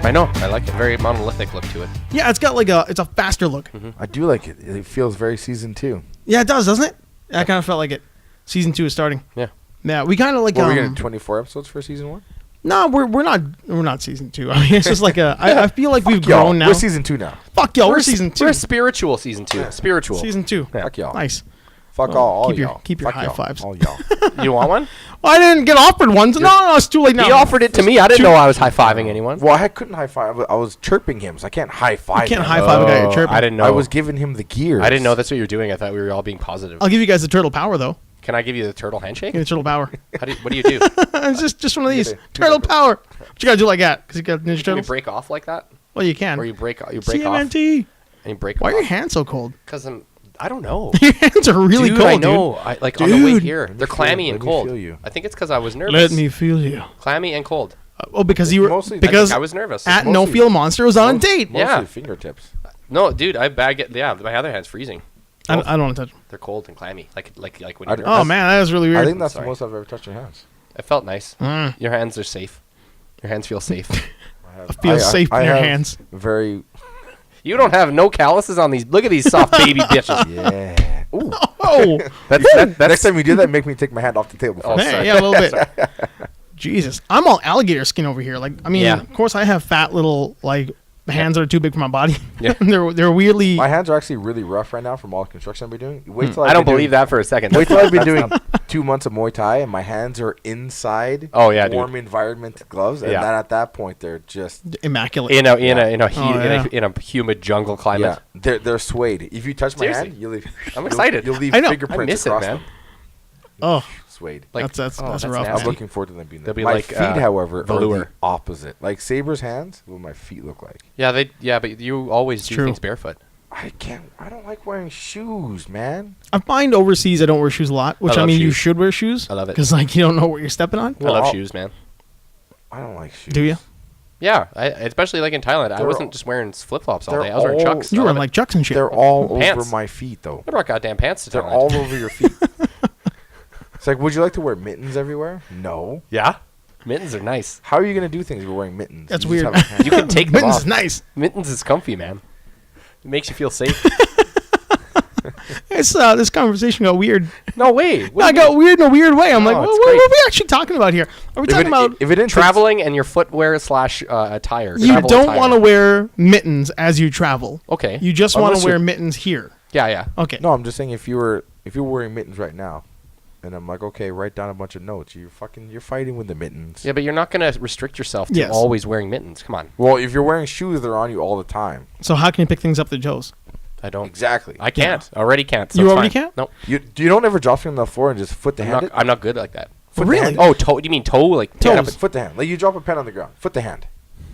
I know. I like it. Very monolithic look to it. Yeah, it's got like it's a faster look. Mm-hmm. I do like it. It feels very season 2. Yeah, it does, doesn't it? I kind of felt like it. Season 2 is starting. Yeah. Yeah, we kind of like. Are we getting 24 episodes for season 1? No, we're not season 2. I mean, it's just like I feel like we've grown now. We're season 2 now. Fuck y'all, we're season 2. We're spiritual season 2. Yeah. Spiritual. Season 2. Yeah. Fuck y'all. Nice. Fuck all y'all. Keep your Fuck high y'all. fives. All y'all. You want one? Well, I didn't get offered one. So no, it's too late now. He offered it to me. I didn't know I was high-fiving anyone. Well, I couldn't high five. I was chirping him, so I can't high five. You can't high five a guy you're chirping. I didn't know. I was giving him the gears. I didn't know that's what you were doing. I thought we were all being positive. I'll give you guys the turtle power though. Can I give you the turtle handshake? Give me the turtle power. What do you do? It's just one of these. Turtle power. What you gotta do like that? Because you got Ninja Can Turtles. you break off like that? Well, you can. Or you break off CMNT. and you break Why off. are your hands so cold? Because I don't know. Your hands are really Dude, cold, I know. dude. On the way here, Let they're me clammy feel- and let me cold. feel you. I think it's because I was nervous. Let me feel you. Clammy and cold. Because you were Mostly- because I was nervous. at Mostly- No Feel Monster was on a date. Yeah. Mostly fingertips. No, dude, my other hand's freezing. I don't want to touch them. They're cold and clammy, like when I- you're Oh nervous. man, that is really weird. I think that's Sorry. the most I've ever touched your hands. It felt nice. Mm. Your hands are safe. Your hands feel safe. I feel safe in your have hands. Very. You don't have no calluses on these. Look at these soft baby bitches. Yeah. Ooh. Oh, That's Next time you do that, make me take my hand off the table. Oh, first. sorry. yeah, a little bit. Jesus, I'm all alligator skin over here. Like, I mean, Yeah. of course, I have fat little like hands that are too big for my body. Yeah. they're weirdly. My hands are actually really rough right now from all the construction I've been doing. Wait till I don't believe that for a second. Wait till I've been doing 2 months of Muay Thai and my hands are inside. Oh, yeah, warm environment gloves, and Yeah. then at that point they're just immaculate. in a yeah. in a humid jungle climate. they're suede. If you touch my Seriously. hand, you leave. I'm excited. You'll leave I know. I fingerprints miss it, across man. them. Oh, Suede. Like that's that's rough. nasty. I'm man. looking forward to them being there. They'll be My like, feet, however, are velour. the opposite. Like Saber's hands, what my feet look like. Yeah, but you always do true. things barefoot. I don't like wearing shoes, man. I find overseas I don't wear shoes a lot, which I I, love mean you shoes. should wear shoes. I love it. because like you don't know what you're stepping on. Well, I love I'll- shoes, man. I don't like shoes. Do you? Yeah, especially like in Thailand. I They're wasn't all- just wearing flip flops all they're day. I was wearing all- chucks. You I were love in it. like chucks and shit. They're all Pants. over my feet, though. I brought goddamn pants to They're Thailand. all over your feet. It's like, would you like to wear mittens everywhere? No. Yeah, mittens are nice. How are you going to do things if you're wearing mittens? That's You weird. just have a hand. You can take them Mittens off. is nice. Mittens is comfy, man. It makes you feel safe. This conversation got weird. No way. I got weird in a weird way. I'm like, it's what great. are we actually talking about here? Are we talking about? if it didn't Traveling and your footwear / attire. You Travel don't attire. want to wear mittens as you travel. Okay. You just want Unless to wear you're- mittens here. Yeah. Okay. No, I'm just saying if you're wearing mittens right now, and I'm like, okay, write down a bunch of notes. You're fighting with the mittens. Yeah, but you're not going to restrict yourself to Yes. always wearing mittens. Come on. Well, if you're wearing shoes, they're on you all the time. So how can you pick things up the toes? I don't. Exactly. I can't. Already can't. So You it's already fine. can't? No. You don't ever drop something on the floor and just foot the hand. I'm not good like that. Foot Really? the hand. Oh, toe. You mean toe? Like Yeah, toes? but foot the hand. Like you drop a pen on the ground. Foot the hand.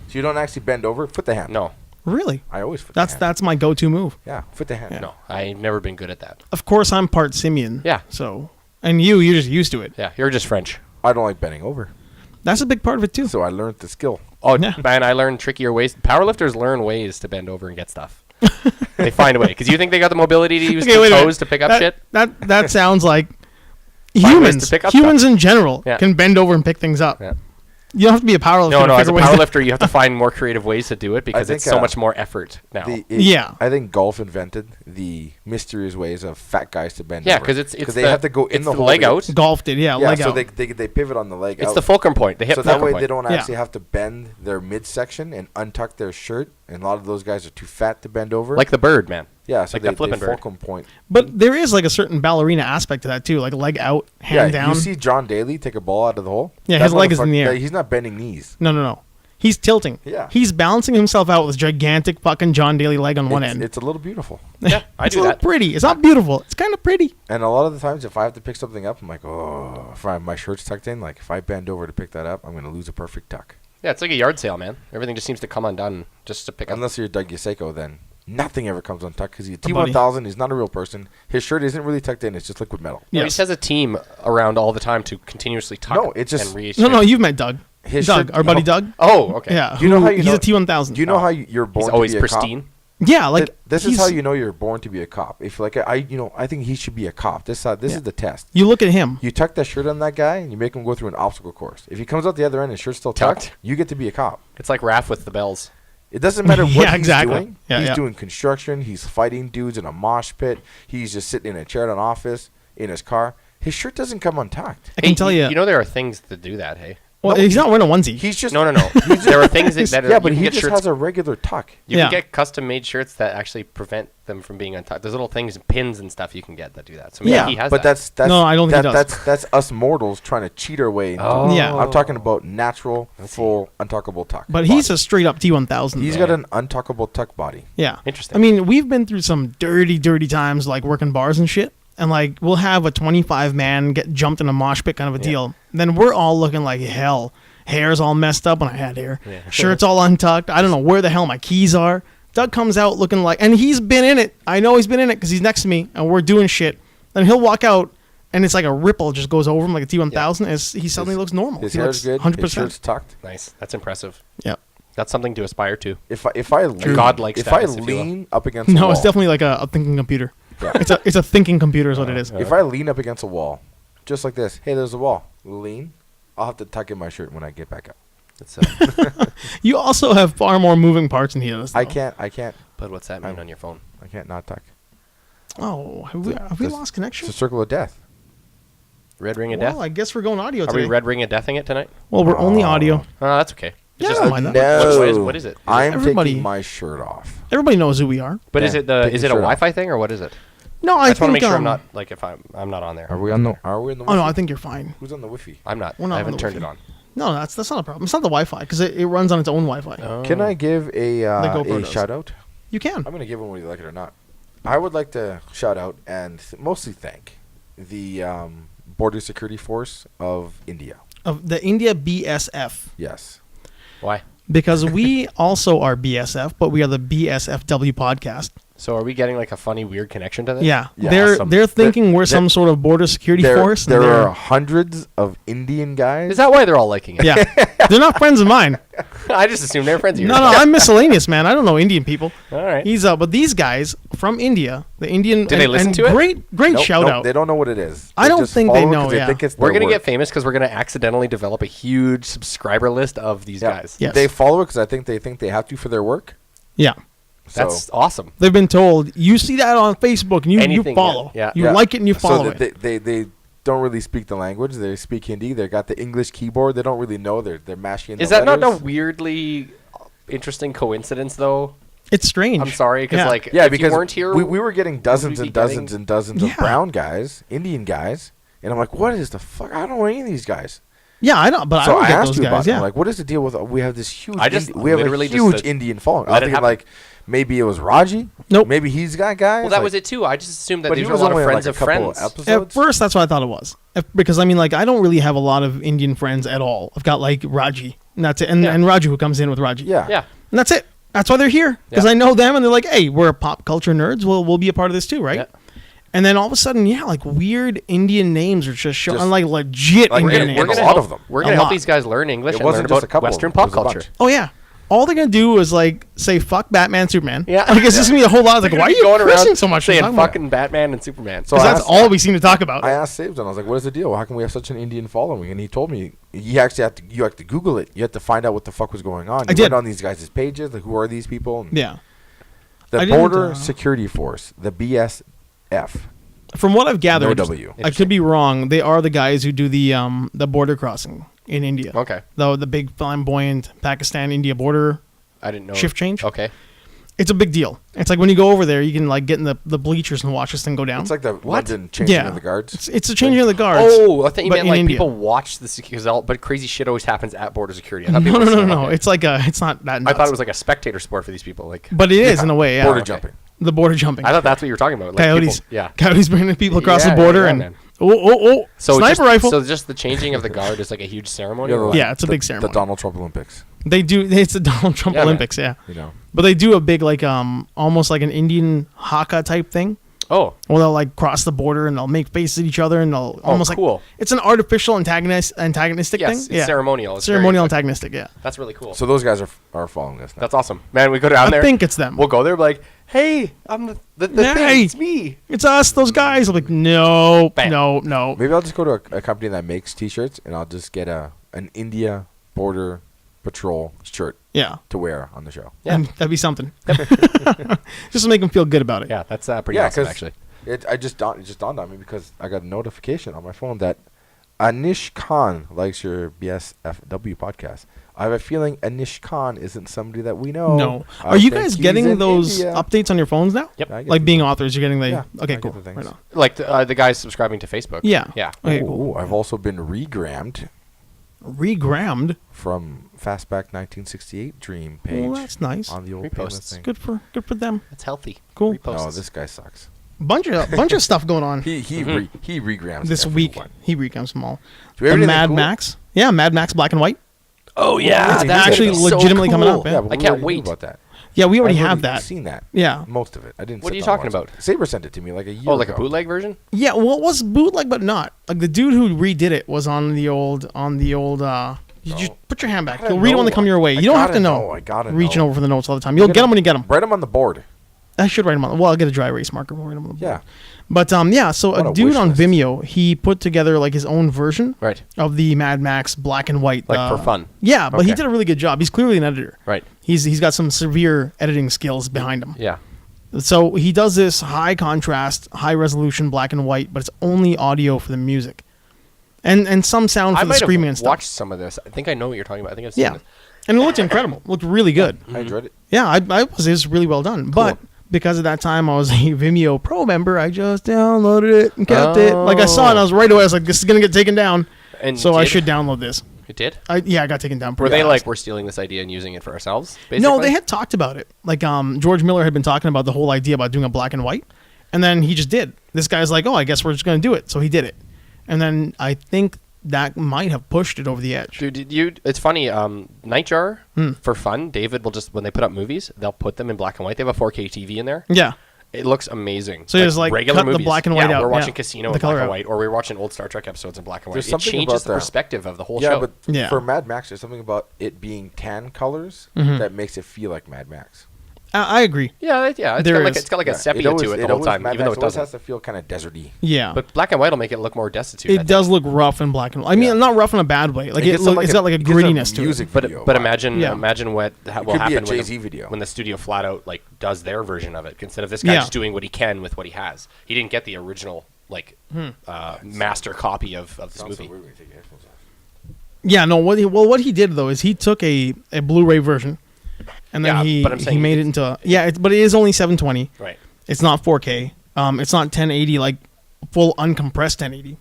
So you don't actually bend over. Foot the hand. No. Really? I always foot That's the hand. that's my go-to move. Yeah, foot the hand. No. I've never been good at that. Of course, I'm part Simian. Yeah. So, and you're just used to it. Yeah. You're just French. I don't like bending over. That's a big part of it too. So I learned the skill. Oh, Yeah. man, I learned trickier ways. Powerlifters learn ways to bend over and get stuff. They find a way. Because you think they got the mobility to use Okay, their wait a minute. toes to pick up that, shit? That sounds like ways to humans. pick up Humans in general Yeah. can bend over and pick things up. Yeah. You don't have to be a powerlifter. No, to as a figure ways to- powerlifter, you have to find more creative ways to do it because think, it's so much more effort now. Yeah. I think golf invented the mysterious ways of fat guys to bend Yeah, over. 'cause it's they the- have to go in it's the the hole leg to get- out. Golf did, yeah, Yeah, leg so out. they pivot on the leg It's out. the fulcrum point. The hip So that fulcrum way point. they don't Yeah. actually have to bend their midsection and untuck their shirt. And a lot of those guys are too fat to bend over. Like the bird, man. yeah, so like they, that flippin' they bird. fulcrum point. But there is like a certain ballerina aspect to that too, like leg out, hand Yeah, down. you see John Daly take a ball out of the hole? Yeah, That his leg is in the motherfucker- air. He's not bending knees. No. He's tilting. Yeah. He's balancing himself out with gigantic fucking John Daly leg on one end. It's a little beautiful. Yeah, I It's do a little that. pretty. It's not beautiful. It's kind of pretty. And a lot of the times, if I have to pick something up, I'm like, oh, if my shirt's tucked in, like if I bend over to pick that up, I'm going to lose a perfect tuck. Yeah, it's like a yard sale, man. Everything just seems to come undone just to pick up. Unless you're Doug Yaseko, then nothing ever comes untucked because he's a buddy. T1000. He's not a real person. His shirt isn't really tucked in. It's just liquid metal. No, he Yes. just has a team around all the time to continuously tuck No, it's just- and reach. No, you've met Doug. His Doug, shirt- our buddy no. Doug. Oh, okay. Yeah. Do you know how you he's know- a T1000. Do you know how you're born He's to always be a pristine. cop? Yeah, like this is how you know you're born to be a cop. If like I think he should be a cop. This is the test. You look at him. You tuck that shirt on that guy and you make him go through an obstacle course. If he comes out the other end and his shirt's still tucked, you get to be a cop. It's like Raph with the bells. It doesn't matter what he's exactly. doing. Yeah, he's doing construction. He's fighting dudes in a mosh pit. He's just sitting in a chair at an office in his car. His shirt doesn't come untucked. I can tell you. You know there are things that do that, hey? Well, he's not wearing a onesie. He's just No. There are things that yeah, but you he can get just shirts. has a regular tuck. You can get custom-made shirts that actually prevent them from being untucked. There's little things, pins and stuff you can get that do that. So maybe he has but that. that's No, I don't think he does. That's us mortals trying to cheat our way into Oh. Yeah. I'm talking about natural, full, untuckable tuck. But he's a straight up T1000. He's got an untuckable tuck body. Yeah. Interesting. I mean, we've been through some dirty times, like working bars and shit. And like, we'll have a 25 man get jumped in a mosh pit kind of a deal. Then we're all looking like hell. Hair's all messed up when I had hair. Yeah. Shirt's all untucked. I don't know where the hell my keys are. Doug comes out looking like, and he's been in it. I know he's been in it because he's next to me and we're doing shit. Then he'll walk out and it's like a ripple just goes over him like a T1000. Yeah. He suddenly looks normal. His he hair's looks good. 100%. His shirt's tucked. Nice. That's impressive. Yep. That's something to aspire to. If I lean, Godlike if I status, if you will. lean up against a No, wall, it's definitely like a thinking computer. Yeah. It's a thinking computer is what it is. If I lean up against a wall, just like this, hey, there's a wall. Lean. I'll have to tuck in my shirt when I get back up. You also have far more moving parts than he does. Though. I can't. But what's that mean on your phone? I can't not tuck. Oh, have we lost connection? It's a circle of death. Red ring of death? Well, I guess we're going audio Are today. we red ring of deathing it tonight? Well, we're only audio. Oh, that's okay. Yeah, It's I don't mind that. No. What is it? I'm Everybody- taking my shirt off. Everybody knows who we are. But Yeah, is it take is your it a shirt off. Wi-Fi thing or what is it? No, I I just want to think make sure I'm not like if I'm not on there. Are we in the Wi-Fi? Oh no, I think you're fine. Who's on the Wi-Fi? I'm not. We're not I on haven't the turned it Wi-Fi. on. No, that's not a problem. It's not the Wi-Fi because it runs on its own Wi-Fi. Oh. Can I give a GoPro does. shout out? You can. I'm going to give one whether you like it or not. I would like to shout out and mostly thank the Border Security Force of India. Of the India BSF. Yes. Why? Because we also are BSF, but we are the BSFW podcast. So are we getting like a funny weird connection to this? Yeah, Yeah, they're awesome. they're thinking we're They're- some sort of border security force. and There they're- are hundreds of Indian guys. Is that why they're all liking it? yeah, they're not friends of mine. I just assumed they're friends of yours. No, I'm miscellaneous, man. I don't know Indian people. All right. He's but these guys from India, the Indian. Did they listen and to it? Great Nope, shout nope, out. They don't know what it is. I don't just think they follow it know, 'cause yeah. think it's We're their gonna get work. famous because we're gonna accidentally develop a huge subscriber list of these Yeah. guys. Yes. They follow it because I think they have to for their work. Yeah, That's So- awesome. they've been told you see that on Facebook and you Anything, follow. yeah. You Yeah. like it and you follow so it. that they don't really speak the language. They speak Hindi. They got the English keyboard. They don't really know. They're mashing. Is the that not letters. a weirdly interesting coincidence though? It's strange. I'm sorry because Yeah. like Yeah, if because you weren't here, we were getting dozens be and dozens getting- and dozens Yeah. of brown guys, Indian guys, and I'm like, what is the fuck? I don't know any of these guys. Yeah, I know, but So I don't I get asked those you guys. about it. Yeah, I'm like, what is the deal with? We have this huge. I just we have a literally just huge said, Indian following. let I'm it thinking happen. like maybe it was Raji. Nope. Maybe he's that guy. well, It's that like- was it too. I just assumed that But these he were a was lot of only on, friends like, of a couple friends. episodes. at first that's what I thought it was. Because I mean, like, I don't really have a lot of Indian friends at all. I've got like Raji, and that's it, and, Yeah. and Raju who comes in with Raji. Yeah. Yeah. And that's it. That's why they're here. Because Yeah. I know them, and they're like, "Hey, we're pop culture nerds. We'll be a part of this too, right?" Yeah. And then all of a sudden, yeah, like weird Indian names are just showing, Just- like legit like, Indian we're names. gonna- help, lot of them. We're A gonna help lot. these guys learn English It and learn wasn't just a about couple of Western them. pop It was a culture. bunch. Oh yeah, all they're gonna do is like say fuck Batman, Superman. Yeah. like it's just gonna be a whole lot of like, why are you going cursing around so much? saying Talking about- fucking Batman and Superman? So 'Cause I that's asked- all we seem to talk about. I asked Sabes and I was like, "What is the deal? How can we have such an Indian following?" And he told me you actually have to Google it. You have to find out what the fuck was going on. You did. went on these guys' pages, like who are these people? And Yeah. the I didn't, Border Security Force, the BSF. From what I've gathered, No W. I could be wrong. They are the guys who do the border crossing in India. Okay. The big flamboyant Pakistan-India border I didn't know. shift change. Okay. It's a big deal. It's like when you go over there, you can like get in the bleachers and watch this thing go down. It's like the London changing yeah, of the guards. It's a changing of the guards. Oh, I thought you but meant in like India. people watch the security, but crazy shit always happens at border security. I No, thought no, people no. okay. It's like it's not that. I Nuts. thought it was like a spectator sport for these people. Like, But it is in a way. Yeah. Border okay. jumping. The border jumping. I thought that's what you were talking about. Like Coyotes. People, yeah. Coyotes bringing people across Yeah, the border yeah, and man. oh, So sniper just, rifle. So just the changing of the guard is like a huge ceremony. or what? Yeah, it's a big ceremony. The Donald Trump Olympics. They do. It's the Donald Trump Yeah, man. Olympics. Yeah. You know. But they do a big like almost like an Indian haka type thing Oh, Or they'll like cross the border and they'll make faces at each other and they'll almost cool. like it's an artificial antagonistic yes, thing. it's ceremonial. It's Ceremonial very, antagonistic. Yeah. that's really cool. So those guys are following us now. That's awesome, man. We go down there. I think it's them. We'll go there. Like, hey, I'm the Hey. thing. It's me. It's us, those guys. I'm like, no, Bam. no. Maybe I'll just go to a company that makes T-shirts, and I'll just get an India Border Patrol shirt Yeah. to wear on the show. Yeah. And that'd be something. Just to make them feel good about it. Yeah, that's pretty Yeah, awesome 'cause actually. It just dawned on me because I got a notification on my phone that Anish Khan likes your BSFW podcast. I have a feeling Anish Khan isn't somebody that we know. No. I Are you think guys he's getting in those India. updates on your phones now? Yep. I get Like the- being authors, you're getting the. Yeah, Okay, I cool. get the Right things. on. Like the guys subscribing to Facebook. Yeah. Yeah. Okay, Ooh, cool. I've also been regrammed Regrammed. from Fastback 1968 Dream page. Well, that's nice. On the old Reposts. painless thing. Good for them. That's healthy. Cool. Reposts. No, this guy sucks. Bunch of stuff going on He regrams this week. everyone. He regrams them all. Do we have The anything Mad cool? Max. Yeah, Mad Max Black and White. Oh yeah, It's that's actually gonna be so legitimately coming cool. up, yeah. Yeah, I but we can't already knew wait. about that. Yeah, we already I've have that. Seen that. Yeah. Most of it. I didn't. What are sit you down talking and watch about? it. Saber sent it to me like a year Oh, like a ago. bootleg version? Yeah, well, it was bootleg, but not. Like the dude who redid it was on the old. You just put your hand back. I gotta You'll read them when they know. come your way. I You don't have to gotta know. know. I gotta Reaching know. over for the notes all the time. You'll get them when you get them. Write them on the board. I should write them on. Well, I'll get a dry erase marker. We'll write them on the board. Yeah. But yeah, so What a a dude wish on list. Vimeo, he put together like his own version Right. of the Mad Max Black and White. Like for fun. Yeah, but he Okay. did a really good job. He's clearly an editor. Right. He's got some severe editing skills behind him. Yeah. So he does this high contrast, high resolution black and white, but it's only audio for the music, and some sound I for the might screaming and have stuff. watched some of this. I think I know what you're talking about. I think I've seen Yeah, it. and it looked incredible. It looked really good. I enjoyed it. Yeah, it was really well done. But because at that time I was a Vimeo Pro member, I just downloaded it and kept it. Like I saw it, and I was right away. I was like, "This is gonna get taken down," And so I did- should download this. It did? I got taken down. Were pretty they fast. like, we're stealing this idea and using it for ourselves? Basically? No, they had talked about it. Like George Miller had been talking about the whole idea about doing a black and white, and then he just did. This guy's like, "Oh, I guess we're just gonna do it," so he did it, and then I think that might have pushed it over the edge. Dude, did you? It's funny. Nightjar, for fun, David will just, when they put up movies, they'll put them in black and white. They have a 4K TV in there. Yeah. It looks amazing. So you just, like, regular cut the movies. black and white yeah, out, We're watching yeah. Casino The in black color and out. white, or we're watching old Star Trek episodes in black and white. There's It something changes about the that. perspective of the whole Yeah, show. but Yeah. for Mad Max, there's something about it being tan colors that makes it feel like Mad Max. I agree. yeah, it's There got like is. it's got like a Yeah, sepia to it the whole time, Mad even though Max it always doesn't. has to feel kind of deserty. Yeah. But black and white will make it look more destitute. I it think. does look rough in black and white. I mean, Yeah. not rough in a bad way. Like It gets some, it's got like a it gives grittiness to it. music But video but vibe. imagine Yeah. imagine what will could be a happen when Jay-Z the, video. when the studio flat out like does their version of it instead of this guy Yeah. just doing what he can with what he has. He didn't get the original like master copy of this Sounds so movie. weird when you take your headphones off. Yeah, no. What he did though is he took a Blu-ray version, and then Yeah, but I'm he saying made it into but it is only 720. Right. It's not 4K. It's not 1080 like full uncompressed 1080.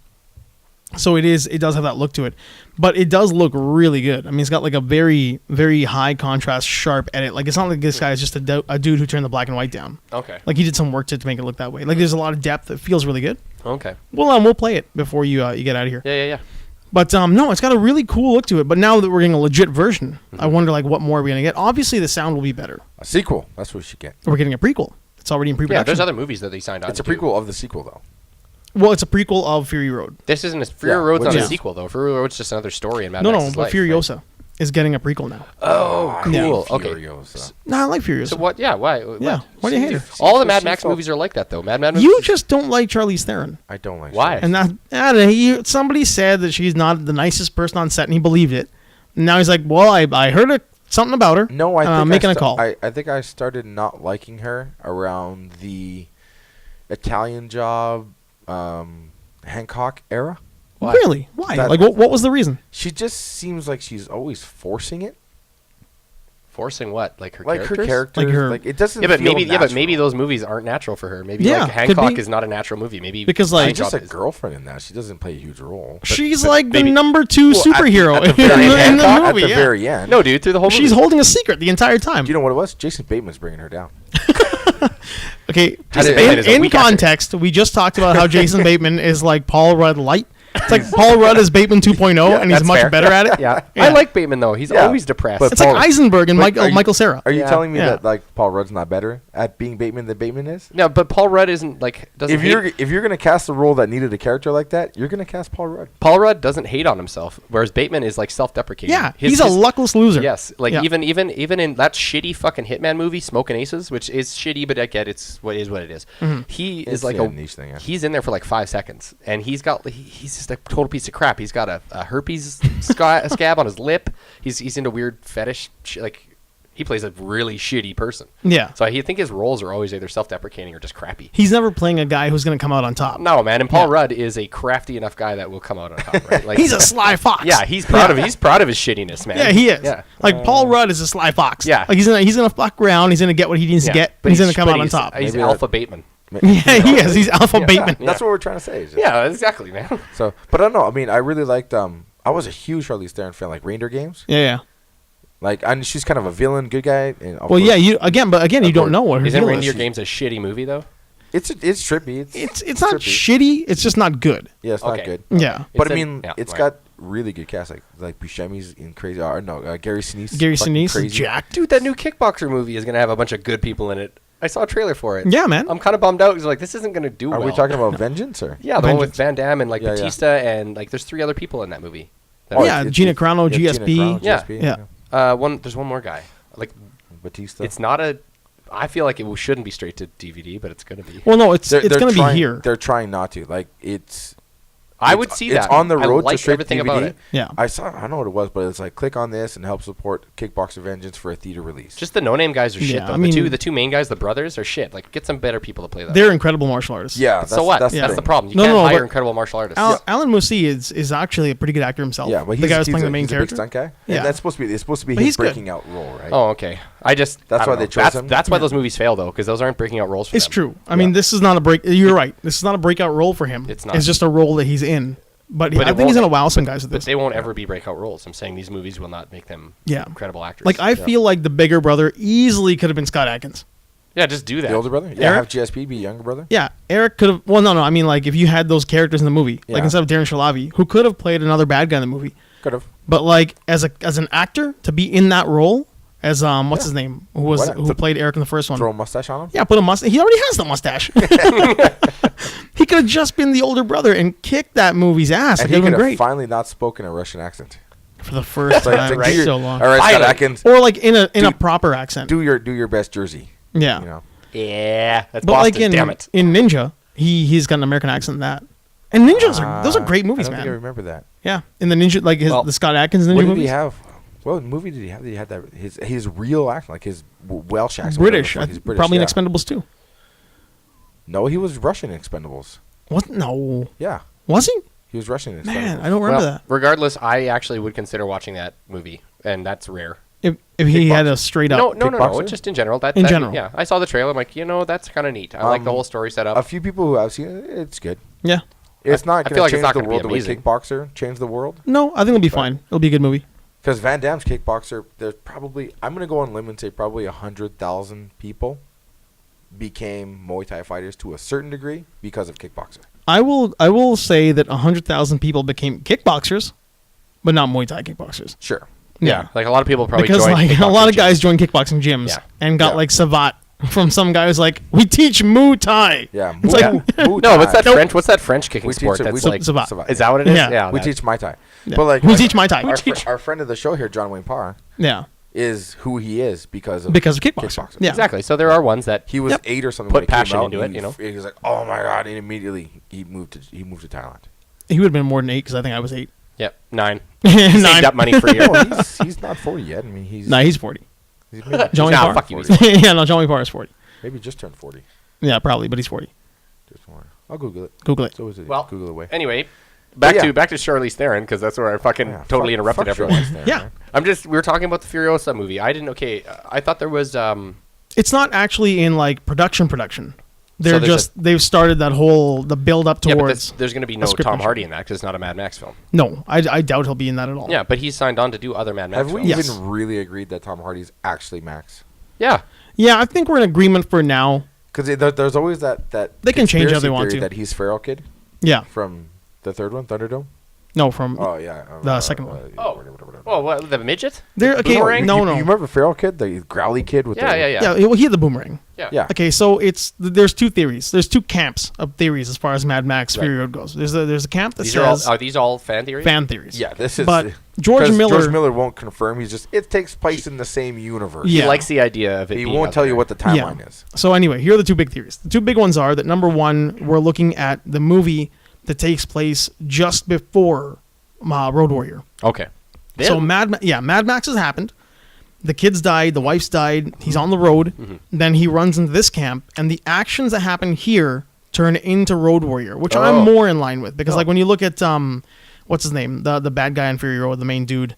So it does have that look to it, but it does look really good. I mean, it's got like a very, very high contrast, sharp edit. Like it's not like this guy is just a dude who turned the black and white down. Okay. Like he did some work to make it look that way. Like there's a lot of depth. It feels really good. Okay. Well, we'll play it before you get out of here. Yeah. But no, it's got a really cool look to it. But now that we're getting a legit version, I wonder like what more are we gonna get? Obviously, the sound will be better. A sequel. That's what we should get. We're getting a prequel. It's already in pre-production. Yeah. There's other movies that they signed on. It's a to. prequel of the sequel, though. Well, it's a prequel of Fury Road. This isn't Fury Yeah, Road's which not a is- sequel though. Fury Road's just another story in Mad No, Max's but life, Furiosa is getting a prequel now. Oh, I cool. hate Okay. Furiosa. No, I like Furiosa. So what? Yeah. Why? Yeah. Why do you hate her? All the Mad Max movies are like that though. Mad movies. You just don't like Charlize Theron. I don't like. Why? Furiosa. And that, I don't know, somebody said that she's not the nicest person on set, and he believed it. And now he's like, well, I heard something about her. No, I think I'm making a call. I think I started not liking her around the Italian Job, Hancock era. Why? Really? Why? That- Like, what was the reason? She just seems like she's always forcing it. Forcing what? Like her Like characters? her characters. Like her- Like it doesn't. Yeah, but feel maybe natural. those movies aren't natural for her. Maybe Yeah, like could Hancock be. is not a natural movie. Maybe Because, like- She's just a is. girlfriend in that. She doesn't play a huge role. She's but like the maybe- number 2 Well, superhero at the in, very the, end, in the at movie. the yeah. very end. No, dude, through the whole movie. She's holding a secret the entire time. Do you know what it was? Jason Bateman's bringing her down. Okay, Jason Bateman is a in weak actor. context, we just talked about how Jason Bateman is like Paul Rudd light. It's like Paul Rudd is Bateman 2.0, and he's that's much fair. better at it. Yeah. Yeah. I like Bateman though. He's Yeah. always depressed. But It's like Eisenberg and But are you- Michael Cera. Are you Yeah. telling me Yeah. that like Paul Rudd's not better at being Bateman than Bateman is? no, but Paul Rudd isn't like doesn't. If you're gonna cast a role that needed a character like that, you're gonna cast Paul Rudd. Paul Rudd doesn't hate on himself, whereas Bateman is like self-deprecating. Yeah, he's a luckless loser. Yes, like Yeah. even in that shitty fucking Hitman movie, Smoking Aces, which is shitty, but I get it's what it is. He is It's like a a niche thing, yeah. He's in there for like 5 seconds, and he's just a total piece of crap. He's got a herpes scab on his lip. He's into weird fetish like. He plays a really shitty person. Yeah. So I think his roles are always either self-deprecating or just crappy. He's never playing a guy who's going to come out on top. No, man, and Paul Yeah. Rudd is a crafty enough guy that will come out on top, right? Like He's a sly fox. yeah, he's proud of his shittiness, man. Yeah, he is. Yeah. Like Paul Rudd is a sly fox. Yeah. Like he's gonna fuck around. He's gonna get what he needs to get. but He's gonna come out on top. He's Maybe Alpha Bateman. Yeah, he is. He's Alpha Bateman. Yeah. That's what we're trying to say. is just- Yeah, exactly, man. So, but I don't know. I mean, I really liked. I was a huge Charlize Theron fan, like Reindeer Games. Yeah. Like, and she's kind of a villain, good guy. And of Well, course, yeah. You you don't know what her Isn't deal Reindeer is. Games a shitty movie though? it's trippy. It's not trippy. shitty. It's just not good. Yeah, it's Okay. not good. Yeah. But It's I a- mean, yeah, it's right. got really good cast, like Buscemi's in crazy. Or no, Gary Sinise. Gary fucking Sinise is crazy. jacked. Dude, that new Kickboxer movie is gonna have a bunch of good people in it. I saw a trailer for it. Yeah, man. I'm kind of bummed out because like this isn't gonna do Are well. we talking about Vengeance or? Yeah, the one with Vengeance. Van Damme and like Yeah, yeah. Batista and like there's 3 other people in that movie. That Oh, are- Yeah, it's- Gina it's- Carano, Gina GSP. Carano, Yeah. GSP, Yeah. there's one more guy. Like Batista. it's not a. I feel like it shouldn't be straight to DVD, but it's gonna be. Well, no, it's They're gonna be trying- here. They're trying not to. Like it's. I would see It's that. on the I road to like straight everything DVD. about it. Yeah. I don't know what it was, but it's like click on this and help support Kickboxer Vengeance for a theater release. Just the no-name guys are shit Yeah, though. I mean- the two main guys, the brothers, are shit. Like get some better people to play that. They're incredible martial artists. yeah. so what? That's, That's the the thing. problem. You No, can't no, hire but incredible martial artists. Alan Musi is actually a pretty good actor himself. Yeah, but the guy who's he's playing a, the main he's a character. big stunt guy. Yeah. And that's supposed to be But his he's good. breaking out role, right? Oh, okay. That's I why don't they know. chose him? That's why Yeah. those movies fail though, because those aren't breaking out roles for It's them. true. I mean, this is not a break. You're right. This is not a breakout role for him. It's not. It's just a role that he's in. But But I it think he's won't- gonna wow some guys with But this. they won't ever be breakout roles. I'm saying these movies will not make them Yeah. incredible actors. Like I feel like the bigger brother easily could have been Scott Adkins. yeah, just do that. The older brother? Yeah, Eric? have GSP be younger brother? Yeah, Eric could have. Well, no. I mean, like if you had those characters in the movie, like Yeah. instead of Darren Shalavi, who could have played another bad guy in the movie, Could have. but like as an actor to be in that role as what's his name who Why- played Eric in the first one. Throw a mustache on him? Yeah, put a mustache. He already has the mustache. He could have just been the older brother and kicked that movie's ass. And It he would could have been have great finally not spoken a Russian accent. for the first Like, time. like, do your- So long. All right, Scott Finally. Atkins, Or like in a Dude, proper accent. do your best Jersey. Yeah, You know. Yeah, that's but Boston. like in damn it. Ninja, he's got an American accent in that. And Ninjas are those are great movies, I don't think I man. remember that. Yeah, in the Ninja, like Well, the Scott Atkins Ninja What did movies. he have? What movie did he have? Did he have that his real accent, like his Welsh accent? British, whatever the fuck, he's British. probably yeah. in Expendables too. No, he was Russian in Expendables. What? No, Yeah, was he? he was Russian in Expendables. Man, I don't remember Well, that. regardless, I actually would consider watching that movie, and that's rare. If he had a Kickboxer. straight up. No, Kickboxer? just in general. In general. Yeah, I saw the trailer. I'm like, that's kind of neat. I like the whole story setup. A few people who have seen it, it's good. Yeah. It's not I going feel to like it's change not the gonna be world the way amazing. Kickboxer changed the world. No, I think it'll be fine. It'll be a good movie. Because Van Damme's Kickboxer, there's probably, I'm going to go on a limb and say probably 100,000 people became Muay Thai fighters to a certain degree because of Kickboxer. I will say that 100,000 people became kickboxers, but not Muay Thai kickboxers. Sure. yeah, like a lot of people probably Because joined like a kickboxing lot of guys gyms. joined kickboxing gyms Yeah. and got Yeah. like Savat from some guy who's like, we teach Muay Thai. Yeah. It's Muay- like- Muay No, what's that Thai. French? What's that French kicking We sport? teach it- That's we- like, Savat. is that what it is? Yeah. We that- teach Muay Thai. Yeah. But like We teach Muay Thai. our friend of the show here, John Wayne Parr, Yeah, is who he is because of kickboxing. Yeah, Exactly. So there are ones that He was Yep. 8 or something Put when it came passion out, into and it, you know? He was like, "Oh my god!" And immediately he moved to Thailand. He would have been more than 8 because I think I was 8. Yep, 9. Saved 9. up money for a year. No, he's not 40 yet. I mean, he's Nah, he's 40. he's maybe, John Wayne Nah, Parr. fuck you, 40. he's Yeah, no, John Wayne Parr is 40. Maybe just turned 40. Yeah, probably, but he's 40. Just more. I'll Google it. Google it. So is it? Well, Google away. Anyway, But yeah. back to Charlize Theron because that's where I fucking Yeah, totally fuck- interrupted fuck everyone. Charlize Theron, Yeah. man. We were talking about the Furiosa movie. I thought there was It's not actually in like production. They're there's they've started that whole the build up yeah, but towards. there's going to be a no script Tom and Hardy shit. in that because it's not a Mad Max film. No, I doubt he'll be in that at all. Yeah, but he's signed on to do other Mad Max Have we films. Yes. even really agreed that Tom Hardy's actually Max? Yeah. Yeah, I think we're in agreement for now. Because there's always that They can change how they conspiracy want theory to. that he's Feral Kid Yeah, from The third one, Thunderdome. No, from Oh yeah. The second one. Oh, what, the midget? there. Okay, Boomerang? no. You remember Feral Kid, the growly kid with Yeah, the... yeah, yeah. Yeah, well, he had the boomerang. Yeah. Okay, so there's two theories. There's two camps of theories as far as Mad Max Right. Fury Road goes. There's a camp that These are says these all fan theories? fan theories. Yeah, this is... But George 'cause Miller- George Miller won't confirm. He's just... It takes place in the same universe. He Yeah. likes the idea of it He being won't out tell you there. what the timeline is. So anyway, here are the two big theories. The two big ones are that number one, we're looking at the movie that takes place just before Road Warrior. Okay. So Then- Mad Max has happened. The kids died. The wife's died. He's on the road. Mm-hmm. Then he runs into this camp, and the actions that happen here turn into Road Warrior, which Oh. I'm more in line with because, like, when you look at what's his name, the bad guy in Fury Road, the main dude,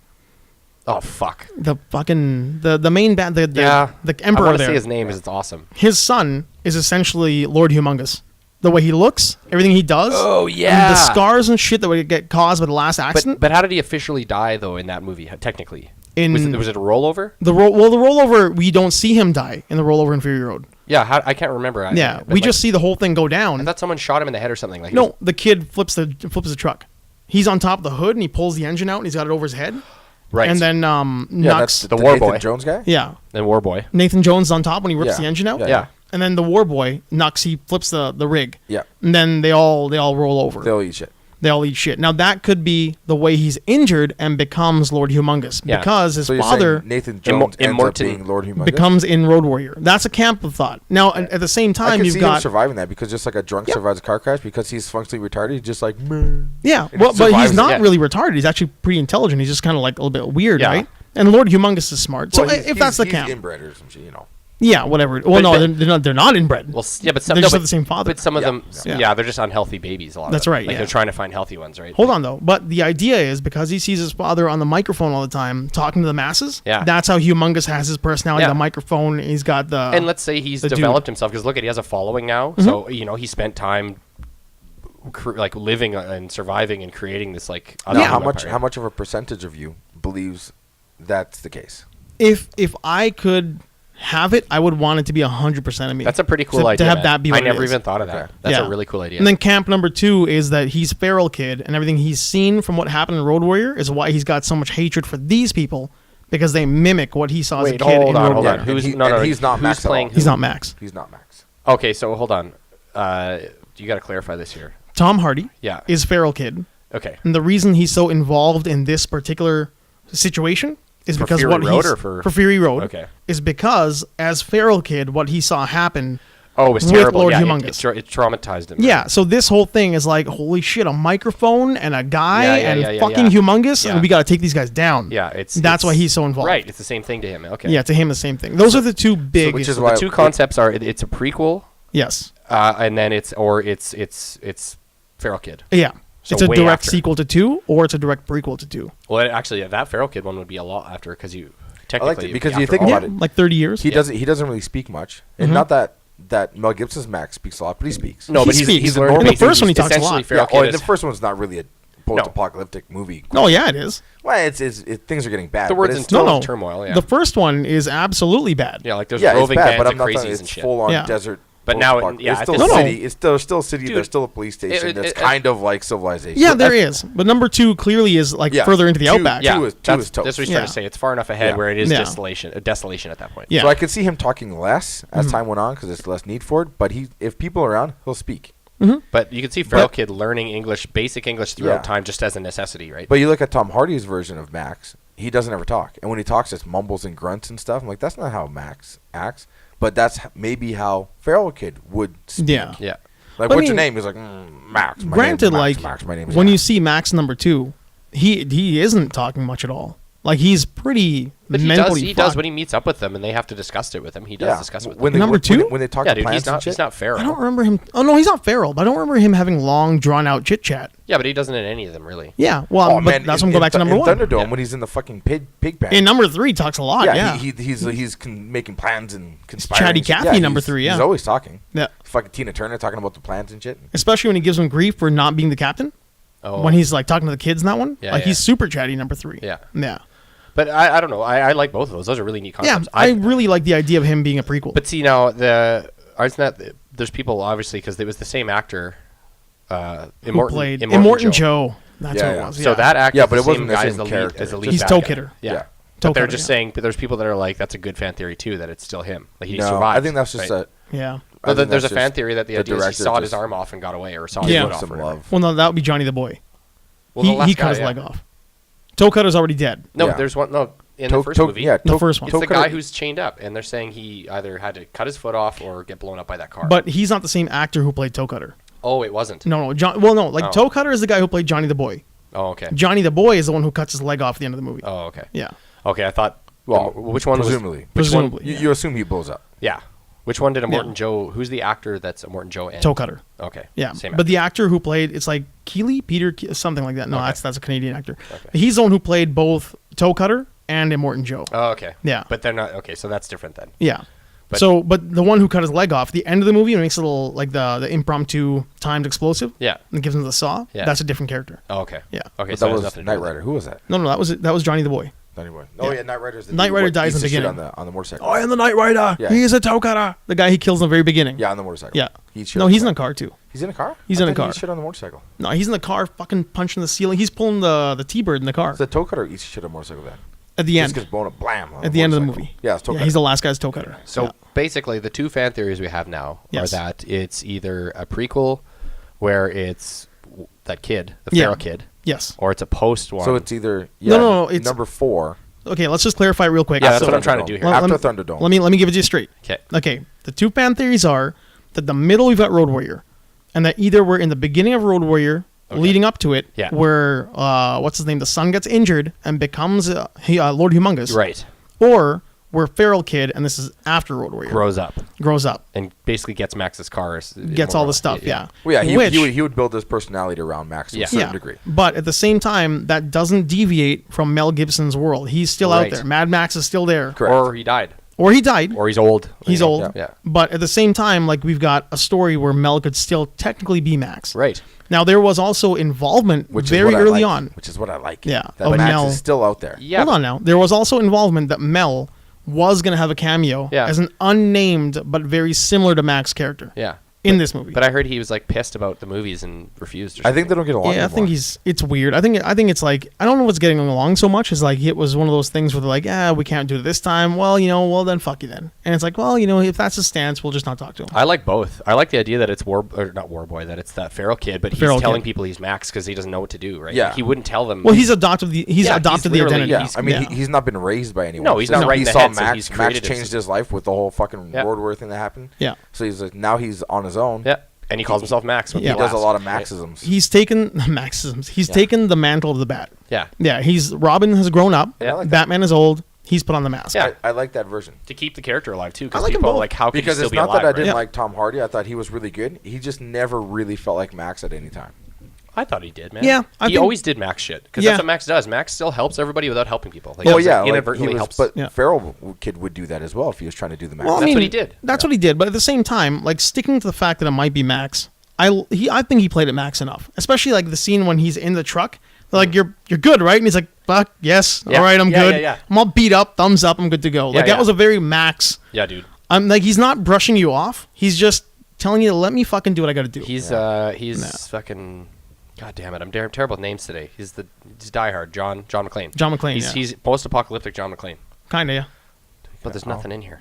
Oh, fuck. the fucking the main bad, the I emperor want to there. say his name because it's awesome. His son is essentially Lord Humongous. The way he looks, everything he does. Oh, and yeah. the scars and shit that would get caused by the last accident. But how did he officially die, though, in that movie, technically? In Was it a rollover? the rollover, we don't see him die in the rollover in Fury Road. Yeah, I can't remember. Yeah, but we just see the whole thing go down. I thought someone shot him in the head or something. Like No, the kid flips the truck. He's on top of the hood and he pulls the engine out and he's got it over his head. right. And then Yeah, knocks. that's the War Nathan Boy. Jones guy? Yeah, then War Boy. Nathan Jones is on top when he rips Yeah. the engine out. Yeah. Yeah. And then the War Boy knocks. He flips the rig. Yeah. And then they all roll over. They'll eat shit. They all eat shit. Now that could be the way he's injured and becomes Lord Humongous Yeah. because his So you're father saying Nathan Jones ends up Immortan being Lord Humongous? becomes in Road Warrior. That's a camp of thought. Now at the same I time, can you've see him got surviving that because just like a drunk Yep. survives a car crash because he's functionally retarded, he's just like, meh. yeah. And Well, he but he's survives it. not Yeah. really retarded. He's actually pretty intelligent. He's just kind of like a little bit weird, Yeah. right? And Lord Humongous is smart. So Well, if that's the he's camp, inbred or some shit, you know. yeah, whatever. Well, no, but- they're not inbred. Well, yeah, but some They no, just but, have the same father. But some of Yeah. them, Yeah. they're just unhealthy babies. A lot. That's of them. right, Like yeah. they're trying to find healthy ones, right? Hold on though, but the idea is because he sees his father on the microphone all the time talking to the masses. Yeah. That's how Humongous has his personality. Yeah. The microphone. He's got the. And let's say he's the dude. developed himself because look at he has a following now. So he spent time like living and surviving and creating this like. Now, other how empire. much of a percentage of you believes that's the case? if I could have it, I would want it to be 100% of me. That's a pretty cool to idea. have man. that be I what it never is. even thought of that. Okay. That's Yeah. a really cool idea. And then camp number 2 is that he's feral kid, and everything he's seen from what happened in Road Warrior is why he's got so much hatred for these people because they mimic what he saw as a Wait, kid hold in on, Road hold Warrior. on. Who's and no, no, he's not who's Max at playing? all. He's not Max. He's not Max. Okay, so hold on. You got to clarify this here. Tom Hardy Yeah. is feral kid, Okay. and the reason he's so involved in this particular situation is For because Fury what Road he's or for- Fury Road Okay. is because as feral kid, what he saw happen. Oh, it was With terrible. Lord Yeah, Humongous. it traumatized him. Yeah, so this whole thing is like, holy shit, a microphone and a guy and fucking yeah. humongous, Yeah. and we got to take these guys down. Yeah, it's That's why he's so involved. Right, it's the same thing to him. Okay. Yeah, to him the same thing. Those are the two big. which is So why the two concepts are it's a prequel, yes. and then it's Feral Kid. Yeah. So it's a way direct after. sequel to 2, or it's a direct prequel to 2. Well, actually, that Feral Kid one would be a lot after because you I liked technically it because you after think all- about Yeah, it. like 30 years. He doesn't really speak much, and not that Mel Gibson's Max speaks a lot, but he speaks. No, He but he's speaks. learned. In the first one, he talks a essentially lot. Feral yeah, Kid the is- first one's not really a post-apocalyptic movie. Oh, yeah, it is. Well, things are getting bad. The but words it's in still, No, no. turmoil. Yeah. The first one is absolutely bad. Yeah, like there's yeah, it's roving bad, but bands I'm of not saying crazies it's and shit. full-on Yeah. desert. But now, post-apocalyptic. yeah, it's at still this- No, no. city. It's still a city. Dude, There's still a police station. That's it- kind of like civilization. Yeah, there is. But number 2 clearly is like Yeah. further into the Two- outback. Yeah, Two is that's toast. what he's Yeah. trying to say. It's far enough ahead Yeah. where it is Yeah. desolation at that point. Yeah. So I could see him talking less as time went on because there's less need for it. But if people are around, he'll speak. But you can see Feral Kid learning English, basic English throughout Yeah. time, just as a necessity, right? But you look at Tom Hardy's version of Max, he doesn't ever talk. And when he talks, it's mumbles and grunts and stuff. I'm like, that's not how Max acts. But that's maybe how Feral Kid would speak. Yeah. yeah. Like, But I what's your mean, name? He's like, Max. My Granted, name's Max, like Max. My name's when Max. you see Max number 2, he isn't talking much at all. Like he's pretty But he mentally does. He does fucked. when he meets up with them, and they have to discuss it with him. He does discuss it with when them. they, Number when, two? when they talk Yeah, to dude, plants and he's shit. not feral. I don't remember him. Oh no, he's not feral, but I don't remember him having long, drawn out chit chat. Yeah, but he doesn't in any of them really. Yeah, well, Oh but man, that's when we go back to number in 1. Thunderdome Yeah. when he's in the fucking pig pen. In number 3, he talks a lot. Yeah, he's making plans and conspiring. Chatty and shit. Cathy, Yeah, number he's- 3, yeah. he's always talking. Yeah. Fucking Tina Turner talking about the plans and shit. Especially when he gives him grief for not being the captain. Oh. When he's like talking to the kids in that one, Yeah, like yeah. he's super chatty. Number 3. Yeah. yeah, But I don't know. I like both of those. Those are really neat yeah. concepts. I really like the idea of him being a prequel. But see now, there's people obviously because it was the same actor Who played Immortan Joe. That's Yeah, what it yeah. was. So yeah. that actor, Yeah, but is it the wasn't same the guy same as the lead. He's bad Toe guy. Kidder. Yeah. Yeah. But they're Toe just Kidder, saying, but there's people that are like, that's a good fan theory too, that it's still him. Like he No, survived. I think that's just right? yeah. I think There's a that's fan just theory that the the idea is he director sawed his just arm off and got away, or sawed Yeah. his foot off. some or whatever. love. Well, no, that would be Johnny the Boy. Well, the He last cut guy, his yeah. leg off. Toe Cutter's already dead. No, Yeah. there's one. No, in Toe- the first toe- movie. yeah, The toe- first one. It's toe the cutter- guy who's chained up, and they're saying he either had to cut his foot off or get blown up by that car. But he's not the same actor who played Toe Cutter. oh, it wasn't. No. No. Like Oh. Toe Cutter is the guy who played Johnny the Boy. Oh, okay. Johnny the Boy is the one who cuts his leg off at the end of the movie. Oh, okay. Yeah. Okay, I thought. Well, which one presumably. Was, which one? Presumably. You assume he blows up. Yeah. Which one did Immortan Yeah. Joe? Who's the actor that's Immortan Joe? And Toe Cutter. Okay. Yeah. Same But actor. the actor who played, it's like something like that. No, Okay. that's a Canadian actor. Okay. He's the one who played both Toe Cutter and Immortan Joe. Oh, okay. Yeah. But they're not. Okay, so that's different then. Yeah. But- But the one who cut his leg off, the end of the movie, makes a little like the impromptu timed explosive. Yeah. And gives him the saw. Yeah. That's a different character. Oh, okay. Yeah. Okay, But so that it has was nothing to do Knight with it. Rider. Who was that? No, that was Johnny the Boy. Anyway. Oh, Yeah. yeah, Knight Rider's the Knight dude Rider what dies in eats the shit beginning. on the motorcycle. Oh, I am the Knight Rider. Yeah. He's a Toe Cutter. The guy he kills in the very beginning. Yeah, on the motorcycle. Yeah. He eats shit No, on he's the in a car too. He's in a car? He's I in a thought he car. eats shit on the motorcycle. No, he's in the car, fucking punching the ceiling. He's pulling the T-bird in the car So the toe cutter eats shit on the motorcycle then. at the Just end. gets blown up, blam. on At the end of the motorcycle. movie. Yeah, it's toe Yeah, cutter. he's the last guy's Toe Cutter. So Yeah. basically, the two fan theories we have now Yes. are that it's either a prequel where it's that kid, the Yeah. feral kid, Yes. or it's a post one. So it's either No, it's- number 4. Okay, let's just clarify real quick. Yeah, that's So- what I'm trying to do here. Well, After let Thunderdome. Let me give it to you straight. okay. Okay, the two fan theories are that the middle we've got Road Warrior, and that either we're in the beginning of Road Warrior, Okay. leading up to it, Yeah. where what's his name, the son gets injured and becomes Lord Humongous, Right. or we're Feral Kid, and this is after Road Warrior Grows up grows up, and basically gets Max's car. gets all the stuff, yeah. Well, yeah, Which- he would build his personality around Max to Yeah. a certain yeah, degree. but at the same time, that doesn't deviate from Mel Gibson's world. He's still out Right. there. Mad Max is still there, Correct. Or he died. or he died. Or he's old. He's You know, old. Yeah. But at the same time, like we've got a story where Mel could still technically be Max. Right. Now there was also involvement Which very is what early I like, on. Which is what I like. Yeah, That of Max Mel. is still out there. Yeah. Hold on now. There was also involvement that Mel was going to have a cameo Yeah. as an unnamed but very similar to Max character Yeah. in this movie. But I heard he was like pissed about the movies and refused. Or I think they something. don't get along yeah, I anymore. think it's weird. I think it's like I don't know what's getting along so much. Is like it was one of those things where they're like, we can't do it this time. Well, well then fuck you then. And it's like, well, if that's his stance, we'll just not talk to him. I like both. I like the idea that it's not Warboy, that it's that feral kid, but he's Feral telling kid. people he's Max because he doesn't know what to do. Right? Yeah. He wouldn't tell them. Well, he's adopted the Yeah, adopted he's the literally- identity. Yeah, He's- I mean, yeah. he's not been raised by anyone. No, he's not So right he in the saw head, so Max. he's Max created changed his life with the whole fucking Yeah. Road Warrior thing that happened. Yeah. So he's like, now he's on his own. Yeah. And he calls himself Max. When Yeah. He people does a ask, lot of right? Maxisms. He's taken Maxisms. He's taken the mantle of the Bat. Yeah. Yeah, Robin has grown up. Yeah, I like that. Batman is old. He's put on the mask. Yeah. I like that version. To keep the character alive too, because I like 'em people both. like how could Because he still it's be not alive? that I didn't right? like Tom Hardy. I thought he was really good. He just never really felt like Max at any time. I thought he did, man. Yeah, I he think- always did Max shit because Yeah. that's what Max does. Max still helps everybody without helping people. Like, Oh he yeah, like, inadvertently he was, helps. but Yeah. Feral Kid would do that as well if he was trying to do the Max. Well, I That's mean, what he did. That's what he did. But at the same time, like sticking to the fact that it might be Max, I think he played it Max enough. Especially like the scene when he's in the truck. They're like, you're good, right? And he's like, fuck, yes, Yeah. all right, I'm Yeah, good. yeah, yeah. I'm all beat up, thumbs up, I'm good to go. Like Yeah, that yeah. was a very Max. Yeah, dude. I'm like, he's not brushing you off. He's just telling you to let me fucking do what I got to do. He's fucking. God damn it! I'm terrible with names today. He's Die Hard. John McClane. John McClane. He's Yeah. he's post-apocalyptic John McClane. Kind of, yeah. But there's nothing in here.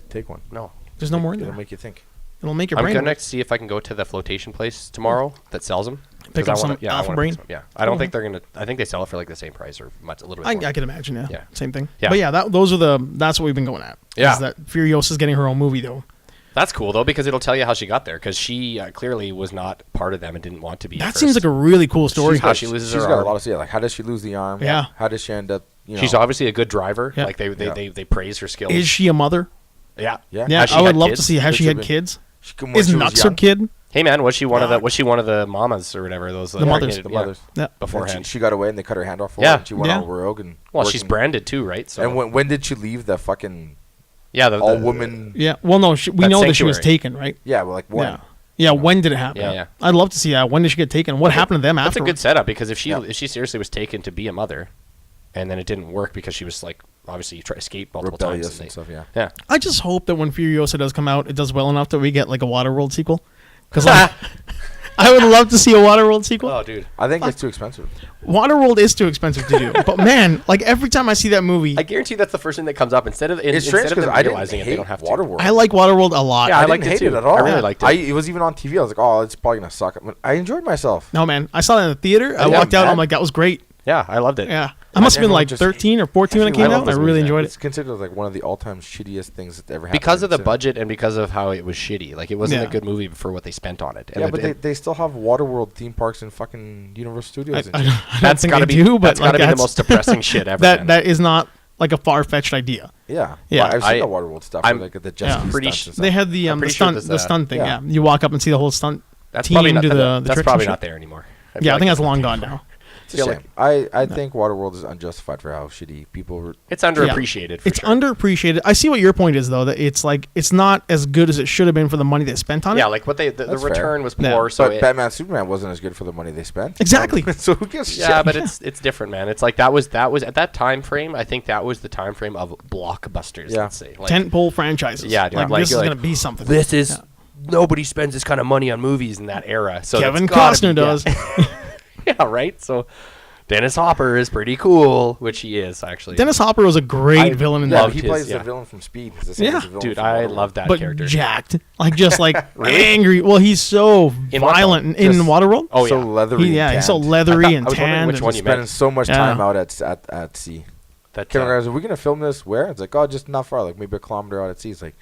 Take one. No. There's no more in It'll there. make you think. It'll make your I'm brain gonna work. see if I can go to the flotation place tomorrow that sells them. Pick up some Alpha Brain? Yeah, I don't Mhm. think they're gonna. I think they sell it for like the same price or a little bit more. I can imagine, yeah. Yeah. Same thing. Yeah. But yeah, that's what we've been going at. Yeah. Is that Furiosa's getting her own movie, though. That's cool though because it'll tell you how she got there because she clearly was not part of them and didn't want to be. That seems like a really cool story. How she loses She's her got arm. a lot to say. Like, how does she lose the arm? Yeah. How does she end up? She's obviously a good driver. Yeah. Like they Yeah. praise her skills. Is she a mother? Yeah. Yeah. Yeah, Has she I would had love kids? to see. Has she had Could kids? when Is she was Nux her young. kid? Hey man, was she one of the mamas or whatever? Those The mothers. pregnant- The yeah, mothers. Yeah. And beforehand. she got away and they cut her hand off for Yeah. her. And she went Yeah. on rogue and. Well, she's working. branded too, right? So And when did she leave the fucking yeah, all woman? Yeah. Well, no, we That know that she was sanctuary. taken, right? Yeah, well, like when? Yeah. Yeah. When did it happen? Yeah, yeah. I'd love to see that. When did she get taken? What happened to them That's after? a good setup because if she Yeah. if she seriously was taken to be a mother, and then it didn't work because she was like obviously try to escape multiple Rebellious times and stuff. Yeah. Yeah. I just hope that when Furiosa does come out, it does well enough that we get like a Waterworld sequel. Because I would love to see a Waterworld sequel. Oh, dude. I think it's too expensive. Waterworld is too expensive to do. But man, like every time I see that movie, I guarantee that's the first thing that comes up instead of It's strange instead of because them I didn't realizing it, they hate don't have to. Waterworld. I like Waterworld a lot. Yeah, I didn't liked it hate too. it at all. I really liked it. It was even on TV. I was like, oh, it's probably gonna suck. But I enjoyed myself. No, man. I saw that in the theater. I Yeah, walked out. man. I'm like, that was great. Yeah, I loved it. Yeah. I must have been everyone like just 13 or 14 when it came everyone out. loved I this really movie, enjoyed It's it. considered like one of the all-time shittiest things that ever happened. Because of the in cinema. budget and because of how it was shitty. Like, it wasn't Yeah. a good movie for what they spent on it. And Yeah, it- but they still have Waterworld theme parks in fucking Universal Studios. and I shit. don't that's think gotta they be do, but that's gotta like, be the most depressing shit ever. man. that is not like a far-fetched idea. Yeah, Yeah. Well, I've seen I- the Waterworld stuff. I'm- Like the jet ski pretty stunts and They stuff. had the I'm the pretty sure stunt there's the a- stunt thing. yeah. Yeah. You walk up and see the whole stunt That's team probably do not. the That's tricks and probably shit. not there anymore. Yeah, I think that's long gone now. It's a feel shame. I think Waterworld is unjustified for how shitty people were. It's underappreciated. For It's sure. underappreciated. I see what your point is, though. That it's like it's not as good as it should have been for the money they spent on Yeah, it. like what the That's fair. return was Yeah. poor. So But Batman Superman wasn't as good for the money they spent. Exactly. So who gives a yeah, shit? but it's different, man. It's like that was at that time frame. I think that was the time frame of blockbusters. Yeah. Let's say like, Tentpole franchises. Yeah, dude, like, like, this is you're like, gonna be something. this is nobody spends this kind of money on movies in that era. So Kevin that's gotta Costner be- does. Yeah. Yeah, right. So Dennis Hopper is pretty cool, which he is actually. Dennis Hopper was a great I villain in Yeah, that. loved he his, plays yeah. the villain from Speed. He's the same Yeah. as the villain Dude, from I Waterworld. love that But character. jacked, like just like Really? angry. Well, he's so In what violent though? in Just- Waterworld. Oh so yeah. leathery. Yeah, and he's so tanned. leathery I and was wondering tanned. which and- one you Spending meant. so much Yeah. time out at sea. That, Kevin goes, "Are we gonna film this where?" It's like, "Oh, just not far, like maybe a kilometer out at sea." It's like,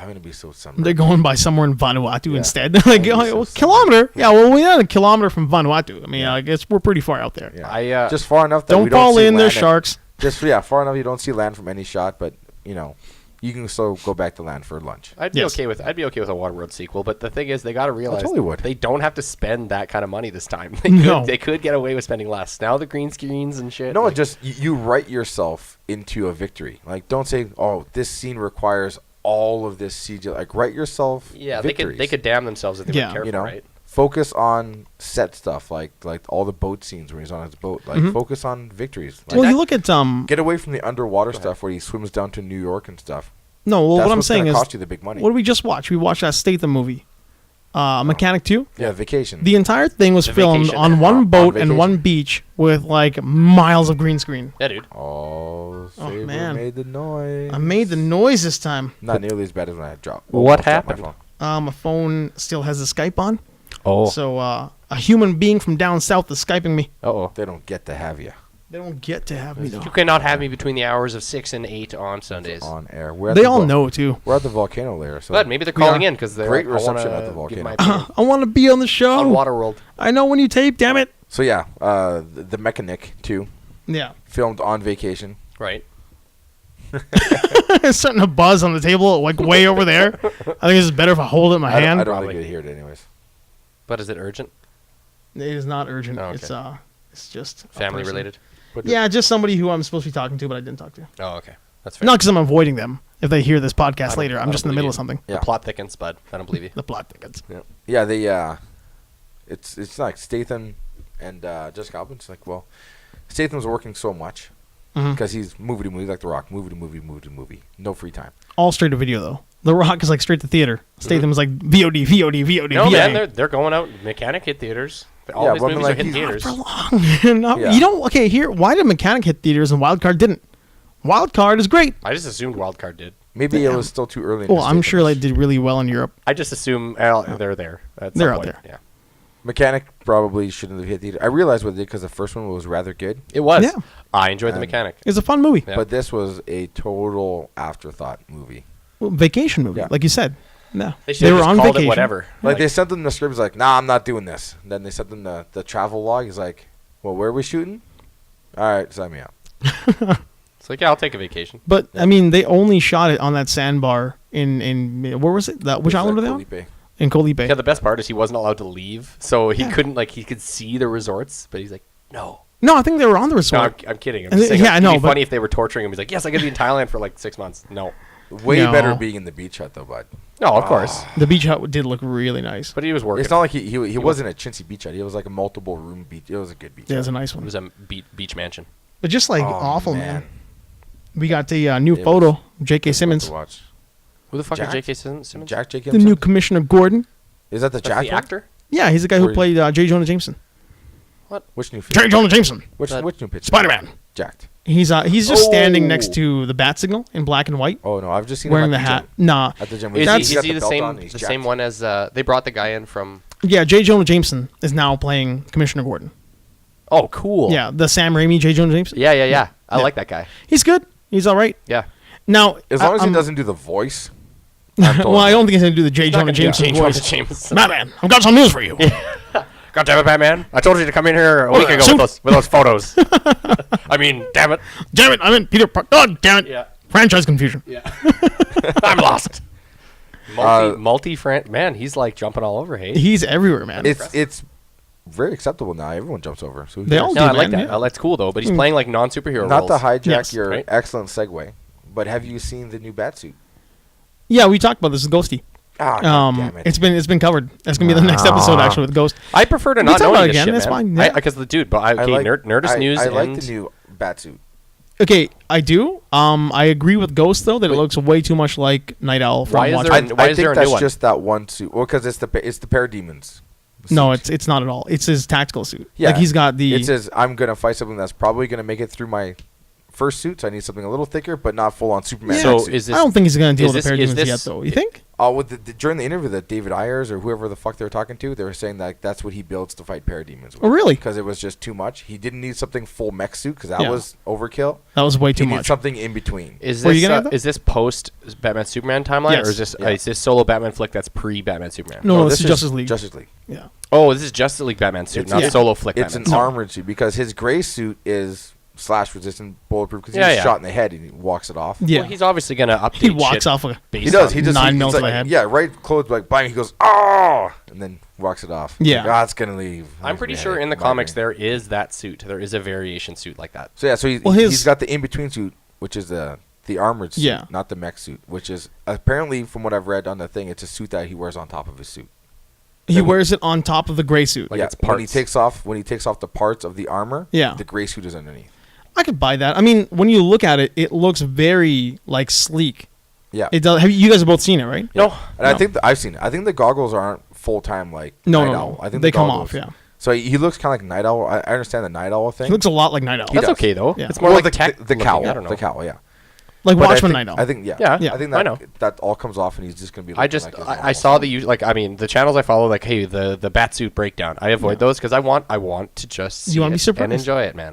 I'm gonna be so sunburned. They're going by somewhere in Vanuatu Yeah. instead. Like, Oh, oh, so well, sad. kilometer? Yeah, well, we're not a kilometer from Vanuatu. I mean, Yeah. I guess we're pretty far out there. Yeah. I just far enough that Don't we don't fall see in, land there's at- sharks. Just far enough you don't see land from any shot, but you can still go back to land for lunch. I'd be Yes. okay with a Waterworld sequel, but the thing is, they got to realize totally would. they don't have to spend that kind of money this time. No. They could get away with spending less. Now the green screens and shit. No, like, just you write yourself into a victory. Like, don't say, "Oh, this scene requires all of this CGI." Like, write yourself. yeah, victories. they could damn themselves if they Yeah. were careful, You know, right? focus on set stuff, like all the boat scenes where he's on his boat. Like, Mhm. focus on victories. Like, Well, you look at get away from the underwater stuff where he swims down to New York and stuff. no. Well, That's what I'm what's saying gonna is, cost you the big money. what did we just watch? We watched that Statham movie, Mechanic 2. Yeah, Vacation. The entire thing was The filmed Vacation. on On one boat and Vacation. one beach with like miles of green screen. Yeah, dude. Oh, Saber man. made the noise. I made the noise this time. Not nearly as bad as when I dropped. What almost dropped my happened? phone. My phone still has the Skype on. Oh. So a human being from down south is Skyping me. Uh-oh. They don't get to have you They don't get to have me though. You cannot have me between the hours of 6 and 8 on Sundays. on air. We're at They the all vol- know too. We're at the volcano layer, so But maybe they're We calling are. in because they're Great I wanna reception at the give volcano. my opinion I want to be on the show. on Waterworld. I know when you tape. Damn it. So yeah, the Mechanic 2 Yeah. filmed on vacation. Right. It's starting to buzz on the table, like way over there. I think this is better if I hold it in my I hand. don't Probably. think you'd hear it anyways. But is it urgent? It is not urgent. Oh, okay. It's just a Family person. related? But Yeah, just somebody who I'm supposed to be talking to, but I didn't talk to. Oh, okay. That's fair. Not because I'm avoiding them. If they hear this I podcast don't- later, I I'm don't just in the believe middle you. of something. Yeah. The plot thickens, bud. I don't believe you. The plot thickens. Yeah, they it's like Statham and Jessica Alba. It's like, well, Statham's working so much Mhm. because he's movie to movie, like The Rock, movie to movie, movie to movie, no free time. All straight to video though. The Rock is like straight to theater. Statham's like VOD, VOD, VOD, No, VOD. man, they're going out. Mechanic hit theaters. All Yeah, his but I mean, movies are like, hitting he's- theaters. For long. Yeah. You don't. Okay, here. Why did Mechanic hit theaters and Wildcard didn't? Wildcard is great. I just assumed Wildcard did. Maybe Damn. it was still too early. in Well, I'm sure they Statham's- did really well in Europe. I just assume they're there. At They're some out point. there. Yeah. Mechanic probably shouldn't have hit theater. I realized what they did because the first one was rather good, It was. Yeah. I enjoyed the And- Mechanic. It's a fun movie. Yeah. but this was a total afterthought movie. Well, vacation movie, Yeah. like you said. No, They should have were just on called vacation. it whatever. Like they sent them the script. He's like, "Nah, I'm not doing this." And then they sent them the travel log. He's like, "Well, where are we shooting?" All right, sign me up. It's like, yeah, I'll take a vacation. But I mean, they only shot it on that sandbar in where was it? Which It's island were like they on? Felipe. In Colipe. Yeah, the best part is he wasn't allowed to leave, so he Yeah. couldn't he could see the resorts, but he's like, no. No, I think they were on the No, resort. I'm kidding. I'm And just they- saying, yeah, I it'd know, be but- funny if they were torturing him. He's like, yes, I could be in Thailand for like 6 months. No. Way No. better being in the beach hut though, bud. No, of course. The beach hut did look really nice. But he was working. It's not like he wasn't a chintzy beach hut. He was like a multiple room beach. It was a good beach. Yeah, it was a hut. nice It one. was a beach mansion. But just like Oh, awful, man. We got the new It photo, was J.K. Good Simmons, to watch. Who the fuck Jack? is J.K. Simmons? Jack J. the new Commissioner Gordon. Is that the That's Jack the one? actor? Yeah, he's the guy who Where- played J. Jonah Jameson. Which new? J. Jonah Jameson. Which That- new picture? Spider-Man. Jacked. He's just standing next Oh. to the bat signal in black and white, Oh no, I've just seen wearing him the at hat. gym. Nah. At the gym. Is He's he, got is he the belt same on and he's the same jacked. one as they brought the guy in from? Yeah, J. Jonah Jameson is now playing Commissioner Gordon. Oh, cool. Yeah, the Sam Raimi J. Jonah Jameson. Yeah. I Yeah. like that guy. He's good. He's all right. Yeah. Now, As long as he I'm- doesn't do the voice. well, I don't think he's going to do the J. Jonah Jameson voice. Jameson. Batman, I've got some news for you. God damn it, Batman! I told you to come in here a week ago suit. with those photos. I mean, damn it. Damn it, I'm in Peter Parker. Oh, damn it. Yeah. Franchise confusion. Yeah. I'm lost. Man, he's like jumping all over. Hey. He's everywhere, man. It's very acceptable now. Everyone jumps over. So who They cares? all No, do, I like man, that. yeah. That's cool though. But he's playing like non-superhero Not roles. to hijack Yes. your Right? excellent segue, but have you seen the new Batsuit? Yeah, we talked about this with Ghosty. Ah, God damn it. It's been covered. That's gonna be the next episode actually with Ghost. I prefer to We not talk know about any it of this again, shit, that's man. fine, yeah. Because the dude, but Nerdist News. I like and the new Batsuit. Okay, I do. I agree with Ghost though that it looks way too much like Night Owl from Why is there Waterworld. a- why I is there think a new that's one? just that one suit. Well, because it's the parademons. No, suit. it's not at all. It's his tactical suit. Yeah, Like he's got the. It says I'm gonna fight something that's probably gonna make it through my first suit. So I need something a little thicker, but not full on Superman. Yeah. So suit. is this? I don't think he's gonna deal is with the this- is parademons this- yet, though. You think? With during the interview that David Ayers or whoever the fuck they were talking to, they were saying that that's what he builds to fight parademons with. Oh, really? Because it was just too much. He didn't need something full mech suit because that Yeah. was overkill. That was way He too needed much. something in between. Is Were you this gonna have that? is this post Batman Superman timeline Yes. or is this Yeah. is this solo Batman flick that's pre Batman Superman? No, this is Justice League. Justice League. Yeah. Oh, this is Justice League Batman suit, It's- not yeah. solo flick It's Batman. an armored suit because his gray suit is slash resistant, bulletproof because Yeah, he's yeah. shot in the head and he walks it off. Yeah. Well, he's obviously gonna update. He walks shit off. based He does. on- He just 9 he's mils like, to the head. Yeah, right. Clothes like bang. He goes oh, and then walks it off. Yeah. Like, it's gonna leave. I'm pretty Man, sure in the migraine. comics there is that suit. There is a variation suit like that. So yeah, so Well, he's got the in between suit, which is the armored suit, Yeah. not the mech suit, which is apparently from what I've read on the thing, it's a suit that he wears on top of his suit. He wears it on top of the gray suit. Like yeah, it's when he parts. takes off the parts of the armor, Yeah. the gray suit is underneath. I could buy that. I mean, when you look at it, it looks very like sleek. Yeah, It does. You guys have both seen it, right? No, and I think I've seen it. I think the goggles aren't full time like No, Night no, Owl. no. I think They the come goggles- off. Yeah. So he looks kind of like Night Owl. I understand the Night Owl thing. He looks a lot like Night Owl. He that's does. okay though. Yeah. It's more Well, like tech. the looking, cowl, I don't know. the cowl, yeah. Like But Watchmen I think, Night Owl. I think Yeah, I think I that know. that all comes off and he's just gonna be. I looking just like his I normal saw self. the channels I follow like hey the Batsuit breakdown. I avoid those because I want to just see You wanna be it surprised. and enjoy it, man.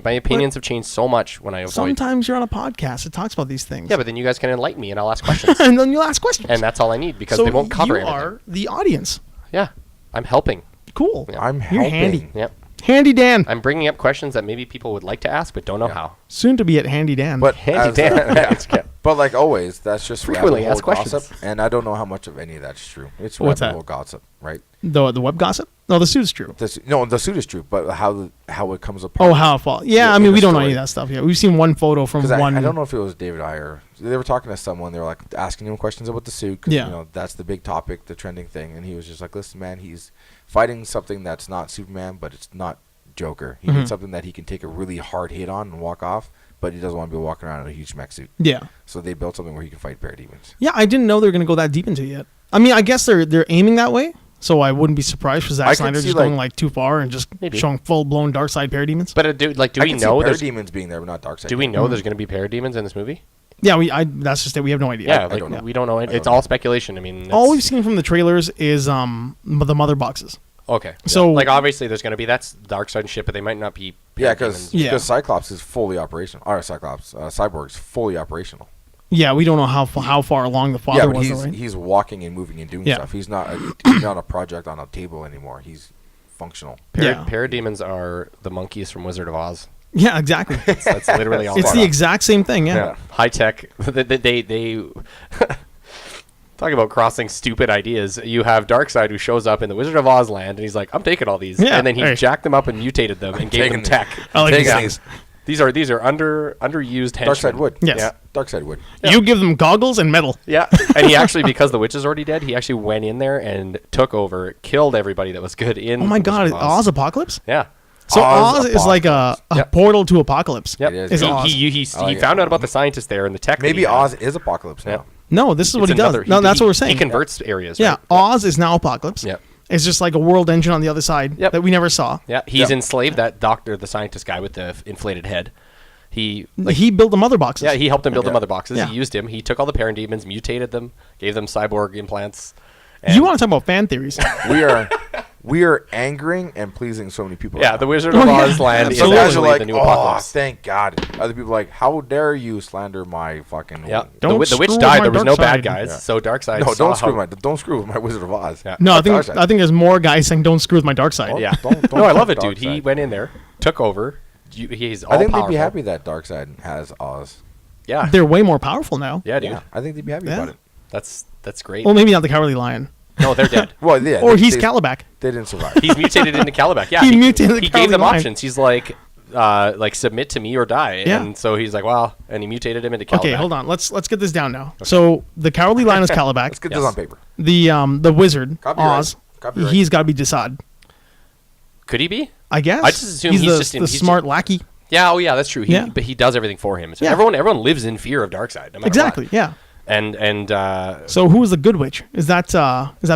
My opinions have changed so much when I avoid. Sometimes you're on a podcast that talks about these things. Yeah, but then you guys can enlighten me and I'll ask questions, and then you'll ask questions. and that's all I need because so they won't cover you everything. are the audience. Yeah, I'm helping. Cool. Yeah. I'm You're helping. handy. Yep, Handy Dan. I'm bringing up questions that maybe people would like to ask but don't know Yeah. how. Soon to be at Handy Dan. But Handy as, Dan. yeah. But like always, that's just Frequently rabbit asked hole questions. gossip, and I don't know how much of any of that's true. It's What's rabbit that? hole gossip, right? the web gossip? No, the suit's true. No, the suit is true, but how it comes apart. Oh, how it fall. Yeah, Yeah, I mean, in we the don't know story. any of that stuff yet. We've seen one photo from 'Cause one. I don't know if it was David Ayer. They were talking to someone. They were like asking him questions about the suit. 'Cause, Yeah. you know, that's the big topic, the trending thing. And he was just like, "Listen, man, he's fighting something that's not Superman, but it's not Joker. He Mhm. needs something that he can take a really hard hit on and walk off, but he doesn't want to be walking around in a huge mech suit. Yeah. So they built something where he can fight parademons. Yeah, I didn't know they were going to go that deep into it yet. I mean, I guess they're aiming that way, so I wouldn't be surprised for I Zack could Snyder see, just like- going like too far and just Maybe. showing full-blown dark side parademons. But do I we can know see there's parademons being there, but not Darkseid. do we know there's going to be parademons in this movie? Yeah, that's just it. We have no idea. Yeah, I like don't know. we don't know. don't It's know. all speculation. I mean, All it's- we've seen from the trailers is the mother boxes. Okay. So- like obviously there's going to be that's Darkseid and shit, but they might not be. Yeah, parademons. Yeah. Cyclops is fully operational. Or Cyborg is fully operational. Yeah, we don't know how far along the father Yeah, but was. he's though, right? he's walking and moving and doing Yeah. stuff. He's not a project on a table anymore. He's functional. Yeah. Parademons are the monkeys from Wizard of Oz. Yeah, exactly. That's literally all. It's the exact same thing. Yeah. High tech. They talk about crossing stupid ideas. You have Darkseid who shows up in the Wizard of Oz land, and he's like, "I'm taking all these," Yeah, and then he hey. jacked them up and mutated them and gave them taking tech. I like Taking these. these. These are underused henchmen. Darkseid would. Yes. Yeah. Darkseid would. You give them goggles and metal. Yeah, and he actually, because the witch is already dead, he actually went in there and took over, killed everybody that was good in. Oh my the God, Wizard of Oz Apocalypse? Yeah. So Oz Oz is like a Yep. portal to Apocalypse. Yep. It is. Is He, Oz. he I like it. found out about the scientists there and the tech. that Maybe he had. Oz is Apocalypse now. Yeah. No, this is what It's he does. another- No, he- that's he- what we're saying. He converts areas. Yeah, Right? Oz is now Apocalypse. Yep. It's just like a world engine on the other side Yep. that we never saw. Yeah, he's enslaved that doctor, the scientist guy with the inflated head. He built the mother boxes. Yeah, he helped him build the mother boxes. Yeah. He used him. He took all the parademons, mutated them, gave them cyborg implants. You want to talk about fan theories? We are angering and pleasing so many people. Yeah, right the now. Wizard of Oz land is Some guys are actually like, the new oh, apocalypse. thank God. Other people are like, how dare you slander my fucking... Yeah, Don't the witch screw died. with There my was no dark bad side. guys, Yeah. so Darkseid. No, saw don't screw with my Wizard of Oz. Yeah. No, I think Darkseid. there's more guys saying don't screw with my dark side. Yeah, Don't no, I love it, fuck dude. He Darkseid. went in there, took over. He's all I think powerful. they'd be happy that Darkseid has Oz. Yeah, They're way more powerful now. yeah, dude. Yeah, I think they'd be happy Yeah. about it. That's great. Well, maybe not the Cowardly Lion. No, they're dead. Well, yeah. Or they- he's they, Calabac. They didn't survive. He's mutated into Calabac. Yeah, He mutated the He gave Cowardly them Lion. options. He's like submit to me or die. Yeah. And so he's like, well, and he mutated him into Calabac. Okay, hold on. Let's get this down now. So the Cowardly Lion is Calabac. Let's get Yes. this on paper. The wizard Copyright. Oz. Copyright. He's got to be Desautels, Could he be? I guess. I just assume he's he's the, just in- the he's smart just- lackey. Yeah. Oh, yeah. That's true. Yeah. But he does everything for him. So Yeah. everyone lives in fear of Darkseid. No matter Exactly. What. Yeah. And So who is the good witch? Is that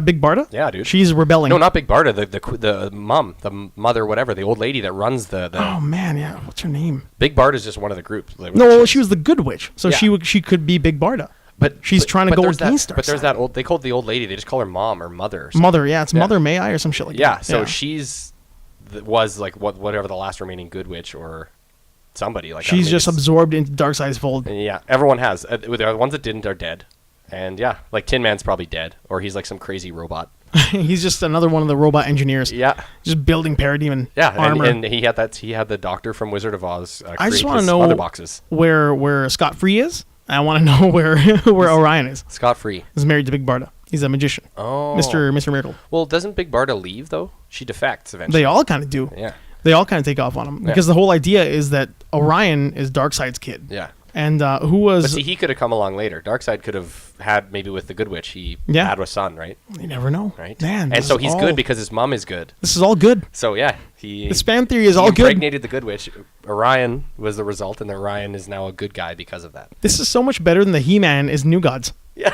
Big Barda? Yeah, dude. She's rebelling. no, not Big Barda. The mom, the mother, whatever, the old lady that runs the. Oh man, yeah. What's her name? Big Barda is just one of the groups. Like, No, well, she was the good witch, so Yeah. she could be Big Barda. But she's trying to go there's against that, But there's Darkseid. that old. They called the old lady. They just call her mom or mother. Or something. Mother, yeah, it's Yeah. Mother May I or some shit like Yeah. that. So she's was like whatever the last remaining good witch or somebody like. she's that. just absorbed into Darkseid's fold. And yeah, everyone has. The ones that didn't are dead. And yeah, like Tin Man's probably dead, or he's like some crazy robot. He's just another one of the robot engineers. Yeah, Just building parademon yeah, armor. and he had the doctor from Wizard of Oz. I just want to know mother boxes. where Scott Free is. I want to know where Orion is. Scott Free. He's married to Big Barda. He's a magician. Oh, Mr. Miracle. Well, doesn't Big Barda leave though? She defects eventually. They all kind of do. Yeah, They all kind of take off on him Yeah. because the whole idea is that Orion is Darkseid's kid. yeah. And who But was? see, he could have come along later. Darkseid could have had maybe with the Good Witch. He Yeah. had a son, right? You never know, Right. Man, and this so is he's all- good because his mom is good. This is all good. So yeah, he. The spam theory is he all good. impregnated the Good Witch. Orion was the result, and Orion is now a good guy because of that. This is so much better than the He-Man is New Gods. Yeah,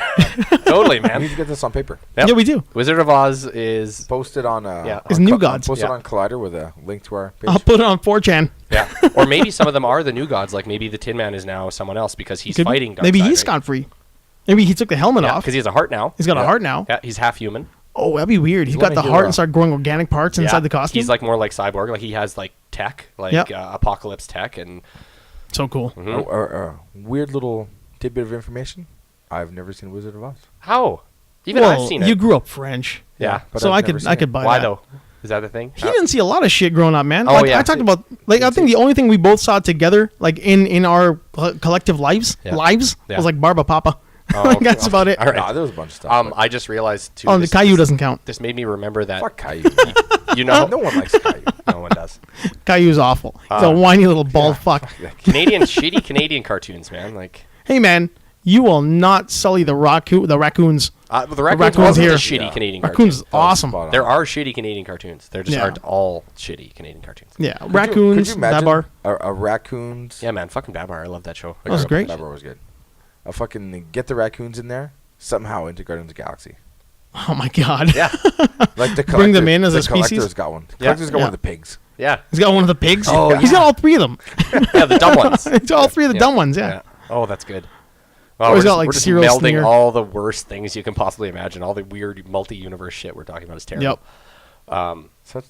totally, I man. need to get this on paper. Yep. Yeah, we do. Wizard of Oz is Posted on Yeah. It's New Gods. Posted Yeah. on Collider with a link to our page. I'll put it on 4chan. yeah, or maybe some of them are the new gods. Like maybe the Tin Man is now someone else because he's Could be. fighting. Darkseid, Maybe he's right? Scott Free. Maybe he took the helmet Yeah, off. because he has a heart now. He's got a heart now. Yeah, he's half human. Oh, that'd be weird. He's He's got the gonna heal heart up. and start growing organic parts inside Yeah, the costume. He's like more like Cyborg. Like he has like tech, like Yep. apocalypse tech, and so cool. Weird little tidbit of information. I've never seen Wizard of Oz. how? Even Well, I've seen it. you grew up French, Yeah, but so I've I never could seen I it. could buy why that. though? Is that the thing? He didn't see a lot of shit growing up, man. Oh, Like yeah. I talked about, like I think the only thing we both saw together, like in our collective lives, Yeah. Yeah. was like Barba Papa. Oh, Like, okay. that's about it. All right. Nah, there was a bunch of stuff. but I just realized too. Oh, the Caillou doesn't count. This made me remember that. fuck Caillou. You know, No one likes Caillou. no one does. Caillou's awful. He's a whiny little bald fuck. Shitty Canadian cartoons, man. Like Hey man, you will not sully the raccoons. the raccoons raccoons wasn't here. a shitty Yeah. Canadian Raccoons cartoon. awesome. Spot on. There are shitty Canadian cartoons. There just Yeah. aren't all shitty Canadian cartoons. Yeah, Could raccoons, you imagine Babar. a raccoons? Yeah, man. Fucking Babar. I love that show. That was great. Babar was good. A fucking get the raccoons in there somehow into Guardians of the Galaxy. Oh my god. Yeah, Like the Bring them collector- in as the a species? Collector's got one. The Yeah. Collector's got Yeah. one of the pigs. yeah, He's got one of the pigs. Oh, He's got all three of them. yeah. The dumb ones. It's all three of the Yeah. dumb ones. Yeah. Yeah. Oh, that's good. Or Oh, he's we're got, just, like, we're just Cyril melding Sneer. all the worst things you can possibly imagine. All the weird multi-universe shit we're talking about is terrible. Yep.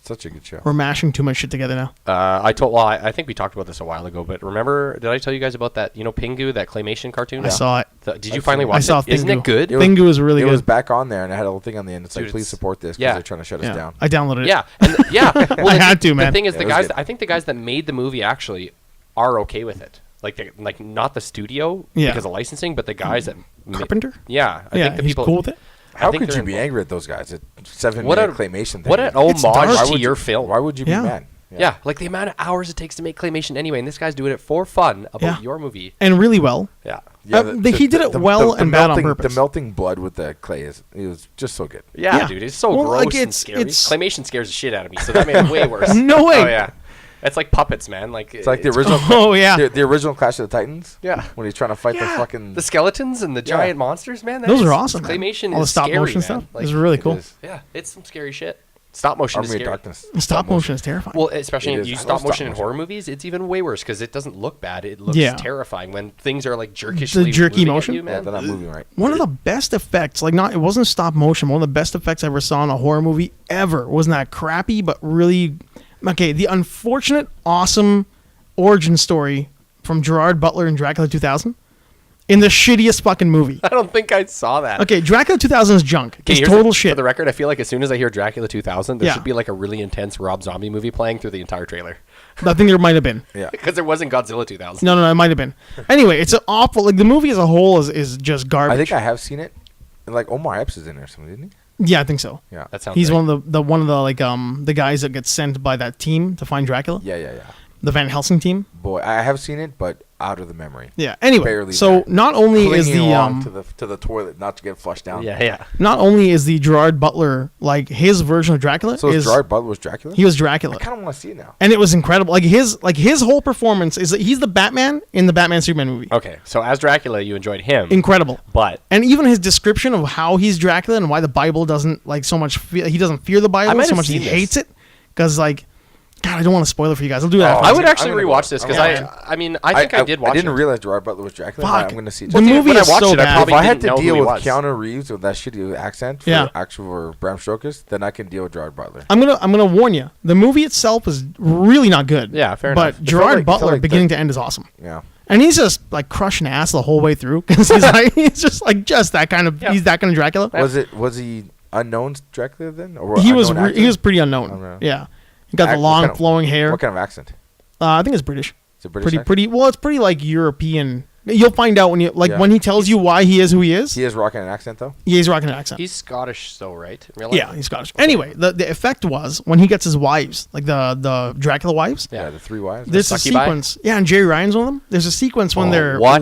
Such a good show. We're mashing too much shit together now. I think we talked about this a while ago, but remember, did I tell you guys about that, Pingu, that claymation cartoon? I saw it. Did you finally watch I saw it? Isn't it Pingu. good? It was- Pingu was really It good. was back on there, and it had a little thing on the end. It's Dude, like, please it's- support this because yeah. they're trying to shut us Yeah. down. I downloaded it. Yeah, and yeah. Well, I had to, The man. thing is, Yeah, the it was guys. good. I think the guys that made the movie actually are okay with it. Like not the studio Yeah. because of licensing, but the guys that Carpenter? Yeah, I Yeah, think the he's people cool with it. I How think could they're you be involved. angry at those guys? It's 7 What minute a- claymation thing. What an It's homage dark. Why to would your you- film. Why would you be Yeah. mad? Yeah, like the amount of hours it takes to make claymation anyway, and this guy's doing it for fun about Yeah. your movie. And really well. Yeah. He did it well and bad on melting, purpose. The melting blood with the clay it was just so good. Yeah, Yeah. dude, it's so Well, gross like, and it's- scary. it's- Claymation scares the shit out of me, so that made it way worse. No way. Oh yeah. It's like puppets, man. Like It's like the original. Oh yeah, the original Clash of the Titans. Yeah. When he's trying to fight the fucking. the skeletons and the giant monsters, man. those are awesome. Man. Claymation All the is stop scary, motion man. stuff. Like, It's really It cool. is. yeah, it's some scary shit. Stop motion is Army of scary. Darkness. Stop motion is terrifying. Well, especially It in is. you I stop love stop motion in motion. horror movies, it's even way worse because it doesn't look bad. It looks Yeah. terrifying when things are like jerkishly The jerky moving at motion? you, Yeah, man. they're not moving right. One of the best effects, like not, it wasn't stop motion. One of the best effects I ever saw in a horror movie ever. Wasn't that crappy, but really, okay. The unfortunate, awesome origin story from Gerard Butler in Dracula 2000, in the shittiest fucking movie. I don't think I saw that. Okay, Dracula 2000 is junk. Okay, It's here's total For shit. the record, I feel like as soon as I hear Dracula 2000, there Yeah. should be like a really intense Rob Zombie movie playing through the entire trailer. I think there might have been. Yeah. Because there wasn't Godzilla 2000. No, it might have been. Anyway, it's an awful. Like the movie as a whole is just garbage. I think I have seen it. Like Omar Epps is in there or something, isn't Yeah, I think so. he? Yeah. That sounds He's right. one of the like the guys that gets sent by that team to find Dracula, Yeah. the Van Helsing team. Boy, I have seen it, but out of the memory. Yeah. Anyway, Barely so there. not only is Clinging the along to the toilet not to get flushed down. Yeah. not only is the Gerard Butler like his version of Dracula So is Gerard Butler was Dracula? he was I Dracula, kind of want to see it now. and it was incredible. Like his whole performance is that he's the Batman in the Batman Superman movie. Okay, so as Dracula, you enjoyed him. Incredible. But And even his description of how he's Dracula and why the Bible doesn't like so much. He doesn't fear the I Bible might so have much. He seen this. hates it because like, God, I don't want to spoil it for you guys. I'll do that. Oh, after. I would I'm actually gonna rewatch go. this because Yeah. I mean, I think I did watch I didn't it. realize Gerard Butler was Dracula. Fuck. I'm going to see it. The movie when I is watched so it, I bad. probably If I had didn't to know who deal he with was. Keanu Reeves with that shitty accent for Yeah. for Bram Stoker's, then I can deal with Gerard Butler. I'm gonna warn you. The movie itself is really not good. Yeah, fair but enough. It felt Gerard like- it felt Butler, like beginning to end, is awesome. Yeah. And he's just like crushing ass the whole way through because he's like he's just that kind of Yeah. he's that kind of Dracula. Was he unknown Dracula then? Or He was unknown he was actor? pretty unknown. Okay. Yeah, he got the What long kind of- flowing hair. What kind of accent? I think it's British. Is it British? accent? Pretty. Well, it's pretty like European. You'll find out when you Yeah. when he tells you why he is who he is. He is rocking an accent though. Yeah, he's rocking an accent. He's Scottish, though, right? In real life? Yeah, he's Scottish. Anyway, the effect was when he gets his wives, like the Dracula wives. Yeah. Yeah, the three wives. There's a succubi? sequence. Yeah, and Jerry Ryan's one of them. There's a sequence when Oh, they're what?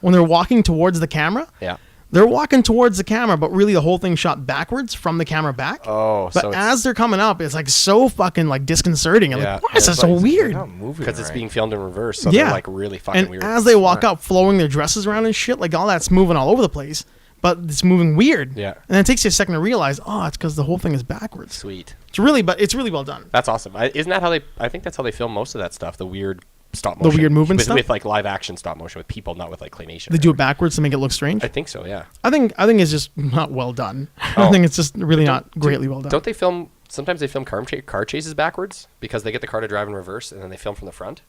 when they're walking towards the camera. Yeah. They're walking towards the camera, but really the whole thing shot backwards from the camera back. Oh, but so it's as they're coming up, it's like so fucking like disconcerting. I'm Yeah. like, why is Yeah, that so weird? because it's being filmed in reverse, so Yeah. they're like really fucking And weird. as they walk up, flowing their dresses around and shit, like all that's moving all over the place, but it's moving weird. Yeah. And then it takes you a second to realize, oh, it's because the whole thing is backwards. Sweet. It's really well done. That's awesome. Isn't that how they? I think that's how they film most of that stuff. The weird stop The motion. weird movement with, stuff? with like live action stop motion with people, not with like claymation. They do it backwards to make it look strange. I think so. Yeah. I think it's just not well done. I Oh. think it's just really not greatly well done. Don't they film? Sometimes they film car chases backwards because they get the car to drive in reverse and then they film from the front.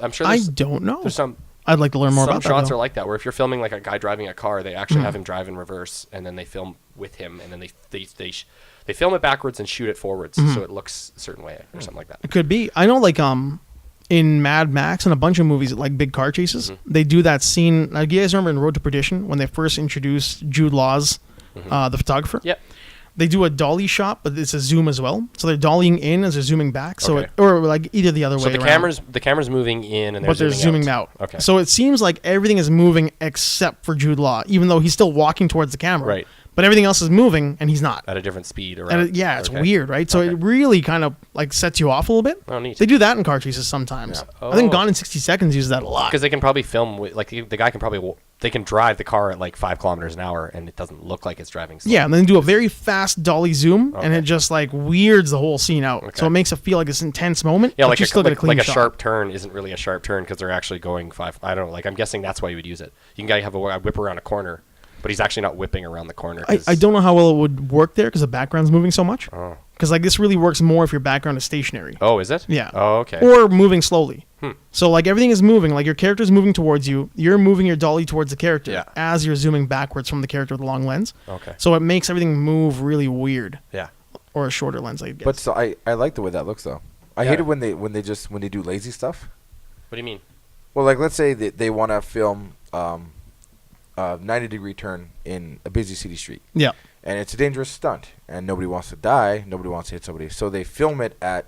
I'm sure. I There's, don't know. there's some I'd like to learn more some about shots that. are like that where if you're filming like a guy driving a car, they actually have him drive in reverse and then they film with him and then they film it backwards and shoot it forwards so it looks a certain way or something like that. It could be. I know, like in Mad Max and a bunch of movies, like big car chases, they do that scene. Like, you guys remember in Road to Perdition when they first introduced Jude Law's, the photographer? Yep. They do a dolly shot, but it's a zoom as well. So they're dollying in as they're zooming back. So Okay. or like either the other So way. the around. camera's moving in and But they're zooming out. Okay. So it seems like everything is moving except for Jude Law, even though he's still walking towards the camera. Right. But everything else is moving and he's not. At a different speed or And yeah, it's weird, right? So it really kind of like sets you off a little bit. Oh, neat. They do that in car chases sometimes. Yeah. I think Oh. Gone in 60 Seconds uses that a lot. Because they can probably film with, like the guy can probably they can drive the car at like 5 kilometers an hour and it doesn't look like it's driving slow. Yeah, and then do a very fast dolly zoom, and Okay. it just like weirds the whole scene out. Okay. So it makes it feel like this intense moment. Yeah, but like you still get a clean like a shot. sharp turn isn't really a sharp turn because they're actually going 5. I don't know. Like I'm guessing that's why you would use it. You can have a whip around a corner, but he's actually not whipping around the corner. I don't know how well it would work there because the background's moving so much. Oh. Because like this really works more if your background is stationary. Oh, is it? Yeah. Oh, okay. Or moving slowly. Hmm. So like everything is moving, like your character's moving towards you, you're moving your dolly towards the character Yeah. as you're zooming backwards from the character with a long lens. Okay. So it makes everything move really weird. Yeah. Or a shorter lens, I guess. But so I like the way that looks though. I Yeah. hate it when they do lazy stuff. What do you mean? Well, like let's say they want to film a 90-degree turn in a busy city street, yeah. and it's a dangerous stunt, and nobody wants to die, nobody wants to hit somebody, so they film it at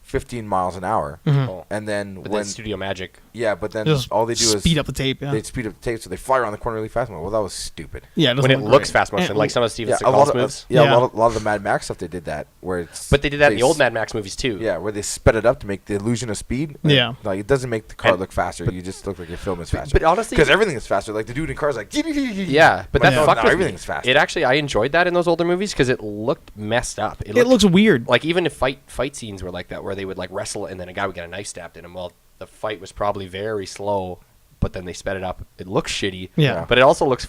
15 miles an hour. Oh. And then But when then Studio Magic. yeah, but then Just all they do is speed up the tape. Yeah, they speed up the tape, so they fly around the corner really fast. I'm like, well, that was stupid. yeah. When it look looks great. fast motion, And- like some of Steven A Seagal's lot moves. of Yeah. a lot of the Mad Max stuff they did that where it's. But they did that in the old Mad Max movies too. Yeah, where they sped it up to make the illusion of speed. Yeah. Like it doesn't make the car And- look faster. You just look like your film is faster. But honestly, because everything is faster. Like the dude in cars, like yeah, but Like, that no, fucked with me. everything's faster. It actually, I enjoyed that in those older movies because it looked messed up. It looks weird. like even if fight scenes were like that, where they would like wrestle and then a guy would get a knife stabbed in him. Well, the fight was probably very slow, but then they sped it up. It looks shitty. Yeah. But it also looks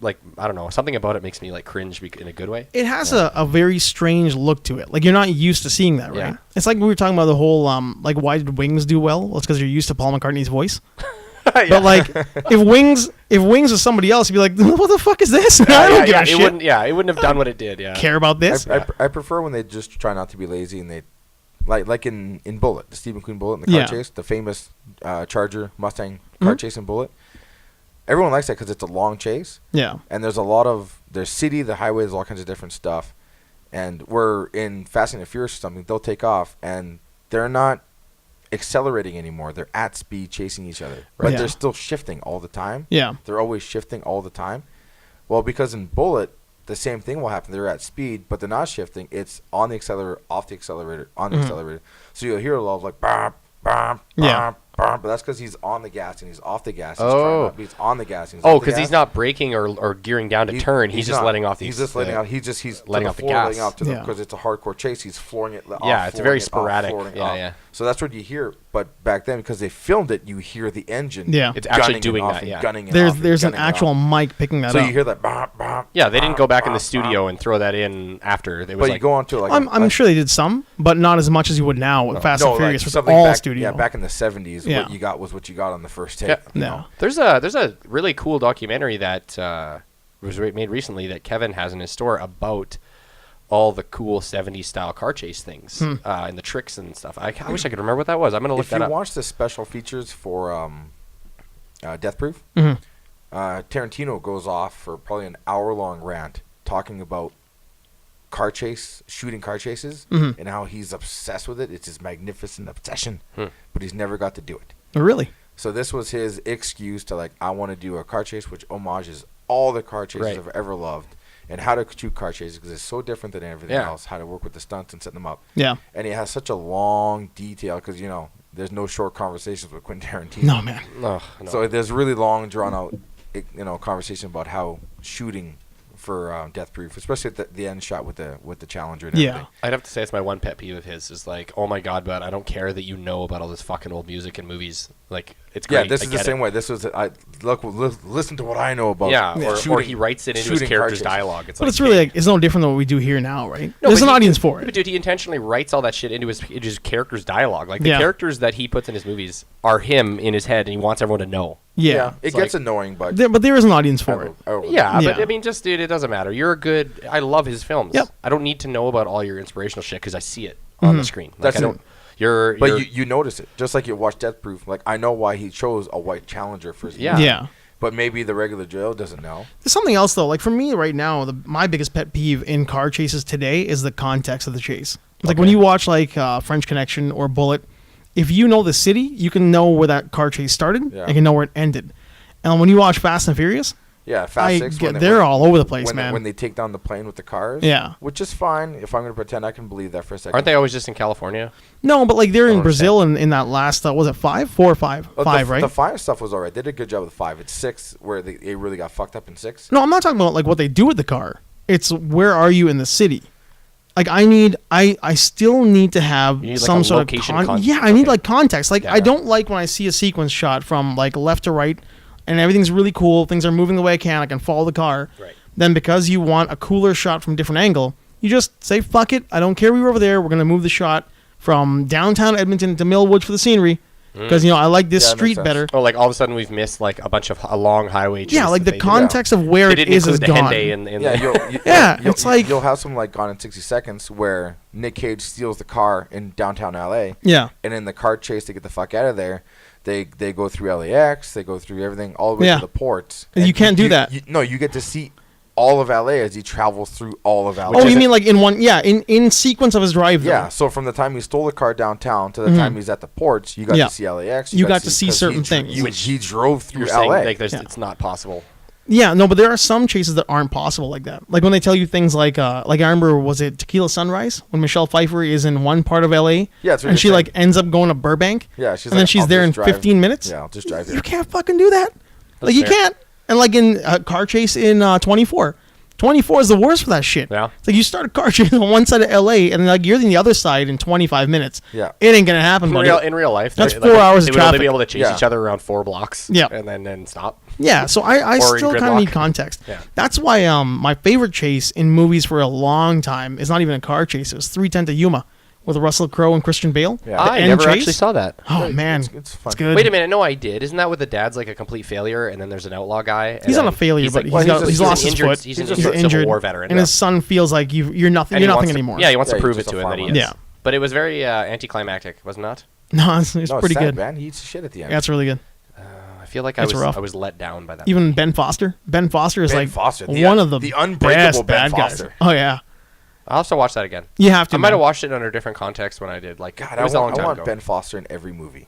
like, I don't know, something about it makes me like cringe in a good way. It has a very strange look to it. Like you're not used to seeing that, right? Yeah. It's like we were talking about the whole like why did Wings do well? Well, it's because you're used to Paul McCartney's voice. But like if Wings was somebody else, you'd be like, what the fuck is this? I don't give a shit. It wouldn't have done what it did. Yeah. Care about this? I prefer when they just try not to be lazy and they like in Bullet, the Steve McQueen Bullet in the car Yeah. chase, the famous Charger Mustang car chase in Bullet. Everyone likes that because it's a long chase. Yeah. And there's city, the highways, all kinds of different stuff. And we're in Fast and the Furious or something, they'll take off and they're not accelerating anymore. They're at speed chasing each other. But Yeah. they're still shifting all the time. Yeah. They're always shifting all the time. Well, because in Bullet, the same thing will happen. They're at speed, but they're not shifting. It's on the accelerator, off the accelerator, on the accelerator. So you'll hear a lot of like, bam, bam, Yeah. bam, bam. But that's because he's on the gas and he's off the gas. He's Oh. he's on the gas. And he's Oh, off the because gas. he's not braking or gearing down to turn. He's just not. letting off. He's just letting out. He's letting to off the floor, gas. letting off to Yeah. because it's a hardcore chase. He's flooring it. Yeah, it's very flooring it off, sporadic. flooring it Yeah, off. yeah. So that's what you hear. But back then, because they filmed it, you hear the engine. Yeah. It's actually gunning it doing off that, and yeah. gunning it There's off and an gunning it actual off. mic picking that So up. you hear that. Bam, bam, Yeah, they didn't go back in the bam, studio bam. and throw that in after. It was But like, you go on to like I'm sure they did some, but not as much as you would now with Fast and like Furious with something all back, studio. Yeah, back in the 70s, Yeah. what you got was what you got on the first tape. Yeah. you No. know? There's a really cool documentary that was made recently that Kevin has in his store about all the cool 70s style car chase things and the tricks and stuff. I wish I could remember what that was. I'm gonna look If that you up. watch the special features for Death Proof, Mhm. Tarantino goes off for probably an hour-long rant talking about shooting car chases, Mhm. and how he's obsessed with it. It's his magnificent obsession, Hmm. but he's never got to do it. Oh, really? So this was his excuse to like, I want to do a car chase, which homages all the car chases Right. I've ever loved, and how to shoot car chases because it's so different than everything Yeah. else. How to work with the stunts and set them up. Yeah. And he has such a long detail because there's no short conversations with Quentin Tarantino. No, man. Ugh, no. So there's really long, drawn out, conversation about how shooting for Death Proof, especially at the end shot with the Challenger and Yeah. everything. I'd have to say it's my one pet peeve of his is like, oh my god, but I don't care that you know about all this fucking old music and movies. Like, it's great. Yeah, this I is the get same it. way. This was listen to what I know about. Yeah, or shooting- he writes it into his shooting car character's chases. dialogue. It's But like, it's really hey. like, it's no different than what we do here now, right? No, There's but an he- audience for But it. dude, he intentionally writes all that shit into his character's dialogue. Like the Yeah. characters that he puts in his movies are him in his head, and he wants everyone to know. Yeah. It It's gets like- annoying, but But there is an audience for it. Yeah, but Yeah. I mean, just dude, it doesn't matter. You're a good. I love his films. Yep. I don't need to know about all your inspirational shit because I see it on the screen. Like, That's I it. don't. You're. But you're- you notice it, just like you watch Death Proof. Like I know why he chose a white Challenger for his Yeah. movie, Yeah. but maybe the regular Joe doesn't know. There's something else though. Like for me right now, my biggest pet peeve in car chases today is the context of the chase. Like when you watch like French Connection or Bullet, if you know the city, you can know where that car chase started. Yeah. You can know where it ended. And when you watch Fast and Furious, Yeah, Fast Six. they're all over the place, when man. when they take down the plane with the cars. Yeah. which is fine if I'm going to pretend I can believe that for a second. aren't they always just in California? No, but like they're in understand. Brazil in that last was it 4 or 5? But 5, right? The 5 stuff was alright. They did a good job with 5. It's 6 where they really got fucked up in 6. No, I'm not talking about like what they do with the car. It's where are you in the city? Like I still need to have You need, like, some a sort location of con- yeah, I need okay. like context. Like I Yeah. don't like when I see a sequence shot from like left to right and everything's really cool, things are moving the way I can follow the car. Right. Then because you want a cooler shot from a different angle, you just say fuck it, I don't care we were over there, we're going to move the shot from downtown Edmonton to Millwood for the scenery because I like this Yeah, that makes street sense. better. Oh, like all of a sudden we've missed like a bunch of a long highway. Yeah, chase like that the they did. context of where They it didn't is include the gone. Henday in Yeah, the, Yeah, it's like- you'll have some like Gone in 60 Seconds where Nick Cage steals the car in downtown LA, Yeah. and in the car chase to get the fuck out of there, they go through LAX, they go through everything all the way Yeah. to the ports. And you can't do that. No, you get to see all of LA as he travels through all of LA. Oh, you mean like in one? Yeah, in sequence of his drive. Though. Yeah, so from the time he stole the car downtown to the time he's at the ports, you got to see LAX. You got to see certain things. He drove through Saying, LA. like, it's not possible. Yeah, no, but there are some chases that aren't possible like that. Like when they tell you things like I remember, was it Tequila Sunrise when Michelle Pfeiffer is in one part of LA? Yeah, and she like ends up going to Burbank. Yeah, she's and then she's there in 15 minutes. Yeah, I'll just drive here. You can't fucking do that. Like you can't. And like in a car chase in 24. 24 is the worst for that shit. Yeah. It's like you start a car chase on one side of LA and like you're on the other side in 25 minutes. Yeah. It ain't gonna happen, buddy. In real life, that's 4 hours they of would traffic. only be able to chase Yeah. each other around 4 blocks. Yeah. And then stop. Yeah, so I Or still in kind of need gridlock. context. Yeah. That's why my favorite chase in movies for a long time is not even a car chase. It was 310 to Yuma with Russell Crowe and Christian Bale. Yeah. The I end never chase. actually saw that. Oh man, It's fun. it's good. Wait a minute, no, I did. Isn't that with the dad's like a complete failure, and then there's an outlaw guy? And He's then not a failure, but like, he's lost his injured, foot. He's He's a Civil injured, War veteran, and his son feels like you're nothing. And You're he nothing wants to- anymore. Yeah, he wants Yeah, to prove he's it just to a him that he farmer. is. Yeah. But it was very anticlimactic, was it not? No, it's No, pretty sad, good. man. He eats shit at the end. Yeah, it's really good. I feel like That's rough. I was let down by that. Even Ben Foster. Ben Foster is Ben like Foster, one of the unbreakable best Ben bad guys. Foster. Oh yeah, I'll have to watch that again. you have to. I might have man. watched it under a different context when I did. Like, God, it was a long I time want ago. Ben Foster in every movie.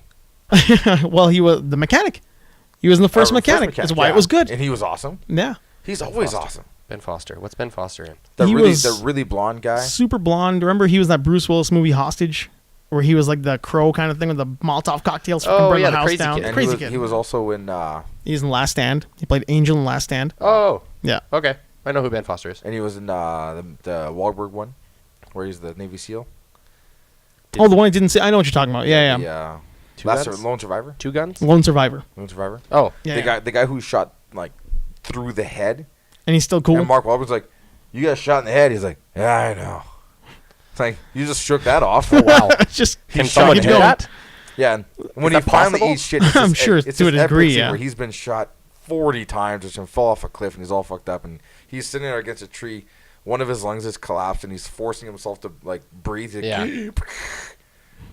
Well, he was the mechanic. He was in the first mechanic. That's why yeah. it was good. And he was awesome. Yeah. He's always Foster. awesome. Ben Foster. What's Ben Foster in? The He was really blonde guy. Super blonde. Remember, he was that Bruce Willis movie Hostage, where he was like the crow kind of thing with the Molotov cocktails. Oh, burn yeah, the the house crazy down. kid. And Crazy he was, kid. He was also in, He's in Last Stand. He played Angel in Last Stand. Oh, Yeah. okay. I know who Ben Foster is. and he was in the Wahlberg one, where he's the Navy SEAL. Oh, the one I didn't see. I know what you're talking about. Yeah, yeah. The, Two Last Guns? Lone Survivor. Two Guns? Lone Survivor. Lone Survivor. Oh, Yeah. The guy who shot like through the head. And he's still cool. And Mark Wahlberg's like, "You got shot in the head." He's like, "Yeah, I know." It's like you just shook that off. oh wow. Just Can He's someone shot do in the head. that? Yeah, and when that he finally possible? eats shit, it's I'm this- sure it's to a this epic degree, scene yeah. where he's been shot 40 times, just and fell off a cliff, and he's all fucked up, and he's sitting there against a tree. One of his lungs has collapsed, and he's forcing himself to like breathe. Like, Yeah.